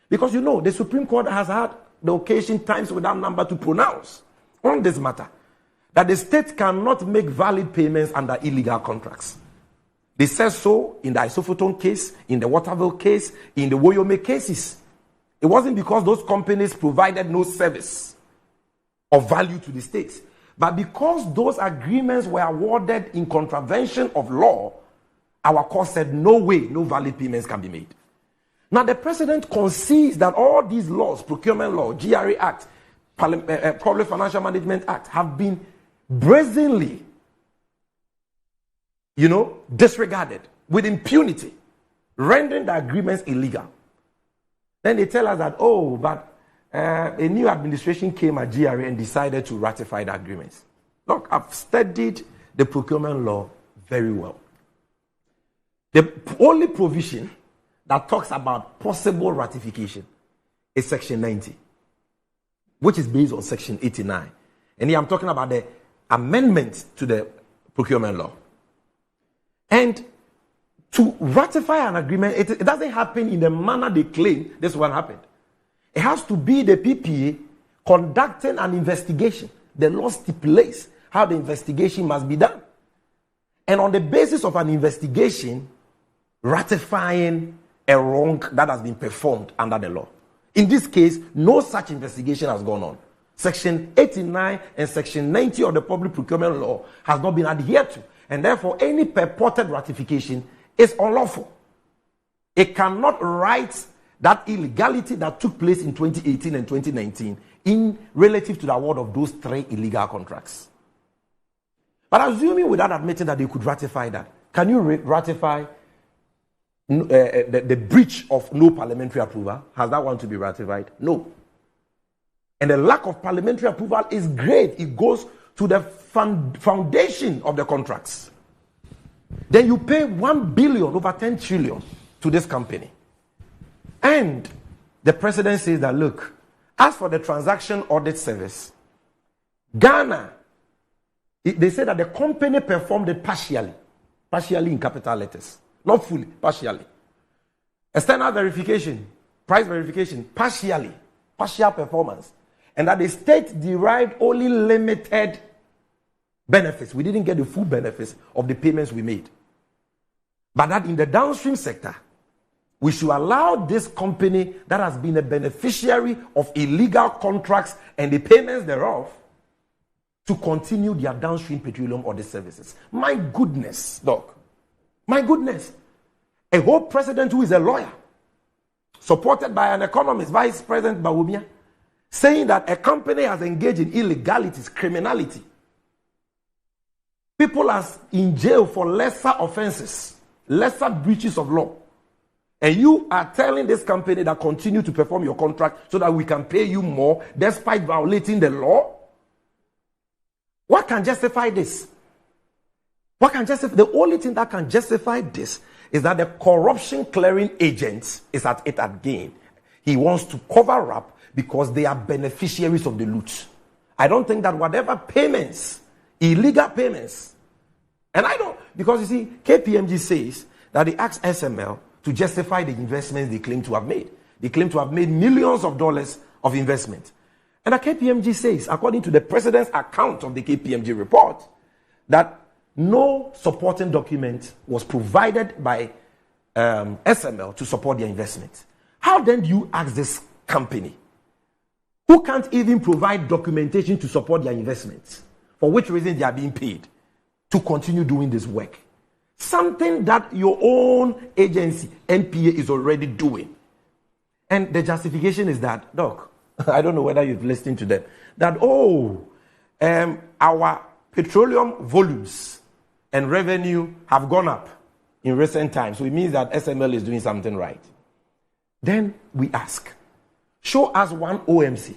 Because you know, the Supreme Court has had the occasion times without number to pronounce on this matter, that the state cannot make valid payments under illegal contracts. They said so in the Isophoton case, in the Waterville case, in the Woyome cases. It wasn't because those companies provided no service of value to the states, but because those agreements were awarded in contravention of law, our court said no way, no valid payments can be made. Now the president concedes that all these laws, procurement law, GRA Act, Public Financial Management Act, have been brazenly, disregarded with impunity, rendering the agreements illegal. Then they tell us that, but a new administration came at GRA and decided to ratify the agreements. Look, I've studied the procurement law very well. The only provision that talks about possible ratification is Section 90, which is based on Section 89. And here I'm talking about the amendment to the procurement law. And to ratify an agreement, it doesn't happen in the manner they claim this one happened. It has to be the PPA conducting an investigation. The law stipulates how the investigation must be done. And on the basis of an investigation, ratifying a wrong that has been performed under the law. In this case, no such investigation has gone on. Section 89 and Section 90 of the Public Procurement Law has not been adhered to. And therefore, any purported ratification is unlawful. It cannot right that illegality that took place in 2018 and 2019 in relative to the award of those 3 illegal contracts. But assuming without admitting that they could ratify that, can you ratify the breach of no parliamentary approval? Has that one to be ratified? No. And the lack of parliamentary approval is great. It goes to the foundation of the contracts. Then you pay 1 billion over 10 trillion to this company. And the president says that, look, as for the transaction audit service, Ghana, they say that the company performed it partially in capital letters, not fully, partially. External verification, price verification, partial performance. And that the state derived only limited benefits. We didn't get the full benefits of the payments we made. But that in the downstream sector, we should allow this company that has been a beneficiary of illegal contracts and the payments thereof to continue their downstream petroleum audit services. My goodness, Doc. My goodness. A whole president who is a lawyer, supported by an economist, Vice President Bawumia, saying that a company has engaged in illegalities, criminality. People are in jail for lesser offenses, lesser breaches of law. And you are telling this company that continue to perform your contract so that we can pay you more despite violating the law? What can justify this? The only thing that can justify this is that the corruption clearing agent is at it again. He wants to cover up because they are beneficiaries of the loot. I don't think that whatever payments, illegal payments, and I don't, because you see, KPMG says that they asked SML to justify the investments they claim to have made. They claim to have made millions of dollars of investment. And the KPMG says, according to the president's account of the KPMG report, that no supporting document was provided by SML to support their investment. How then do you ask this company, who can't even provide documentation to support their investments, for which reason they are being paid, to continue doing this work? Something that your own agency, NPA, is already doing. And the justification is that, Doc, I don't know whether you've listened to them, that, our petroleum volumes and revenue have gone up in recent times. So it means that SML is doing something right. Then we ask, show us one OMC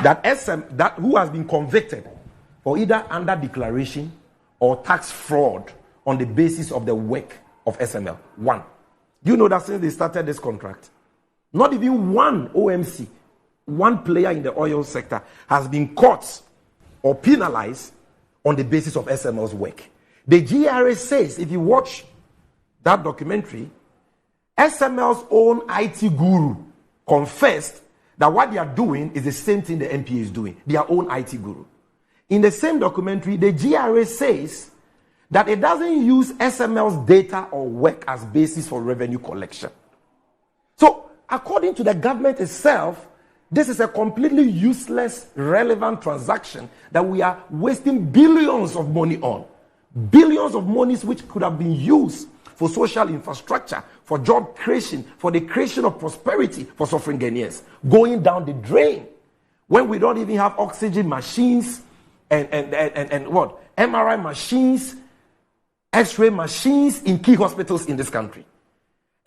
that who has been convicted for either under declaration or tax fraud on the basis of the work of SML. One. Do you know that since they started this contract, not even one OMC, one player in the oil sector, has been caught or penalized on the basis of SML's work? The GRA says, if you watch that documentary, SML's own IT guru confessed that what they are doing is the same thing the NPA is doing, their own IT guru. In the same documentary, the GRA says that it doesn't use SML's data or work as basis for revenue collection. So, according to the government itself, this is a completely useless, relevant transaction that we are wasting billions of money on. Billions of monies which could have been used for social infrastructure, for job creation, for the creation of prosperity for suffering Ghanaians, going down the drain. When we don't even have oxygen machines and what? MRI machines, X-ray machines in key hospitals in this country.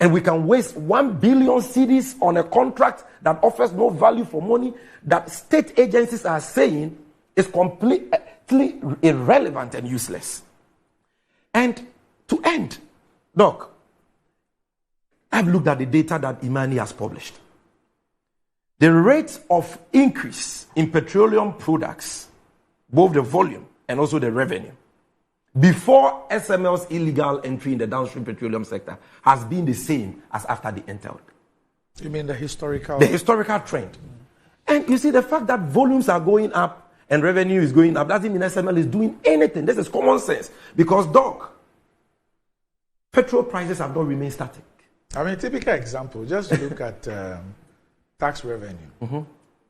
And we can waste 1 billion cedis on a contract that offers no value for money that state agencies are saying is completely irrelevant and useless. And to end, Doc, I've looked at the data that Imani has published. The rate of increase in petroleum products, both the volume and also the revenue, before SML's illegal entry in the downstream petroleum sector has been the same as after the entered. You mean the historical? The historical trend. And you see, the fact that volumes are going up and revenue is going up doesn't mean SML is doing anything. This is common sense. Because, Doc, petrol prices have not remained static. I mean, typical example, just look at tax revenue. Mm-hmm.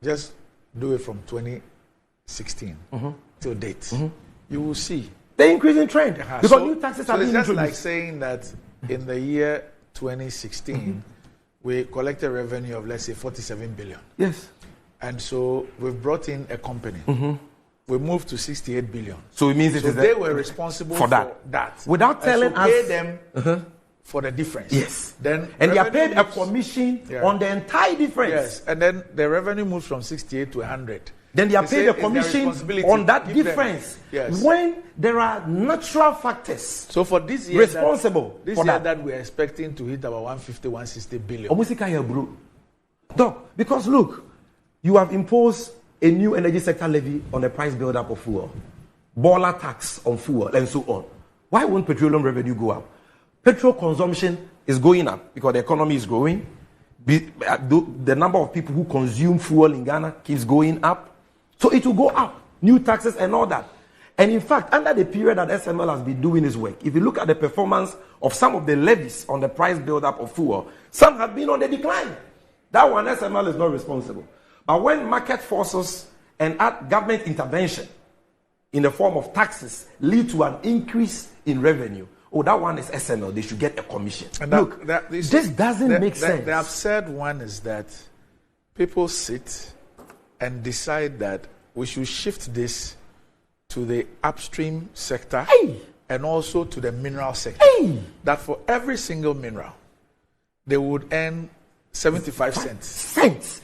Just do it from 2016 till date. You will see the increasing trend. Because new taxes have been introduced. It's just introduced. like saying that in the year 2016, we collected revenue of, let's say, 47 billion. Yes. And so we've brought in a company. We moved to 68 billion. So it means they were responsible for that. Without telling us. Pay them for the difference. Yes. Then and they are paid a commission on the entire difference. Yes. And then the revenue moves from 68 to 100. Then they are paid a commission on that difference. Yes. When there are natural factors. So for this year, responsible this for year that we're expecting to hit about 150, 160 billion. Doc, because look, you have imposed a new energy sector levy on the price build-up of fuel, boiler tax on fuel, and so on. Why won't petroleum revenue go up? Petrol consumption is going up because the economy is growing. The number of people who consume fuel in Ghana keeps going up. So it will go up, new taxes and all that. And in fact, under the period that SML has been doing its work, if you look at the performance of some of the levies on the price build-up of fuel, some have been on the decline. That one, SML is not responsible. But when market forces and government intervention in the form of taxes lead to an increase in revenue, that one is SML. They should get a commission. And look, this doesn't make sense. The absurd one is that people sit and decide that we should shift this to the upstream sector and also to the mineral sector. That for every single mineral, they would earn 75 cents.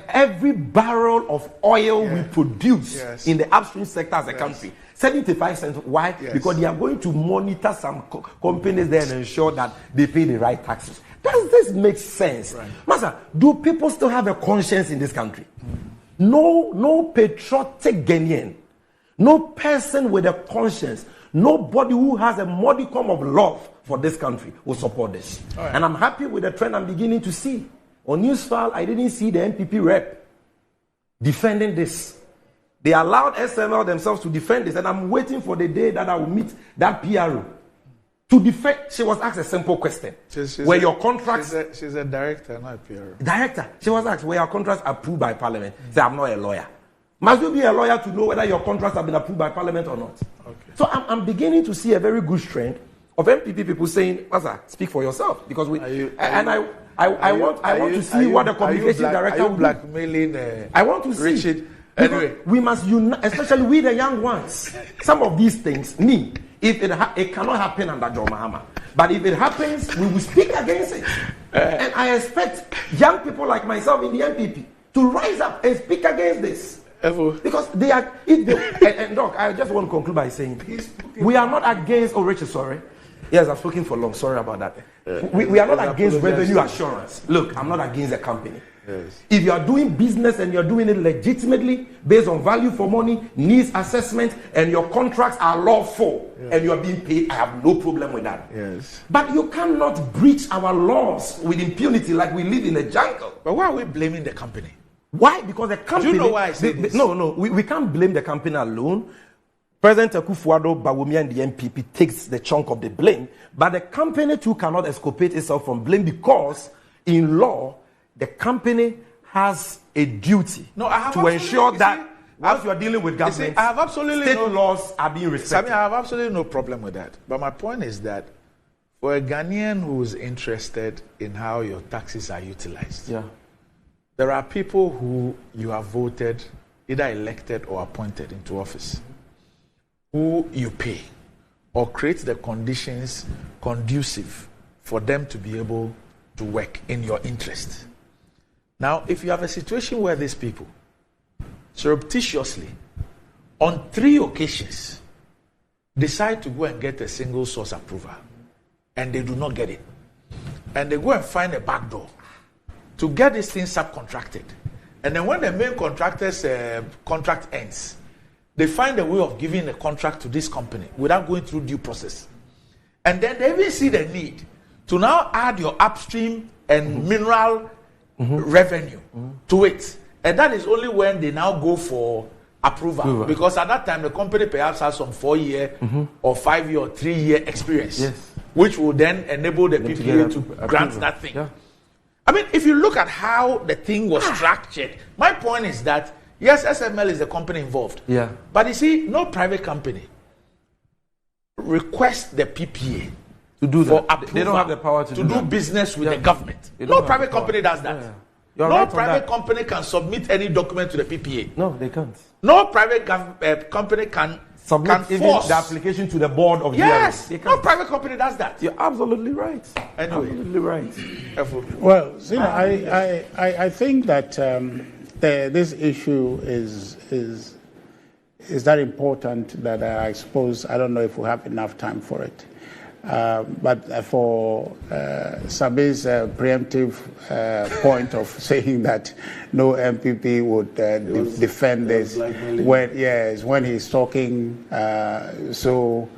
Every barrel of oil we produce in the upstream sector as a country, 75 cents. Why? Because they are going to monitor some companies there and ensure that they pay the right taxes. Does this make sense? Right. Master, do people still have a conscience in this country? No patriotic Ghanaian, no person with a conscience, nobody who has a modicum of love for this country will support this. Right. And I'm happy with the trend I'm beginning to see. On Newsfile, I didn't see the NPP rep defending this. They allowed SML themselves to defend this, and I'm waiting for the day that I will meet that PRO to defend. She was asked a simple question. Were your contracts... She's a director, not a PRO. Director. She was asked, were your contracts approved by Parliament? Say, I'm not a lawyer. Must you be a lawyer to know whether your contracts have been approved by Parliament or not? Okay. So I'm beginning to see a very good trend of MPP people saying, Master, speak for yourself. Because I want to see what the communication director will blackmailing I want to see. Richard. Anyway, we must unite, especially we the young ones. Some of these things, if it cannot happen under John Mahama. But if it happens, we will speak against it. And I expect young people like myself in the MPP to rise up and speak against this. Because they are, and Doc, I just want to conclude by saying, we are not against, Richard, sorry. Yes, I've spoken for long, sorry about that. We are not against revenue assurance. Look, I'm not against the company. Yes. If you are doing business and you're doing it legitimately, based on value for money, needs assessment, and your contracts are lawful, and you are being paid, I have no problem with that. Yes. But you cannot breach our laws with impunity like we live in a jungle. But why are we blaming the company? Why? Because the company... Do you know why I say this? No, we can't blame the company alone. President Akufo-Addo, Bawumia, and the MPP takes the chunk of the blame, but the company too cannot exculpate itself from blame because in law, the company has a duty to ensure that once you are dealing with government, I have absolutely state laws are being respected. I have absolutely no problem with that. But my point is that for a Ghanaian who is interested in how your taxes are utilized, there are people who you have voted, either elected or appointed into office, who you pay or create the conditions conducive for them to be able to work in your interest. Now, if you have a situation where these people surreptitiously, on 3 occasions, decide to go and get a single source approval, and they do not get it, and they go and find a back door to get this thing subcontracted, and then when the main contractor's contract ends, they find a way of giving the contract to this company without going through due process. And then they even see the need to now add your upstream and mineral revenue to it. And that is only when they now go for approval. Because at that time, the company perhaps has some 4-year or 5-year or 3-year experience, which will then enable the PPA to grant that thing. I mean, if you look at how the thing was structured, my point is that yes, SML is the company involved. But you see, no private company requests the PPA to do for that. approval. They don't have the power to do business with the government. No private company does that. No private company can submit any document to the PPA. No, they can't. No private company can submit even the application to the board of yes. No private company does that. You're absolutely right. Anyway, absolutely right. Well, you know, I think that this issue is that important that I suppose I don't know if we have enough time for it. But for Sabi's preemptive point of saying that no MPP would defend this, when he's talking so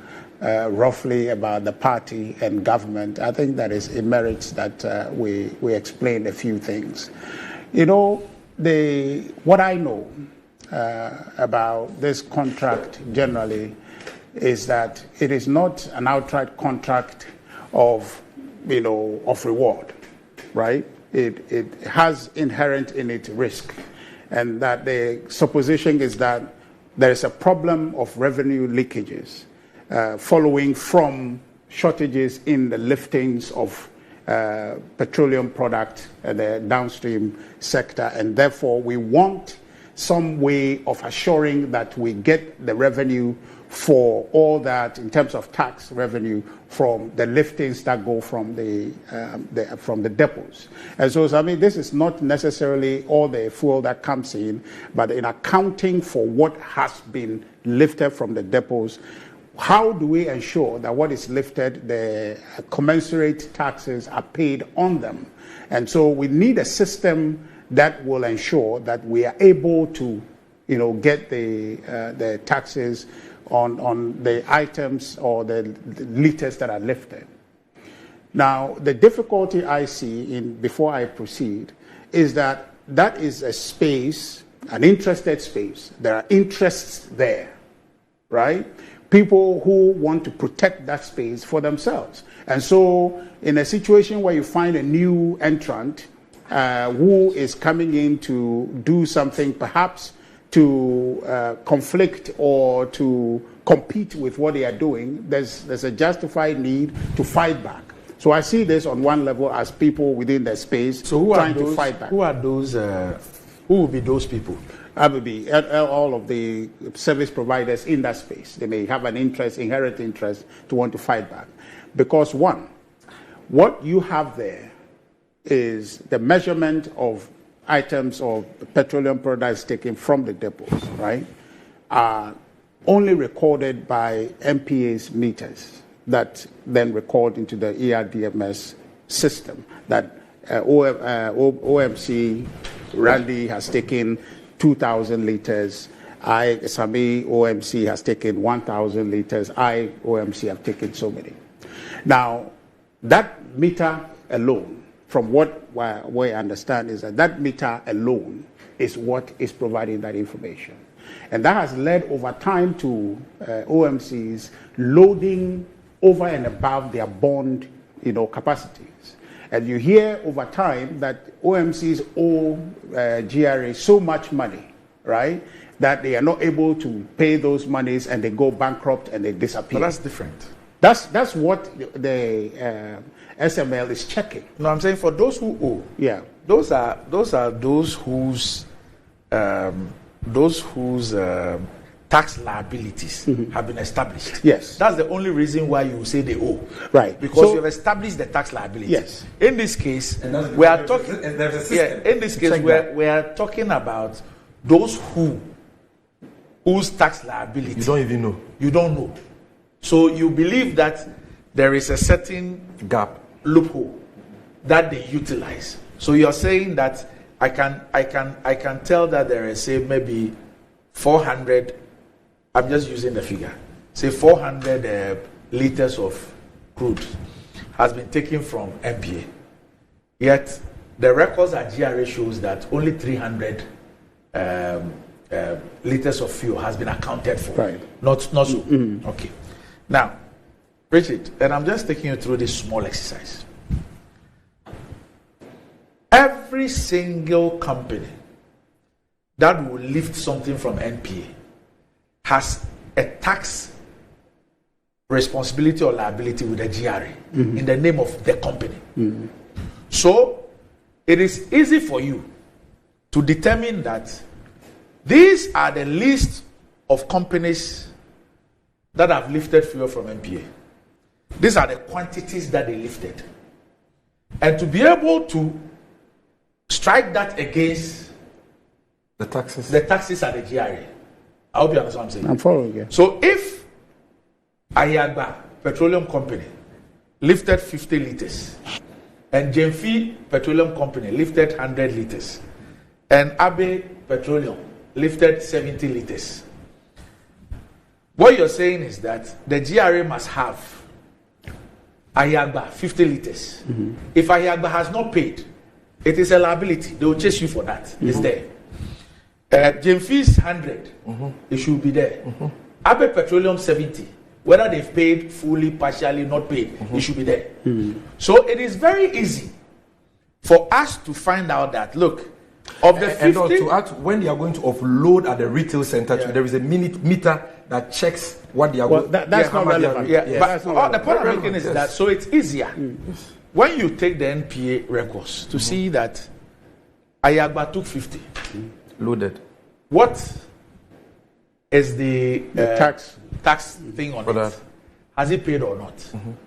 roughly about the party and government, I think that it merits that we explain a few things. You know, what I know about this contract generally is that it is not an outright contract of reward, right? It has inherent in it risk, and that the supposition is that there is a problem of revenue leakages following from shortages in the liftings of petroleum product and the downstream sector, and therefore we want some way of assuring that we get the revenue for all that in terms of tax revenue from the liftings that go from the depots. And so, I mean, this is not necessarily all the fuel that comes in, but in accounting for what has been lifted from the depots, how do we ensure that what is lifted, the commensurate taxes are paid on them? And so we need a system that will ensure that we are able to, get the taxes on the items or the liters that are lifted. Now, the difficulty I see before I proceed is that is a space, an interested space. There are interests there, right? People who want to protect that space for themselves. And so in a situation where you find a new entrant who is coming in to do something perhaps to conflict or to compete with what they are doing, there's a justified need to fight back. So I see this on one level as people within the space trying to fight back. Who are those? Who will be those people? That would be all of the service providers in that space. They may have an inherent interest to want to fight back. Because one, what you have there is the measurement of items or petroleum products taken from the depots, right, are only recorded by MPA's meters that then record into the ERDMS system that OMC Randy has taken 2,000 liters. Sami OMC has taken 1,000 liters. OMC have taken so many. Now, that meter alone, from what we understand, is that meter alone is what is providing that information. And that has led over time to OMCs loading over and above their bond, capacities. And you hear over time that OMCs owe GRA so much money, right, that they are not able to pay those monies and they go bankrupt and they disappear. But that's different. That's what the SML is checking. No, I'm saying for those who owe. Yeah. Those are those whose tax liabilities have been established. Yes. That's the only reason why you say they owe. Right. Because you have established the tax liability. Yes. In this case, we are talking. In this case, we are talking about those whose tax liability you don't even know. You don't know. So you believe that there is a certain gap, loophole that they utilize. So you're saying that I can tell that there is, say, maybe 400. I'm just using the figure. Say 400 liters of crude has been taken from MPA. Yet the records at GRA shows that only 300 liters of fuel has been accounted for. Right. Not so. Okay. Now, Richard, and I'm just taking you through this small exercise. Every single company that will lift something from NPA has a tax responsibility or liability with the GRA in the name of the company. So it is easy for you to determine that these are the list of companies that have lifted fuel from NPA. These are the quantities that they lifted. And to be able to strike that against the taxes at the GRA. I hope you understand what I'm saying. I'm following you. So if Ayagba Petroleum Company lifted 50 liters and Jemfi Petroleum Company lifted 100 liters and Abe Petroleum lifted 70 liters, what you're saying is that the GRA must have Ayagba 50 liters. If Ayagba has not paid, it is a liability. They will chase you for that. It's there. Jemfi's 100, it should be there. Abe Petroleum 70, whether they've paid fully, partially, not paid, it should be there. So it is very easy for us to find out that, look, of the 50... And to add, when they are going to offload at the retail center, there is a meter that checks what they are going to... That's not relevant. But the point I'm making is that, so it's easier. When you take the NPA records to see that Ayagba took 50. Loaded. What is the tax thing on that? it? Has he paid or not?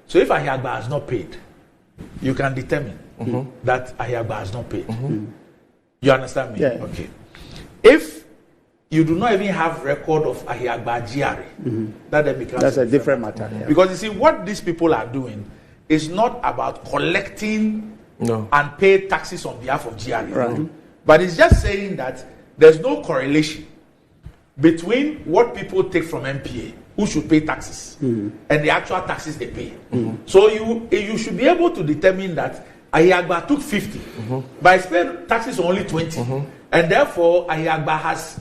So if Ayagba has not paid, you can determine that Ayagba has not paid. You understand me? Yeah. Okay. If you do not even have record of Ayagba GRA, that then becomes that's a different matter. Yeah. Because you see, what these people are doing is not about collecting and pay taxes on behalf of GRA. Right. But it's just saying that there's no correlation between what people take from MPA, who should pay taxes, and the actual taxes they pay. So you should be able to determine that Ayagba took 50, but his paid taxes are only 20. And therefore, Ayagba has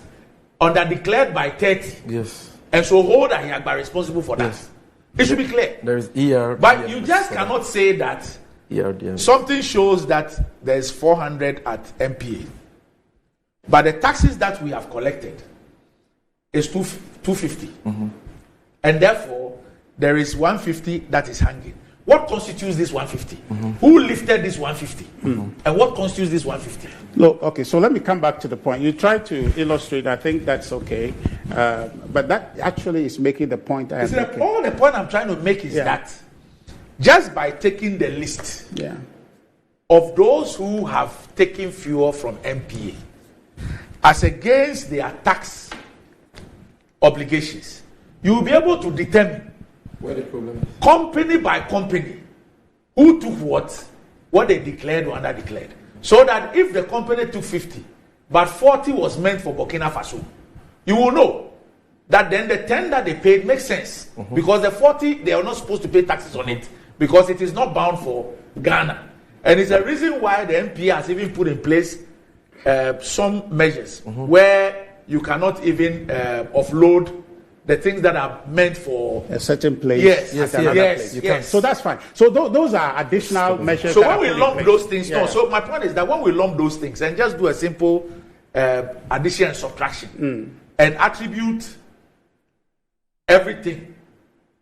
underdeclared by 30. Yes. And so hold Ayagba responsible for that. Yes. It should be clear. There is ER. But you just cannot say that something shows that there's 400 at MPA. But the taxes that we have collected is 250. And therefore, there is 150 that is hanging. What constitutes this 150? Who lifted this 150? And what constitutes this 150? Look, okay, so let me come back to the point. You tried to illustrate, I think that's okay. But that actually is making the point I am making. All the point I'm trying to make is that just by taking the list of those who have taken fuel from MPA as against their tax obligations, you will be able to determine where the problem is. Company by company, who took what they declared or under-declared. So that if the company took 50, but 40 was meant for Burkina Faso, you will know that then the 10 that they paid makes sense. Because the 40, they are not supposed to pay taxes on it, because it is not bound for Ghana. And it's a reason why the MPA has even put in place some measures where you cannot even offload the things that are meant for a certain place. Yes, yes. So that's fine. So those are additional measures. So when we lump those things, no. So my point is that when we lump those things and just do a simple addition and subtraction and attribute everything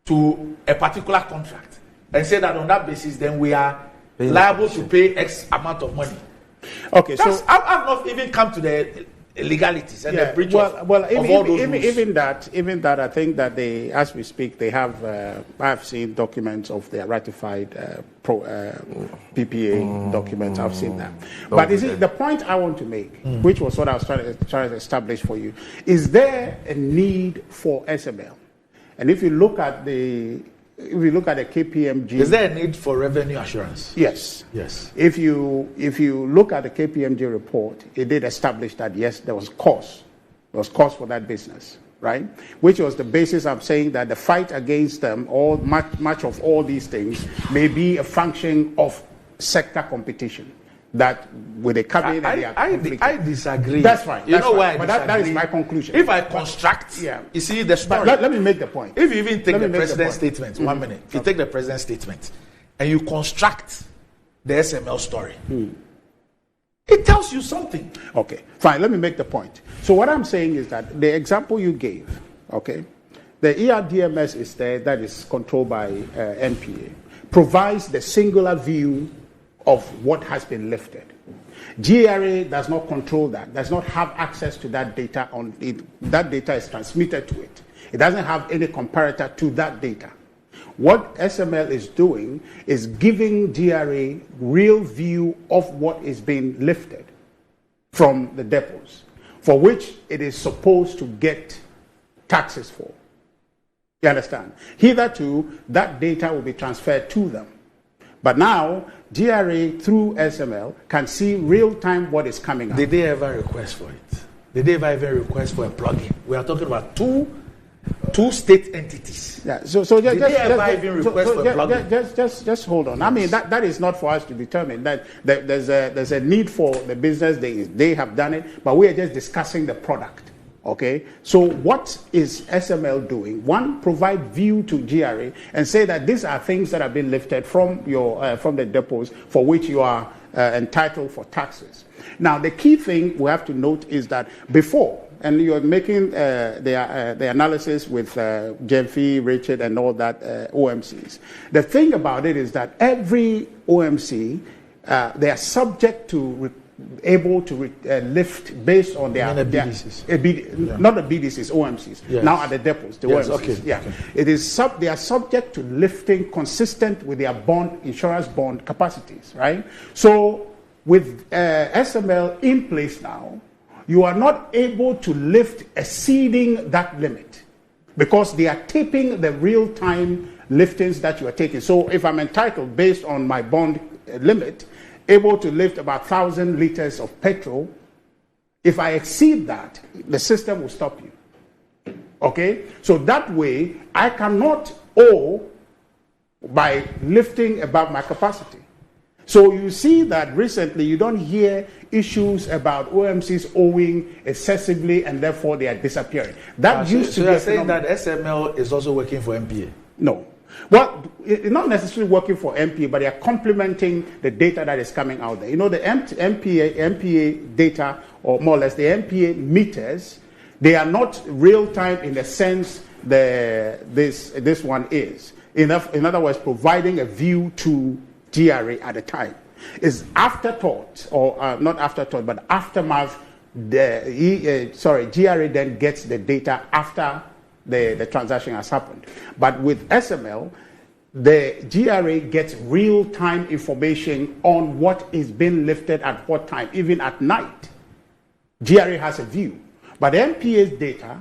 to a particular contract and say that on that basis, then we are liable to pay X amount of money. Okay, so I've not even come to the legalities and the breach of all those rules. Even that, I think that they, as we speak, they have. I've seen documents of their ratified PPA documents. I've seen that. But you see, the point I want to make, which was what I was trying to establish for you, is there a need for SML? And if you look at the KPMG, is there a need for revenue assurance? Yes. If you look at the KPMG report, it did establish that yes, there was cause. There was cause for that business, right? Which was the basis of saying that the fight against them, much of all these things, may be a function of sector competition. That with a cabinet, I disagree. That's right. You know why? But that is my conclusion. If I construct, you see the story. Let me make the point. If you even take the president's statement, 1 minute. If you take the president's statement and you construct the SML story, it tells you something. Okay, fine. Let me make the point. So what I'm saying is that the example you gave, okay, the ERDMS is there that is controlled by NPA, provides the singular view of what has been lifted. GRA does not control that, does not have access to that data. That data is transmitted to it. It doesn't have any comparator to that data. What SML is doing is giving GRA real view of what is being lifted from the depots, for which it is supposed to get taxes for. You understand? Hitherto, that data will be transferred to them. But now, GRA through SML can see real time what is coming out. Did they ever request for it? Did they ever request for a plugin? We are talking about two state entities. Yeah. So did they ever even request for a plugin? Just hold on. I mean that is not for us to determine. That there's a need for the business. They have done it, but we are just discussing the product. Okay, so what is SML doing? One, provide view to GRA and say that these are things that have been lifted from the depots for which you are entitled for taxes. Now, the key thing we have to note is that before, and you're making the analysis with Jemfi, Richard, and all that OMCs. The thing about it is that every OMC, they are subject to able to lift based on their BDCs. Not the BDCs, OMCs. Yes. Now at the depots, the OMCs. Okay. Yeah. Okay. It is they are subject to lifting consistent with their insurance bond capacities, right? So with SML in place now, you are not able to lift exceeding that limit because they are taping the real-time liftings that you are taking. So if I'm entitled based on my bond limit, able to lift about 1,000 liters of petrol, if I exceed that, the system will stop you. Okay? So that way, I cannot owe by lifting above my capacity. So you see that recently you don't hear issues about OMCs owing excessively and therefore they are disappearing. That used to be. So you're saying that SML is also working for MPA? No. Well, it's not necessarily working for MPA, but they are complementing the data that is coming out there. You know, the MPA data, or more or less the MPA meters, they are not real time in the sense this one is. In other words, providing a view to GRA at the time. Is afterthought, or not afterthought, but aftermath. GRA then gets the data after the transaction has happened. But with SML, the GRA gets real-time information on what is being lifted at what time, even at night. GRA has a view. But MPA's data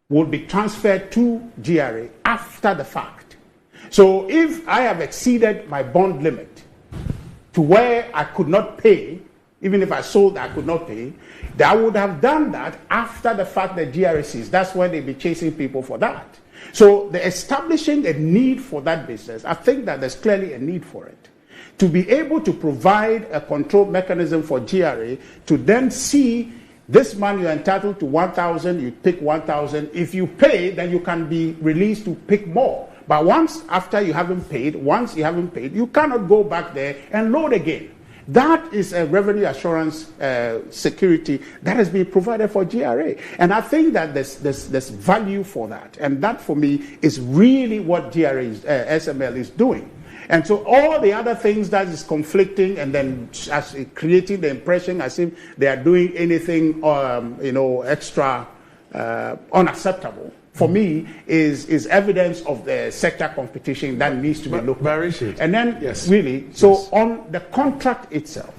will be transferred to GRA after the fact. So if I have exceeded my bond limit to where I could not pay, even if I sold, I could not pay, I would have done that after the fact that GRA sees. That's when they'd be chasing people for that. So the establishing a need for that business, I think that there's clearly a need for it. to be able to provide a control mechanism for GRA to then see this month you're entitled to 1,000, you pick 1,000. If you pay, then you can be released to pick more. But once you haven't paid, you cannot go back there and load again. That is a revenue assurance security that has been provided for GRA. And I think that there's value for that. And that, for me, is really what SML is doing. And so all the other things that is conflicting and then creating the impression as if they are doing anything, extra unacceptable, for me, is evidence of the sector competition that needs to be looked at. And then, on the contract itself,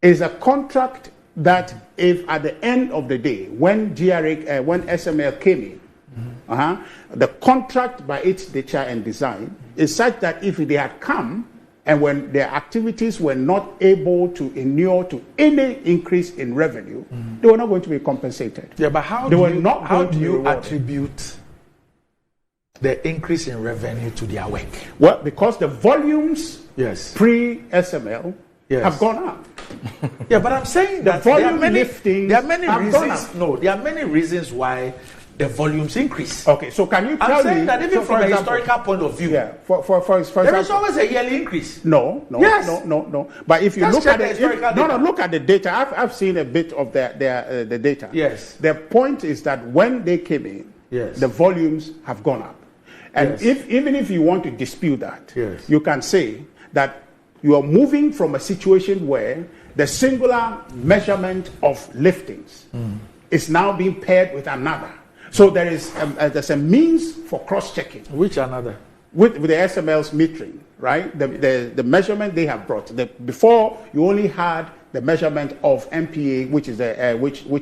is a contract that if at the end of the day, when SML came in, the contract by its nature and design is such that if they had come and when their activities were not able to inure to any increase in revenue, they were not going to be compensated. Yeah, but how do you attribute the increase in revenue to their work? Well, because the volumes pre-SML have gone up. Yeah, but I'm saying that there are many reasons why the volumes increase. Okay, so can you tell me? I'm saying that even from a historical point of view, for example, there is always a yearly increase. No. But if you look at the data, I've seen a bit of the data. Yes. The point is that when they came in, the volumes have gone up, and even if you want to dispute that, you can say that you are moving from a situation where the singular measurement of liftings is now being paired with another. So there's a means for cross-checking. Which another? With the SML's metering, right? The measurement they have brought. Before you only had the measurement of MPA, which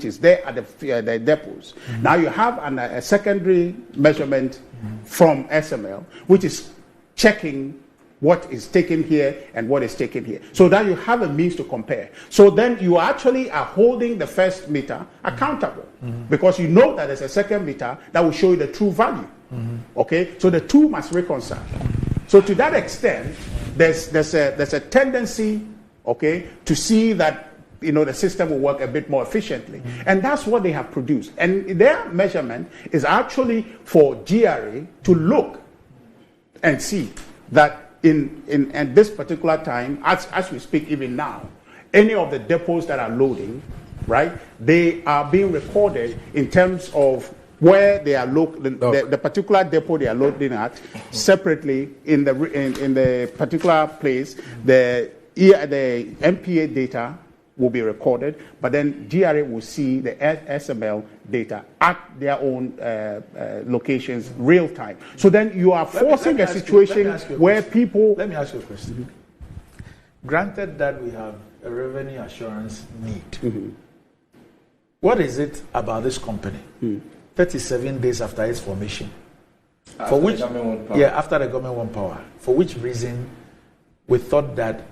is there at the depots. Now you have a secondary measurement from SML, which is checking what is taken here and what is taken here. So that you have a means to compare. So then you actually are holding the first meter accountable because you know that there's a second meter that will show you the true value. Okay, so the two must reconcile. So to that extent, there's a tendency, okay, to see that the system will work a bit more efficiently, and that's what they have produced. And their measurement is actually for GRA to look and see that at this particular time, as we speak even now, any of the depots that are loading, right, they are being recorded in terms of where they are the particular depot they are loading at separately in the particular place. The MPA data will be recorded, but then GRA will see the SML data at their own locations real time. So then you are forcing a situation where people... Let me ask you a question. Granted that we have a revenue assurance need, what is it about this company 37 days after its formation? After the government won power. For which reason we thought that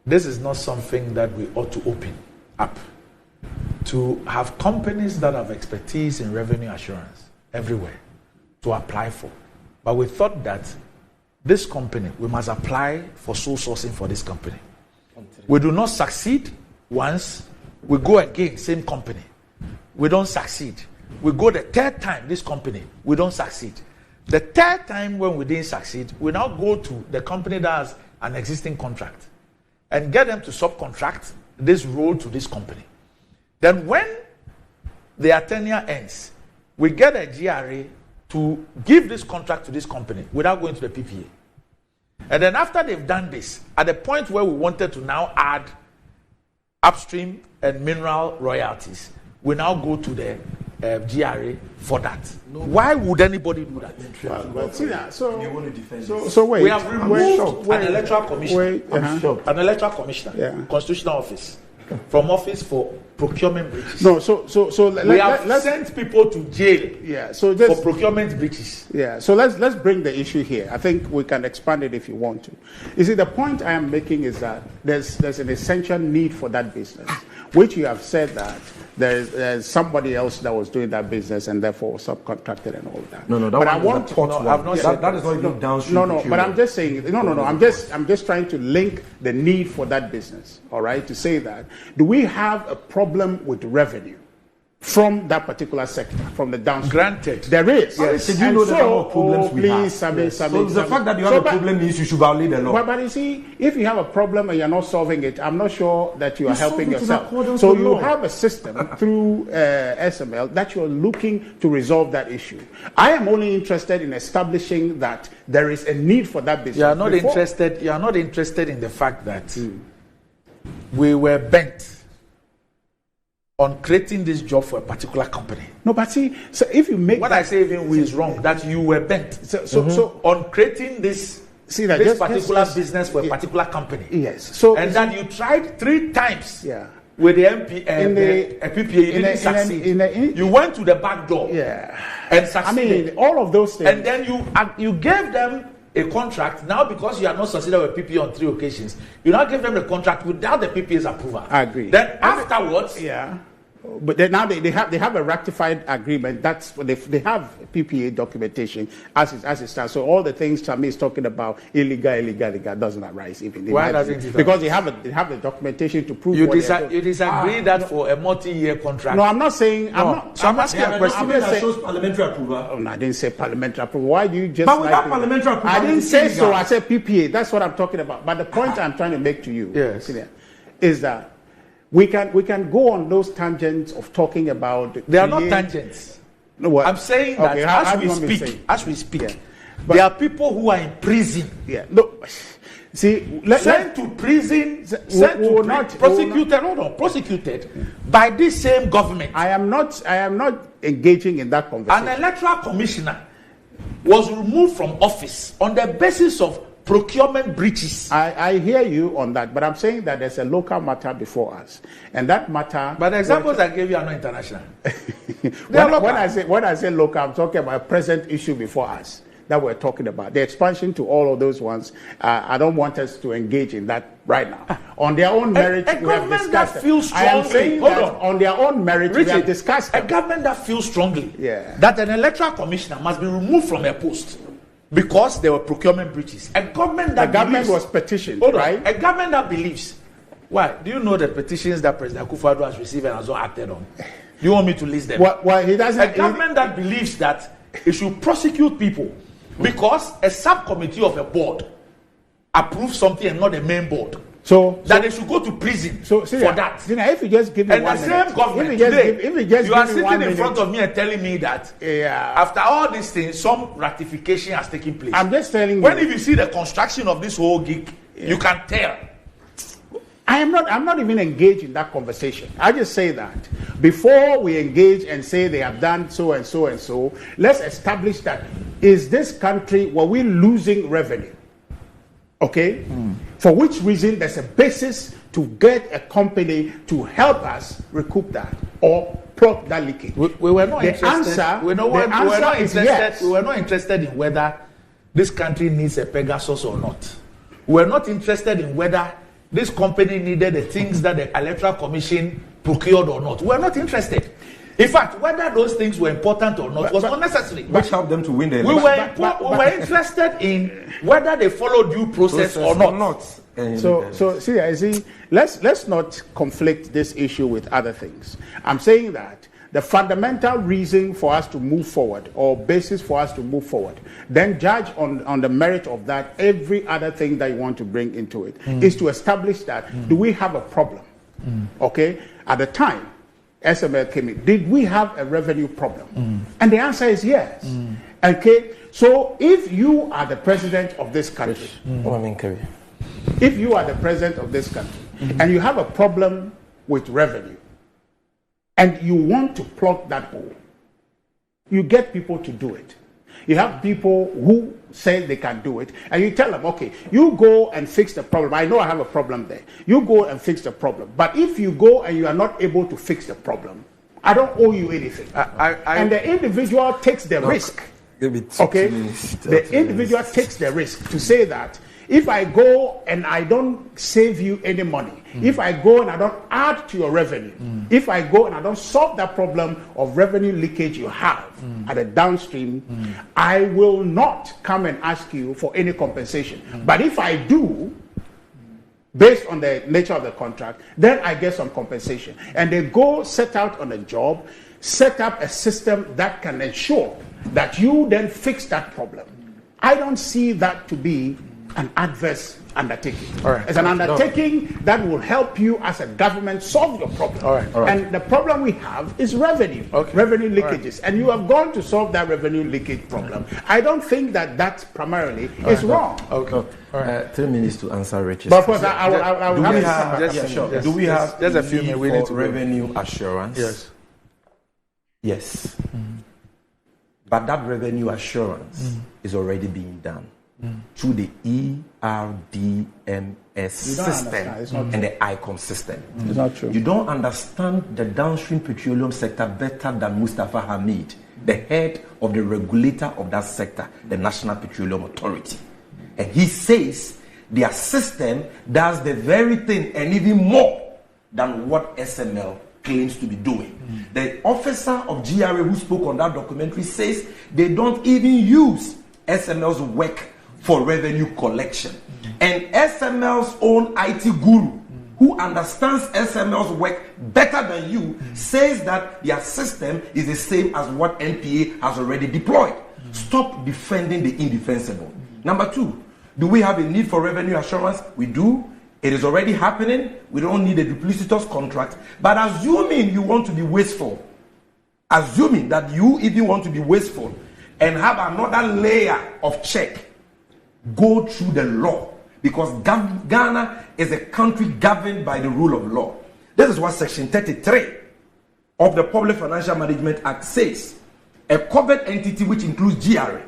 this is not something that we ought to open up to have companies that have expertise in revenue assurance everywhere to apply for. But we thought that this company, we must apply for sole sourcing for this company. We do not succeed once, we go again, same company. We don't succeed. We go the third time, this company, we don't succeed. The third time when we didn't succeed, we now go to the company that has an existing contract and get them to subcontract this role to this company. Then when their tenure ends, we get a GRA to give this contract to this company without going to the PPA. And then after they've done this, at the point where we wanted to now add upstream and mineral royalties, we now go to the GRA for that. Why would anybody do that? So wait. We have removed an electoral commissioner, an electoral commissioner, constitutional office, from office for procurement breaches. No, so let's send people to jail. For procurement breaches. So let's bring the issue here. I think we can expand it if you want to. You see, the point I am making is that there's an essential need for that business, which you have said that there's somebody else that was doing that business and therefore subcontracted and all of that. No, but I want to. I've not said that is not even downstream. No, but I'm just saying. No. I'm just trying to link the need for that business. All right, to say that. Do we have a problem with revenue from that particular sector, from the downstream? Granted. There is. Yes. Did you know the number of problems we have? So the fact that you have a problem means you should violate the law. But you see, if you have a problem and you're not solving it, I'm not sure that you are helping yourself. So you have a system through SML that you're looking to resolve that issue. I am only interested in establishing that there is a need for that business. You are not interested. You are not interested in the fact that we were bent on creating this job for a particular company. No, but see, so if you make what I say even we is wrong, that you were bent. So on creating this particular business for a particular company. Yes. And that you tried 3 times. Yeah. With the PPA, you didn't succeed. You went to the back door. Yeah. And succeeded. I mean, all of those things. And then you gave them a contract. Now, because you are not succeeded with PPA on 3 occasions, you now give them the contract without the PPA's approval. I agree. Then afterwards, but then now they have a ratified agreement. That's what they have PPA documentation as it stands. So all the things Chami is talking about illegal doesn't arise even. Why doesn't it? Because they have the documentation to prove. You disagree that for a multi-year contract. No, I'm not saying. I'm asking a question. That shows parliamentary approval. Oh, no, I didn't say parliamentary approval. Why do you just? But without parliamentary approval, I didn't say so. I said PPA. That's what I'm talking about. But the point I'm trying to make to you, is that. We can go on those tangents of talking about. They are not tangents. No, what? I'm saying that as we speak, there are people who are in prison. Yeah. No. See, sent to prison, prosecuted by this same government. I am not engaging in that conversation. An electoral commissioner was removed from office on the basis of procurement breaches. I hear you on that, but I'm saying that there's a local matter before us, and that matter. But the examples I gave you are not international. when I say local, I'm talking about a present issue before us that we're talking about. The expansion to all of those ones. I don't want us to engage in that right now. On their own merit, we have discussed. I am saying that on their own merit, we have discussed. A government that feels strongly that an electoral commissioner must be removed from a post because there were procurement breaches. A government that was petitioned, right? A government that believes. Why? Do you know the petitions that President Akufo-Addo has received and has not acted on? Do you want me to list them? Well, he doesn't. A government that believes that it should prosecute people because a subcommittee of a board approves something and not the main board. So they should go to prison for that. If you just give me and 1 minute. And the same government today, you are sitting in front of me and telling me that after all these things, some ratification has taken place. I'm just telling you. When if you see the construction of this whole gig, you can tell. I'm not even engaged in that conversation. I just say that before we engage and say they have done so and so and so, let's establish that is this country, were we losing revenue? Okay? For which reason there's a basis to get a company to help us recoup that or plug that leakage. We were not interested. We were not interested in whether this country needs a Pegasus or not. We were not interested in whether this company needed the things that the Electoral Commission procured or not. We were not interested. In fact, whether those things were important or not was not necessary. Which helped them to win the election. We were interested in whether they followed due process or not. So see, let's not conflict this issue with other things. I'm saying that the fundamental reason for us to move forward or basis for us to move forward, then judge on the merit of that every other thing that you want to bring into it is to establish that do we have a problem? Okay? At the time SML came in, did we have a revenue problem? And the answer is yes. Okay? So if you are the president of this country, if you are the president of this country and you have a problem with revenue and you want to plug that hole, you get people to do it. You have people who say they can do it, and you tell them, okay, you go and fix the problem. I know I have a problem there. You go and fix the problem. But if you go and you are not able to fix the problem, I don't owe you anything. And the individual takes the risk. Okay? The individual takes the risk to say that If I go and I don't save you any money, if I go and I don't add to your revenue, if I go and I don't solve that problem of revenue leakage you have at the downstream, I will not come and ask you for any compensation. But if I do, based on the nature of the contract, then I get some compensation. And they go set out on a job, set up a system that can ensure that you then fix that problem. I don't see that to be an adverse undertaking. It's an undertaking that will help you as a government solve your problem. And the problem we have is revenue, revenue leakages. And you have gone to solve that revenue leakage problem. I don't think that primarily is wrong. 3 minutes to answer Rich's. But of course, I will do we have just a few minutes we need to revenue assurance? Yes. But that revenue assurance is already being done through the ERDMS system and the ICOM system. It's not true. You don't understand the downstream petroleum sector better than Mustafa Hamid, the head of the regulator of that sector, the National Petroleum Authority. And he says their system does the very thing and even more than what SML claims to be doing. The officer of GRA who spoke on that documentary says they don't even use SML's work for revenue collection. And SML's own IT guru, who understands SML's work better than you, says that their system is the same as what NPA has already deployed. Stop defending the indefensible. Number 2, do we have a need for revenue assurance? We do. It is already happening. We don't need a duplicitous contract. But assuming you want to be wasteful, assuming that you even want to be wasteful and have another layer of check, go through the law. Because Ghana is a country governed by the rule of law. This is what Section 33 of the Public Financial Management Act says. A covered entity which includes GRA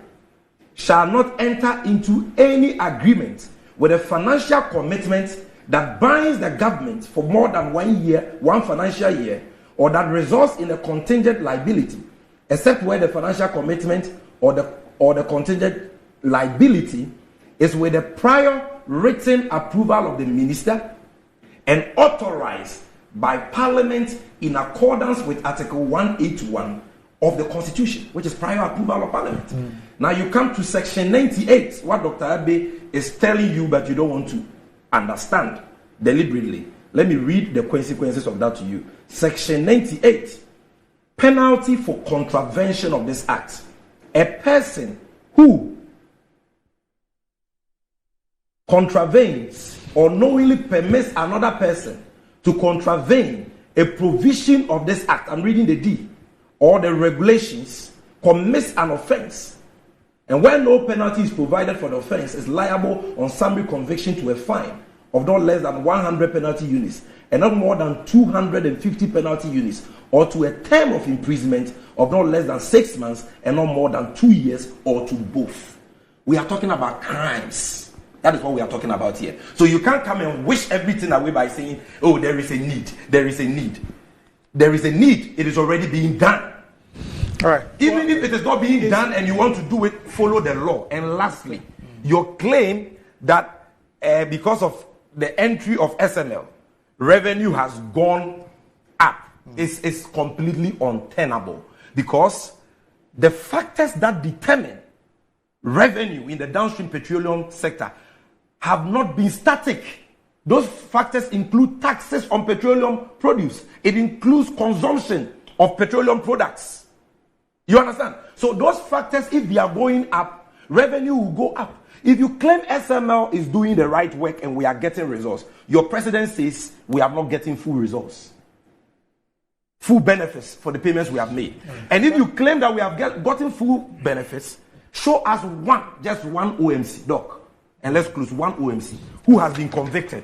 shall not enter into any agreement with a financial commitment that binds the government for more than 1 year, 1 financial year, or that results in a contingent liability, except where the financial commitment or the contingent liability is with the prior written approval of the minister and authorized by Parliament in accordance with Article 181 of the Constitution, which is prior approval of Parliament. Now you come to Section 98, what Dr. Abe is telling you, but you don't want to understand deliberately. Let me read the consequences of that to you. Section 98, penalty for contravention of this act. A person who contravenes or knowingly permits another person to contravene a provision of this act, I'm reading the D, or the regulations, commits an offense, and when no penalty is provided for the offense, is liable on summary conviction to a fine of not less than 100 penalty units and not more than 250 penalty units, or to a term of imprisonment of not less than 6 months and not more than 2 years, or to both. We are talking about crimes. That is what we are talking about here. So you can't come and wish everything away by saying, oh, there is a need. There is a need. There is a need. It is already being done. All right. Even if it is not being done and you want to do it, follow the law. And lastly, your claim that because of the entry of SML, revenue has gone up is completely untenable, because the factors that determine revenue in the downstream petroleum sector have not been static. Those factors include taxes on petroleum produce. It includes consumption of petroleum products. You understand? So those factors, if they are going up, revenue will go up. If you claim SML is doing the right work and we are getting results, your president says we are not getting full results, full benefits for the payments we have made. And if you claim that we have gotten full benefits, show us just one OMC, Doc, and let's close one OMC who has been convicted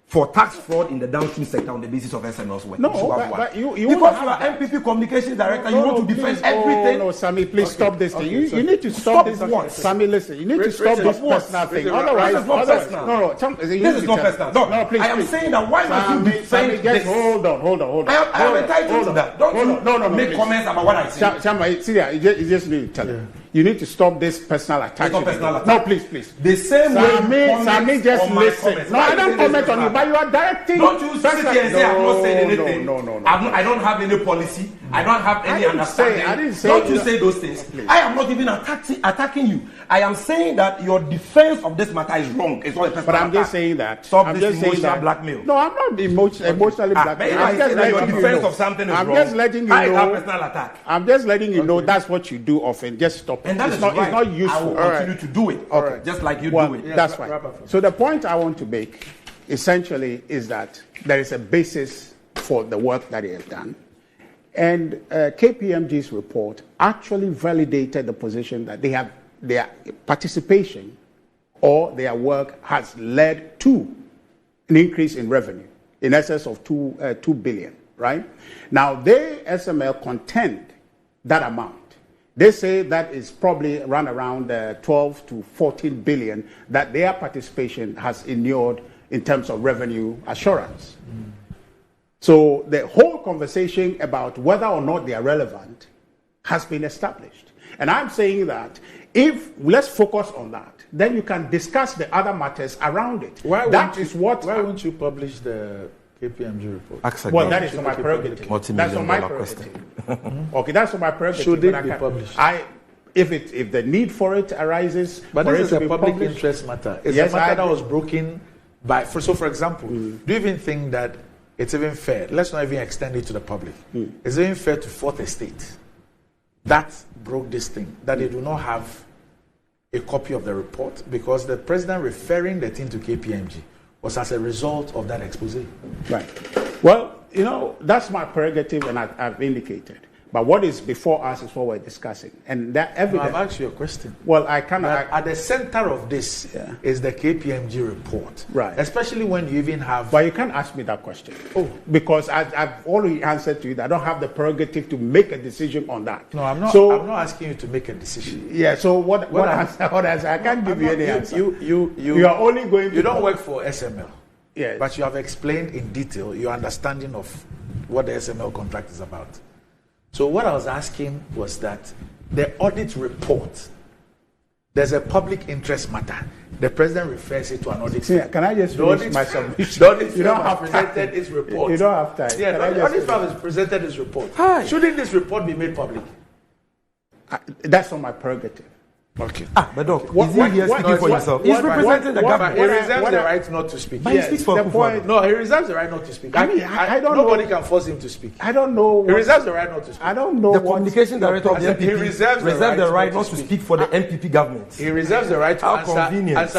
for tax fraud in the downstream sector on the basis of SML's work. No, but you because you are MPP communications director, you want to defend everything. No, Sammy, please stop this thing. You need to stop this. Sammy, listen, you need to stop this personal thing. Otherwise, this is not personal. This is not personal. No, please. I am saying that why must you defend this? Hold on. I am entitled to that. Don't you make comments about what I say. Sammy, see there, you just need to tell him. You need to stop this personal attack. No, please. The same way Sami just listen. No, I don't comment on you, but you are directing. Don't you sit here and say I'm not saying anything? No. I don't have any policy. I don't have any understanding. I didn't say. Don't you say those things? Please. I am not even attacking you. I am saying that your defense of this matter is wrong. It's not a personal But I'm attack. just saying that. Stop this emotional blackmail. No, I'm not emotionally blackmail. I'm just letting your defense of something is wrong. I'm just letting you know. I have personal attack. I'm just letting you know that's what you do often. Just stop it. And that it's is not, right. It's not useful. I will continue to do it. Okay. Just like you do it. That's fine. So the point I want to make, essentially, is that there is a basis for the work that he has done. And KPMG's report actually validated the position that they have their participation or their work has led to an increase in revenue in excess of 2 billion, right? Now, they, SML, contend that amount. They say that is probably around 12 to 14 billion that their participation has inured in terms of revenue assurance. So the whole conversation about whether or not they are relevant has been established. And I'm saying that if let's focus on that, then you can discuss the other matters around it. Why won't you publish the KPMG report? Well, that is on my prerogative. That's on my prerogative. Okay, that's on my prerogative. Should it be published? If the need for it arises, but for this is a public published, interest matter. It's a matter that was broken by. For example, do you even think that it's even fair? Let's not even extend it to the public. It's even fair to Fourth Estate that broke this thing, that they do not have a copy of the report because the president referring the thing to KPMG was as a result of that expose. Right. Well, that's my prerogative, and I've indicated. But what is before us is what we're discussing. And that evidence... No, I've asked you a question. Well, I cannot... At the center of this is the KPMG report. Right. Especially when you even have... But you can't ask me that question. Oh. Because I've already answered to you that I don't have the prerogative to make a decision on that. No, I'm not asking you to make a decision. Yeah, so what answer? I can't give you any answer. You are only going to... You don't work for SML. Yes. But you have explained in detail your understanding of what the SML contract is about. So what I was asking was that the audit report, there's a public interest matter. The president refers it to an audit. Yeah, can I just finish my submission? The audit you don't firm have has presented its report. You don't have time. Yeah, the audit firm has presented its report. Shouldn't this report be made public? That's not my prerogative. Okay. But Doc, is he here speaking for himself? He's representing the government. He reserves the right not to speak. But he speaks for Kufuor. No, he reserves the right not to speak. I don't know. Nobody can force him to speak. I don't know. He reserves the right not to speak. I don't know. The communication director of the MPP reserves the right not to speak for the MPP government. He reserves the right to answer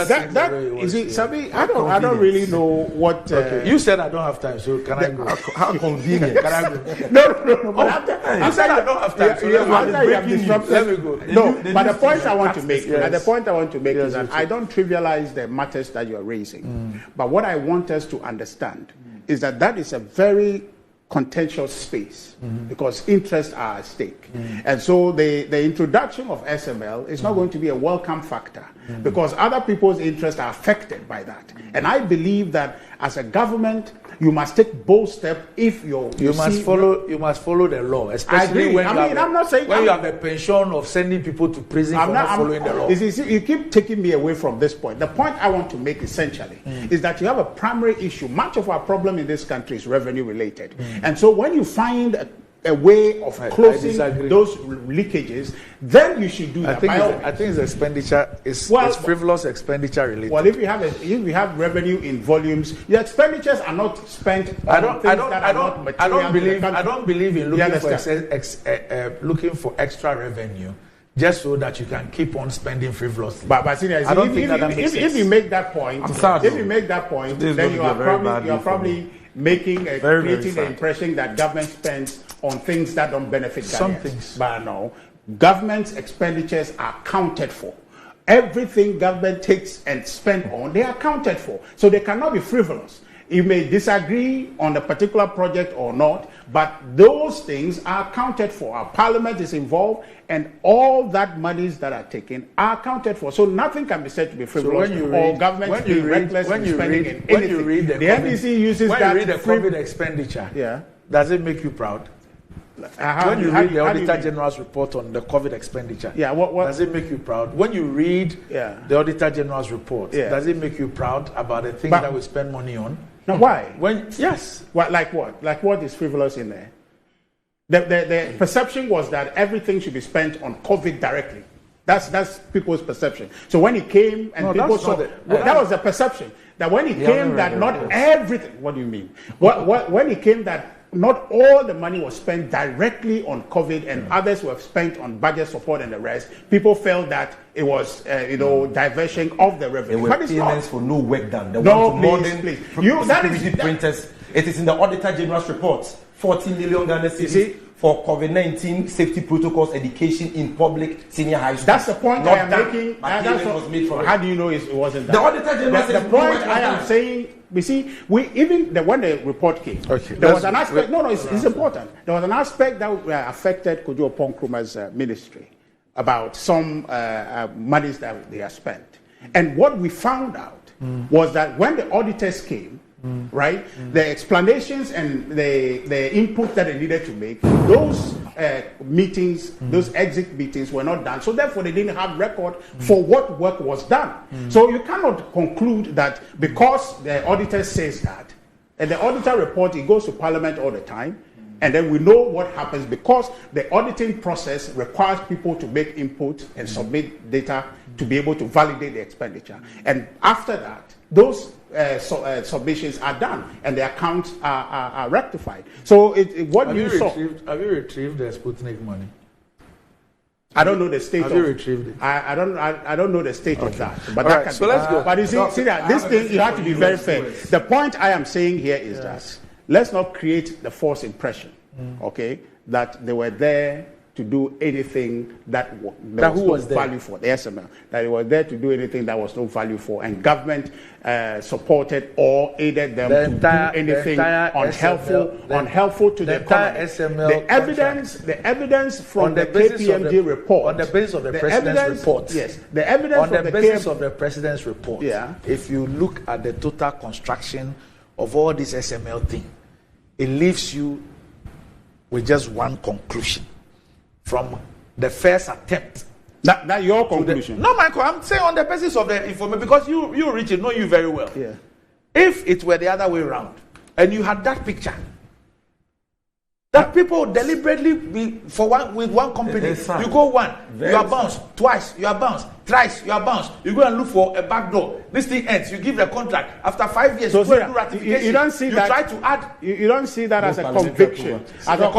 things the way he wants to. Sabi, I don't really know what. Okay. You said I don't have time, so can I go? How convenient. Can I go? No. But you said I don't have time, so let me go. No, but the point I want to make. Is that I don't trivialize the matters that you are raising. But what I want us to understand is that is a very contentious space because interests are at stake. And so the introduction of SML is not going to be a welcome factor because other people's interests are affected by that. And I believe that as a government, you must take bold steps if you must follow the law, especially when you have a pension of sending people to prison for not following the law. You keep taking me away from this point. The point I want to make essentially is that you have a primary issue. Much of our problem in this country is revenue related. And so when you find a way of closing those leakages, then you should do that. I think it's expenditure. It's frivolous expenditure related. Well, if you have revenue in volumes, your expenditures are not spent on things that are not material. I don't believe in looking for extra revenue just so that you can keep on spending frivolously. But if you make that point, then you are probably creating the impression that government spends on things that don't benefit some things. But no, government's expenditures are accounted for. Everything government takes and spends on, they are accounted for. So they cannot be frivolous. You may disagree on the particular project or not, but those things are accounted for. Our parliament is involved, and all that monies that are taken are accounted for. So nothing can be said to be frivolous or government being reckless in spending in anything. When you read the NDC uses that. When you read the COVID expenditure, does it make you proud? When you read the Auditor General's report on the COVID expenditure, what does it make you proud? When you read the Auditor General's report, does it make you proud about the things that we spend money on? Now, why? Yes. Like what? Like what is frivolous in there? The perception was that everything should be spent on COVID directly. That's people's perception. So when it came and people saw that was the perception. That when it came that not everything. What do you mean? When it came that not all the money was spent directly on COVID and others were spent on budget support and the rest, people felt that it was diversion of the revenue. There were payments for no work done. Please. Security printers. It is in the Auditor General's report. 14 million Ghana cedis for COVID-19 safety protocols education in public senior high schools. That's the point I am making. How do you know it wasn't that? The Auditor General the point I am saying. You see, when the report came, there was an aspect. It's important. There was an aspect that affected Kojo Oppong-Nkrumah's ministry about some monies that they have spent. And what we found out was that when the auditors came, the explanations and the input that they needed to make, those meetings, those exit meetings were not done. So therefore, they didn't have record for what work was done. So you cannot conclude that because the auditor says that, and the auditor report, it goes to Parliament all the time, and then we know what happens because the auditing process requires people to make input and submit data to be able to validate the expenditure. And after that, those submissions are done and the accounts are rectified. So have you retrieved the Sputnik money? I don't know the state Have you retrieved it? I don't know the state of that. But let's go. But you see that this thing, you have to be very fair. The point I am saying here is that let's not create the false impression, that they were there to do anything that was no value for the SML. That it was there to do anything that was no value for, and government supported or aided them to do anything unhelpful to the economy. The evidence from the KPMG report, on the basis of the president's report, the evidence on the basis of the president's report. If you look at the total construction of all this SML thing, it leaves you with just one conclusion. From the first attempt. That your conclusion? No, Michael, I'm saying on the basis of the information, because you Richard, know you very well. Yeah. If it were the other way around, and you had that picture, that people deliberately with one company, you go one, you are bounced, twice, you are bounced, thrice, you are bounced. You go and look for a back door. This thing ends. You give the contract. After 5 years, you do ratification. You don't see that. Try to add. You don't see that as a conviction. As a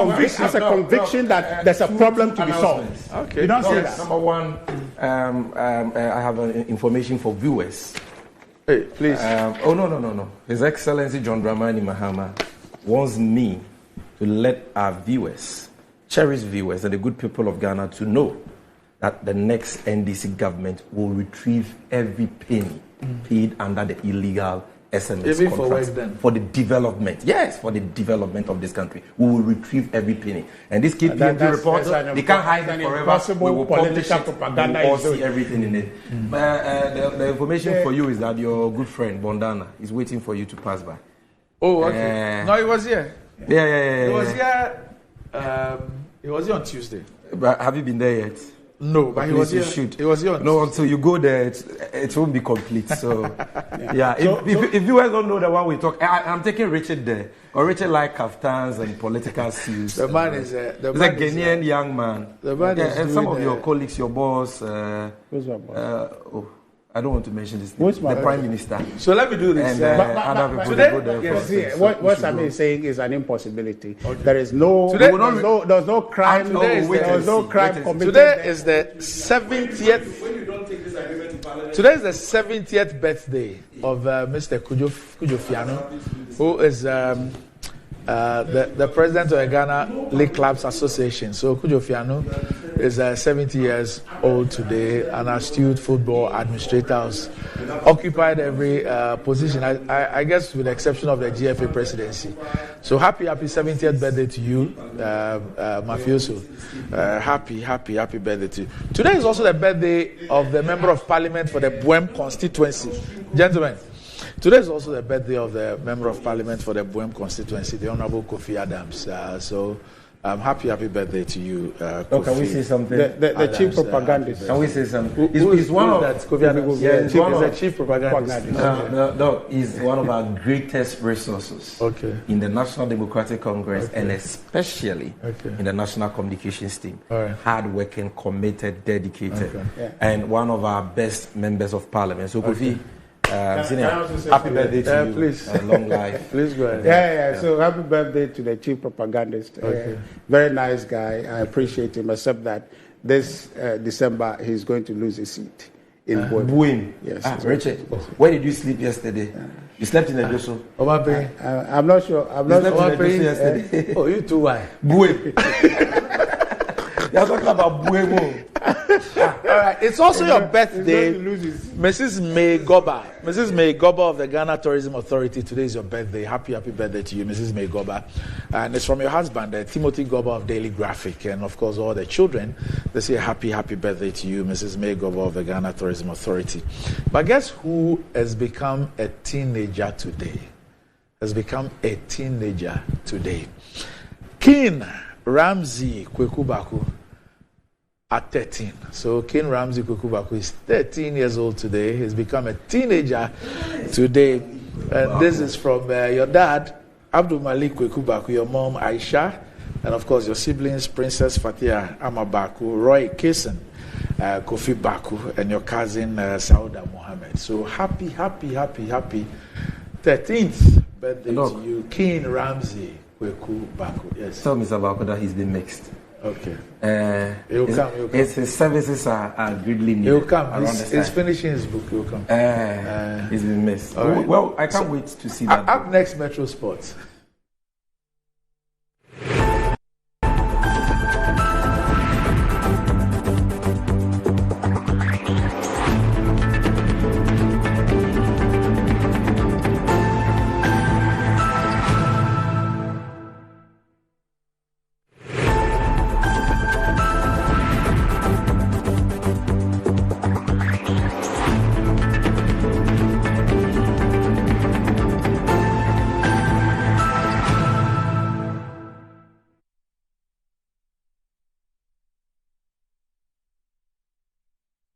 conviction that there's a problem to be solved. Okay. You don't see that. Number one, I have information for viewers. Hey, please. No. His Excellency John Dramani Mahama wants me to let our viewers, cherished viewers, and the good people of Ghana to know that the next NDC government will retrieve every penny paid under the illegal SMS contracts for the development. Yes, for the development of this country. We will retrieve every penny. And this KPMG report, they can't hide it forever. We will publish it. We all see everything in it. The information for you is that your good friend, Bondana, is waiting for you to pass by. Oh, okay. No, he was here. Yeah. He was here. He was here on Tuesday. But have you been there yet? No, but he was here. He was here. No, until you go there, it won't be complete. So, if you guys don't know the one we talk, I'm taking Richard there. Or Richard like kaftans and political suits. The man is a Ghanaian young man. The man is and some of your colleagues, your boss. Who's my boss? I don't want to mention this name. The Prime Minister. So let me do this. And today, what Sami is saying is an impossibility. Okay. There's no crime. There's no crime committed. Today is the 70th. Today is the 70th birthday of Mr. Kujo Fiano, who is the president of the Ghana League Clubs Association. So Kujo Fiano is 70 years old today, an astute football administrator, has occupied every position, I guess with the exception of the GFA presidency. So happy 70th birthday to you, Mafioso. Happy birthday to you. Today is also the birthday of the Member of Parliament for the Buem constituency. Gentlemen, today is also the birthday of the Member of Parliament for the Buem constituency, the Honorable Kofi Adams. So Happy birthday to you. Can we say something? The chief propagandist. Can we say something? He's one of that. He's chief propagandist. No, he's one of our greatest resources. Okay. In the National Democratic Congress and especially in the National Communications team. Right. Hard-working, committed, dedicated, and one of our best members of Parliament. So, Kofi. Happy birthday to you. Please. Long life. Please go ahead. Yeah. So happy birthday to the chief propagandist. Very nice guy. I appreciate him, except that this December he's going to lose his seat in Buin. Yes. Richard, where did you sleep yesterday? You slept in the Joso? I'm not sure. I'm not sure. Yesterday. Oh, you too, why? Buin. You're talking about Buin. All right. It's also your birthday, Mrs. May Goba. Mrs. May Goba of the Ghana Tourism Authority. Today is your birthday. Happy birthday to you, Mrs. May Goba. And it's from your husband, Timothy Goba of Daily Graphic. And of course, all the children, they say happy birthday to you, Mrs. May Goba of the Ghana Tourism Authority. But guess who has become a teenager today? King Ramsey Kwekubaku. At 13. So King Ramsey Kukubaku is 13 years old today. He's become a teenager today. And this is from your dad, Abdul Malik Kukubaku, your mom, Aisha, and of course your siblings, Princess Fatia Amabaku, Roy Kason, Kofi Baku, and your cousin, Sauda Mohammed. So happy 13th birthday to you, King Ramsey Kukubaku. Yes. Tell Mr. Baku that he's been mixed. Okay. He'll come. His services are greatly needed. He'll come. He's finishing his book. He'll come. He's been missed. Right. Well, I can't wait to see that. Up next, Metro Sports.